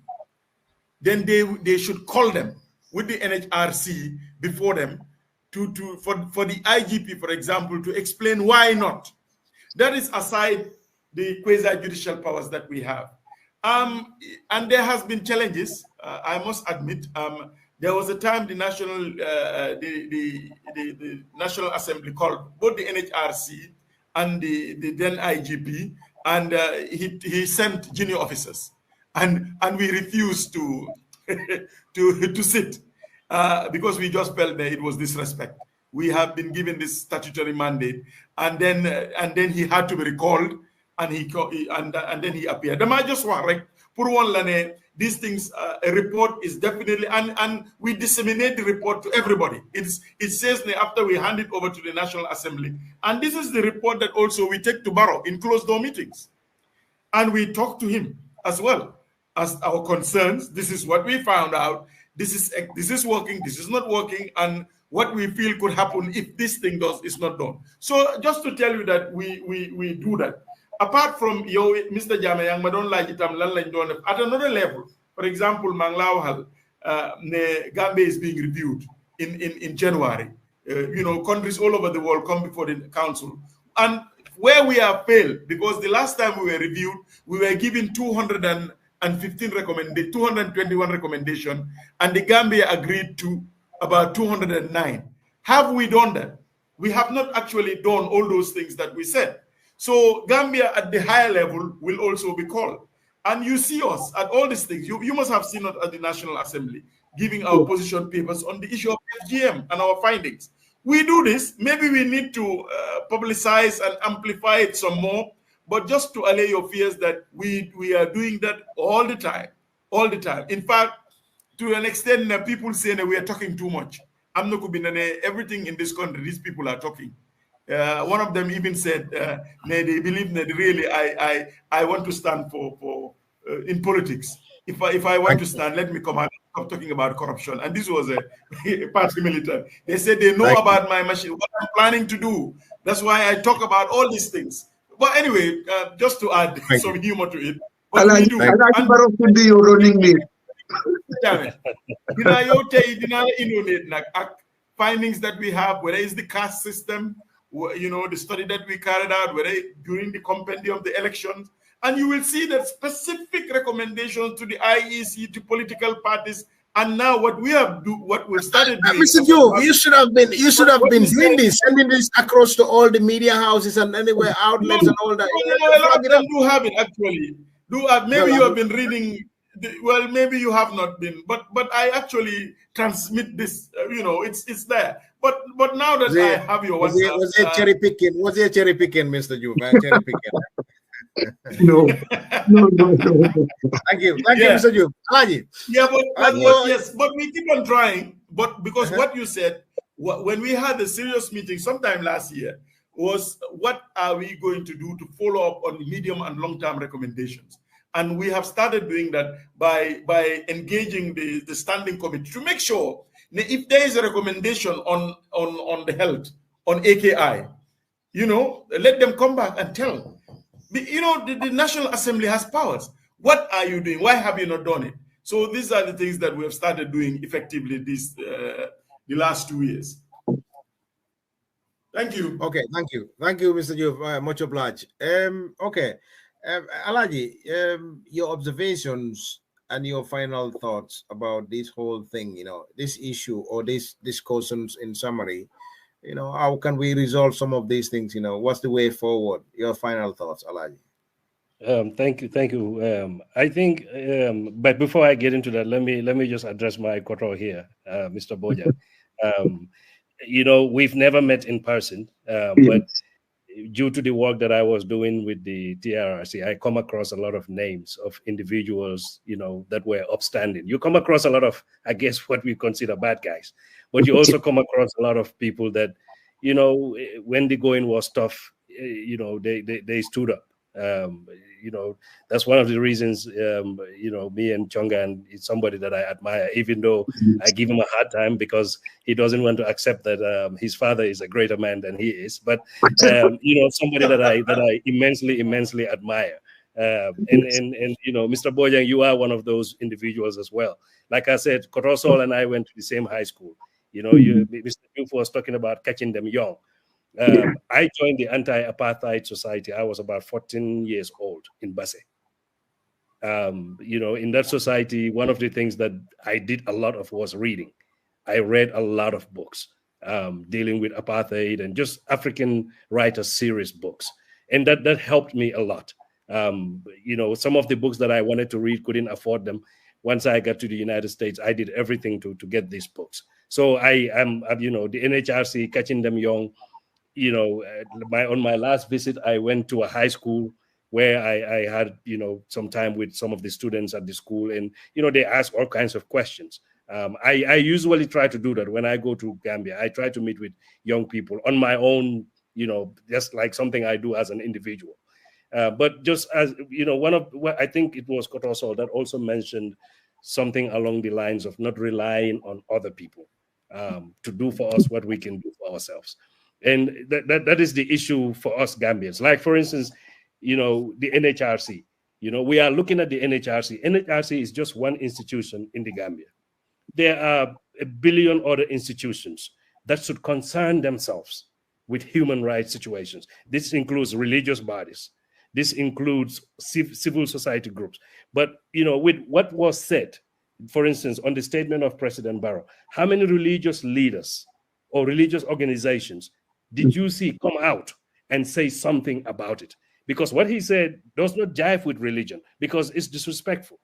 then they should call them with the NHRC before them for the IGP, for example, to explain why not. That is aside the quasi-judicial powers that we have. And there has been challenges, I must admit. There was a time the National Assembly called both the NHRC and the then IGP, and he sent junior officers, and we refused to to sit because we just felt that it was disrespect. We have been given this statutory mandate, and then he had to be recalled, and then he appeared. The just one right for one lane. These things, a report is definitely, and we disseminate the report to everybody. It says after we hand it over to the National Assembly, and this is the report that also we take to Barrow in closed door meetings, and we talk to him as well as our concerns. This is what we found out. this is working, this is not working, and what we feel could happen if this thing is not done. So just to tell you that we do that. Apart from Mr. Jame Yang Madon Lajitam Lan at another level, for example, Manglawhal, Gambia is being reviewed in January. Countries all over the world come before the council. And where we have failed, because the last time we were reviewed, we were given 221 recommendations, and the Gambia agreed to about 209. Have we done that? We have not actually done all those things that we said. So Gambia at the higher level will also be called. And you see us at all these things. You must have seen us at the National Assembly giving our position papers on the issue of FGM and our findings. We do this. Maybe we need to publicize and amplify it some more, but just to allay your fears that we are doing that all the time, all the time. In fact, to an extent, people say that we are talking too much. I'm not going to be everything in this country. These people are talking. One of them even said, they believe that really I want to stand for in politics. If I want to stand, let me come out and stop talking about corruption. And this was a party militant. They said they know about my machine, what I'm planning to do. That's why I talk about all these things. But anyway, just to add some humor to it. What we do, running me. Findings that we have, whether it's the caste system, the study that we carried out, whether during the compendium of the elections, and you will see that specific recommendations to the IEC, to political parties, and now what we've started doing. Mr. Joe, you should have been doing this, sending this across to all the media houses and anywhere outlets and all that. A lot of them do have it actually. Maybe you have been reading. Well, maybe you have not been, but I actually transmit this. It's there. But now that I have your WhatsApp, was it cherry picking? Was it cherry picking, Mr. Joe? Cherry picking. No. Thank you, Mr. Joe. Yeah, but we keep on trying. But because what you said, when we had a serious meeting sometime last year, was what are we going to do to follow up on medium and long-term recommendations? And we have started doing that by engaging the standing committee to make sure that if there is a recommendation on the health, on AKI, let them come back and tell. The National Assembly has powers. What are you doing? Why have you not done it? So these are the things that we have started doing effectively the last 2 years. Thank you. Okay, thank you, Mr. Joe. Much obliged. Okay. Alaji, your observations and your final thoughts about this whole thing, this issue or these discussions in summary, how can we resolve some of these things? What's the way forward? Your final thoughts, Alaji. Thank you. I think, but before I get into that, let me just address my quote here, Mr. Boja. We've never met in person, but due to the work that I was doing with the TRRC, I come across a lot of names of individuals, that were upstanding. You come across a lot of, I guess, what we consider bad guys, but you also come across a lot of people that, when the going was tough, they stood up. That's one of the reasons, me and Chonga, and it's somebody that I admire, even though I give him a hard time because he doesn't want to accept that his father is a greater man than he is. But, somebody that I immensely admire. And Mr. Bojang, you are one of those individuals as well. Like I said, Korosol and I went to the same high school. Mr. Duf was talking about catching them young. I joined the Anti-Apartheid Society. I was about 14 years old in Basse. In that society, one of the things that I did a lot of was reading. I read a lot of books dealing with apartheid and just African writers' serious books. And that helped me a lot. Some of the books that I wanted to read, couldn't afford them. Once I got to the United States, I did everything to get these books. So I am, the NHRC, catching them young. On my last visit, I went to a high school where I had, some time with some of the students at the school, and, they ask all kinds of questions. I usually try to do that when I go to Gambia. I try to meet with young people on my own, just like something I do as an individual. But just as, I think it was Kotosol that also mentioned something along the lines of not relying on other people to do for us what we can do for ourselves. And that is the issue for us Gambians. Like, for instance, the NHRC. We are looking at the NHRC. NHRC is just one institution in the Gambia. There are a billion other institutions that should concern themselves with human rights situations. This includes religious bodies. This includes civil society groups. But, with what was said, for instance, on the statement of President Barrow, how many religious leaders or religious organizations did you see come out and say something about it? Because what he said does not jive with religion, because it's disrespectful.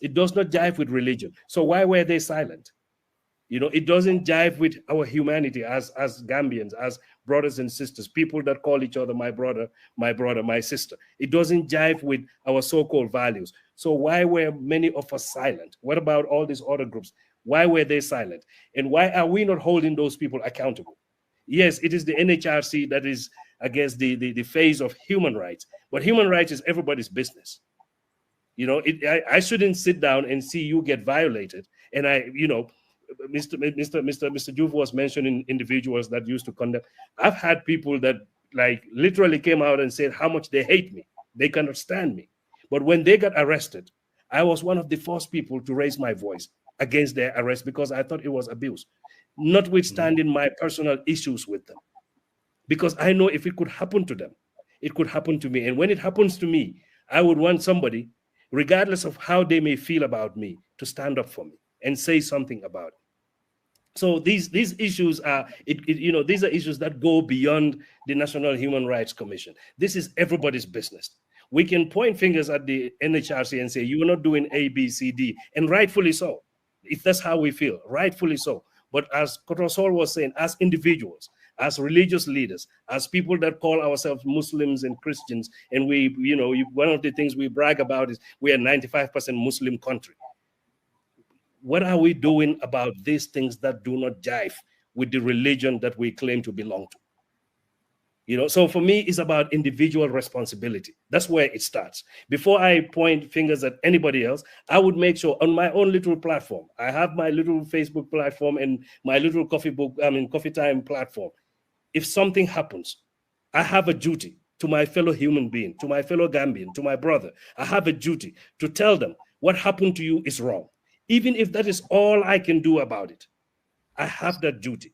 It does not jive with religion. So why were they silent? It doesn't jive with our humanity as Gambians, as brothers and sisters, people that call each other my brother, my sister. It doesn't jive with our so-called values. So why were many of us silent? What about all these other groups? Why were they silent? And why are we not holding those people accountable? Yes, it is the NHRC that is, I guess, the phase of human rights. But human rights is everybody's business. I shouldn't sit down and see you get violated. And Mr. Juve was mentioning individuals that used to condemn. I've had people that literally came out and said how much they hate me. They cannot stand me. But when they got arrested, I was one of the first people to raise my voice against their arrest because I thought it was abuse, notwithstanding my personal issues with them. Because I know if it could happen to them, it could happen to me. And when it happens to me, I would want somebody, regardless of how they may feel about me, to stand up for me and say something about it. So these issues are, these are issues that go beyond the National Human Rights Commission. This is everybody's business. We can point fingers at the NHRC and say, you are not doing A, B, C, D, and rightfully so. If that's how we feel, rightfully so. But as Kotrosol was saying, as individuals, as religious leaders, as people that call ourselves Muslims and Christians, and we, one of the things we brag about is we are 95% Muslim country. What are we doing about these things that do not jive with the religion that we claim to belong to? So for me, it's about individual responsibility. That's where it starts. Before I point fingers at anybody else, I would make sure on my own little platform, I have my little Facebook platform and my little coffee time platform. If something happens, I have a duty to my fellow human being, to my fellow Gambian, to my brother. I have a duty to tell them what happened to you is wrong. Even if that is all I can do about it, I have that duty.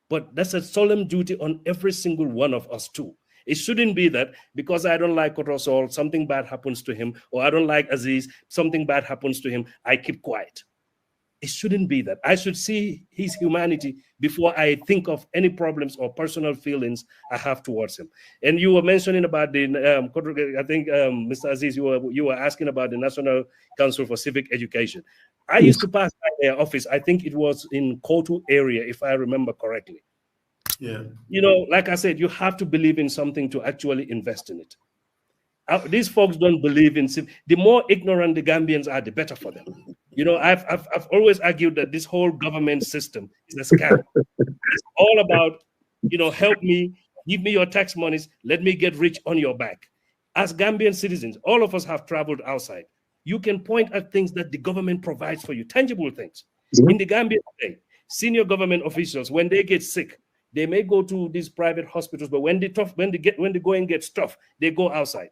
But that's a solemn duty on every single one of us too. It shouldn't be that because I don't like Kotrosol, something bad happens to him, or I don't like Aziz, something bad happens to him, I keep quiet. It shouldn't be that. I should see his humanity before I think of any problems or personal feelings I have towards him. And you were mentioning about the, I think, Mr. Aziz, you were asking about the National Council for Civic Education. I used to pass by their office. I think it was in Kotu area, if I remember correctly. Yeah. Like I said, you have to believe in something to actually invest in it. These folks don't believe in civic. The more ignorant the Gambians are, the better for them. I've always argued that this whole government system is a scam. It's all about, help me, give me your tax monies, let me get rich on your back. As Gambian citizens, all of us have traveled outside. You can point at things that the government provides for you, tangible things. In the Gambia today, senior government officials, when they get sick, they may go to these private hospitals, but when the going gets tough, they go outside.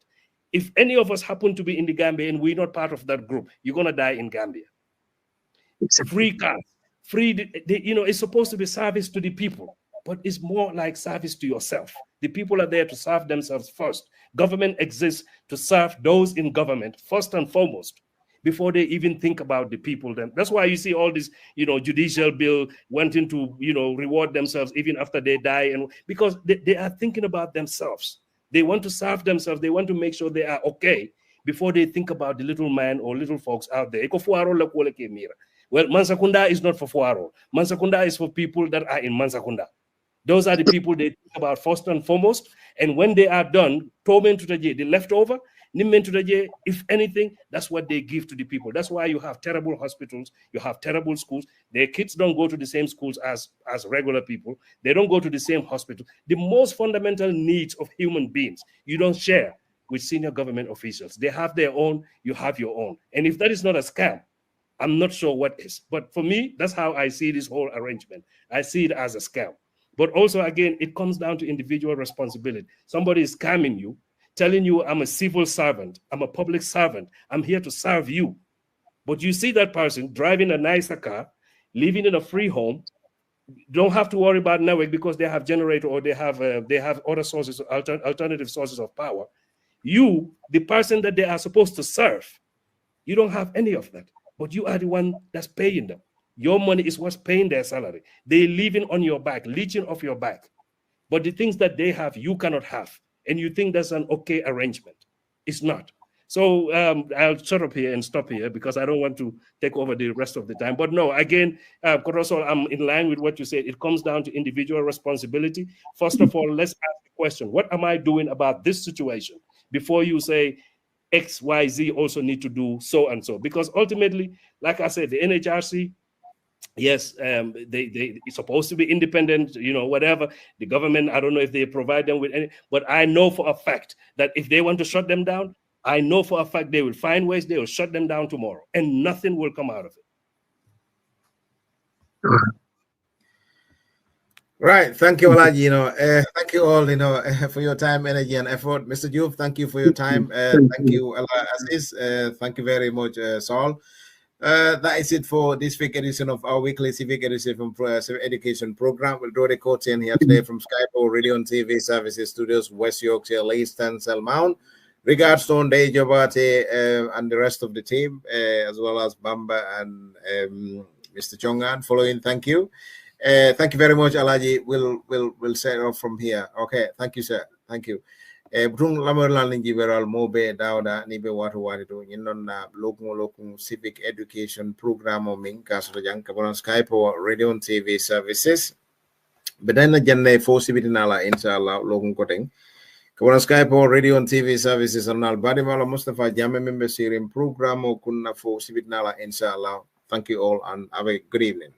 If any of us happen to be in the Gambia and we're not part of that group, you're gonna die in Gambia. Free cars, free. It's supposed to be service to the people, but it's more like service to yourself. The people are there to serve themselves first. Government exists to serve those in government first and foremost, before they even think about the people. That's why you see all this, judicial bill wanting to, reward themselves even after they die, and because they are thinking about themselves. They want to serve themselves. They want to make sure they are okay before they think about the little man or little folks out there. Well, Mansakunda is not for Fuaro. Mansakunda is for people that are in Mansakunda. Those are the people they think about first and foremost. And when they are done, the leftover, if anything, that's what they give to the people. That's why you have terrible hospitals, you have terrible schools. Their kids don't go to the same schools as regular people. They don't go to the same hospital. The most fundamental needs of human beings, you don't share with senior government officials. They have their own, you have your own. And if that is not a scam, I'm not sure what is. But for me, that's how I see this whole arrangement. I see it as a scam. But also, again, it comes down to individual responsibility. Somebody is scamming you, telling you, I'm a civil servant, I'm a public servant, I'm here to serve you. But you see that person driving a nicer car, living in a free home, don't have to worry about network because they have generator or they have other sources, alternative sources of power. You, the person that they are supposed to serve, you don't have any of that, but you are the one that's paying them. Your money is what's paying their salary. They're living on your back, leeching off your back. But the things that they have, you cannot have. And you think that's an okay arrangement. It's not. So I'll shut up here and stop here because I don't want to take over the rest of the time. But no, again, Koroso, I'm in line with what you said. It comes down to individual responsibility. First of all, let's ask the question, what am I doing about this situation? Before you say X, Y, Z also need to do so and so. Because ultimately, like I said, the NHRC, yes, it's supposed to be independent, you know, whatever. The government, I don't know if they provide them with any, but I know for a fact that if they want to shut them down, I know for a fact they will find ways, they will shut them down tomorrow and nothing will come out of it. Right. Thank you, Alaji. You know, thank you all, you know, for your time, energy, and effort. Mr. Juve, thank you for your time. Thank you, Aziz. Thank you very much, Saul. That is it for this week edition of our weekly civic education program. We'll draw the curtain here today from Skype Radio and TV Services Studios, West Yorkshire, Leiston, Selmount. Regards to Onde Jabate and the rest of the team, as well as Bamba and Mr. Chongan following. Thank you. Thank you very much, Alaji. We'll set off from here. Okay. Thank you, sir. Thank you. Brung lamarlan lingi veral mobe dawda ni be watu wari to nyinon na lokum civic education program o min kaso jang kabon Skype or radio and TV services. Bedana janne fo sibitinala inshallah lokum koteng. Kabon Skype or radio and TV services on Albadi Mala Mustafa Jame member series program o kunna fo sibitinala inshallah. Thank you all and have a good evening.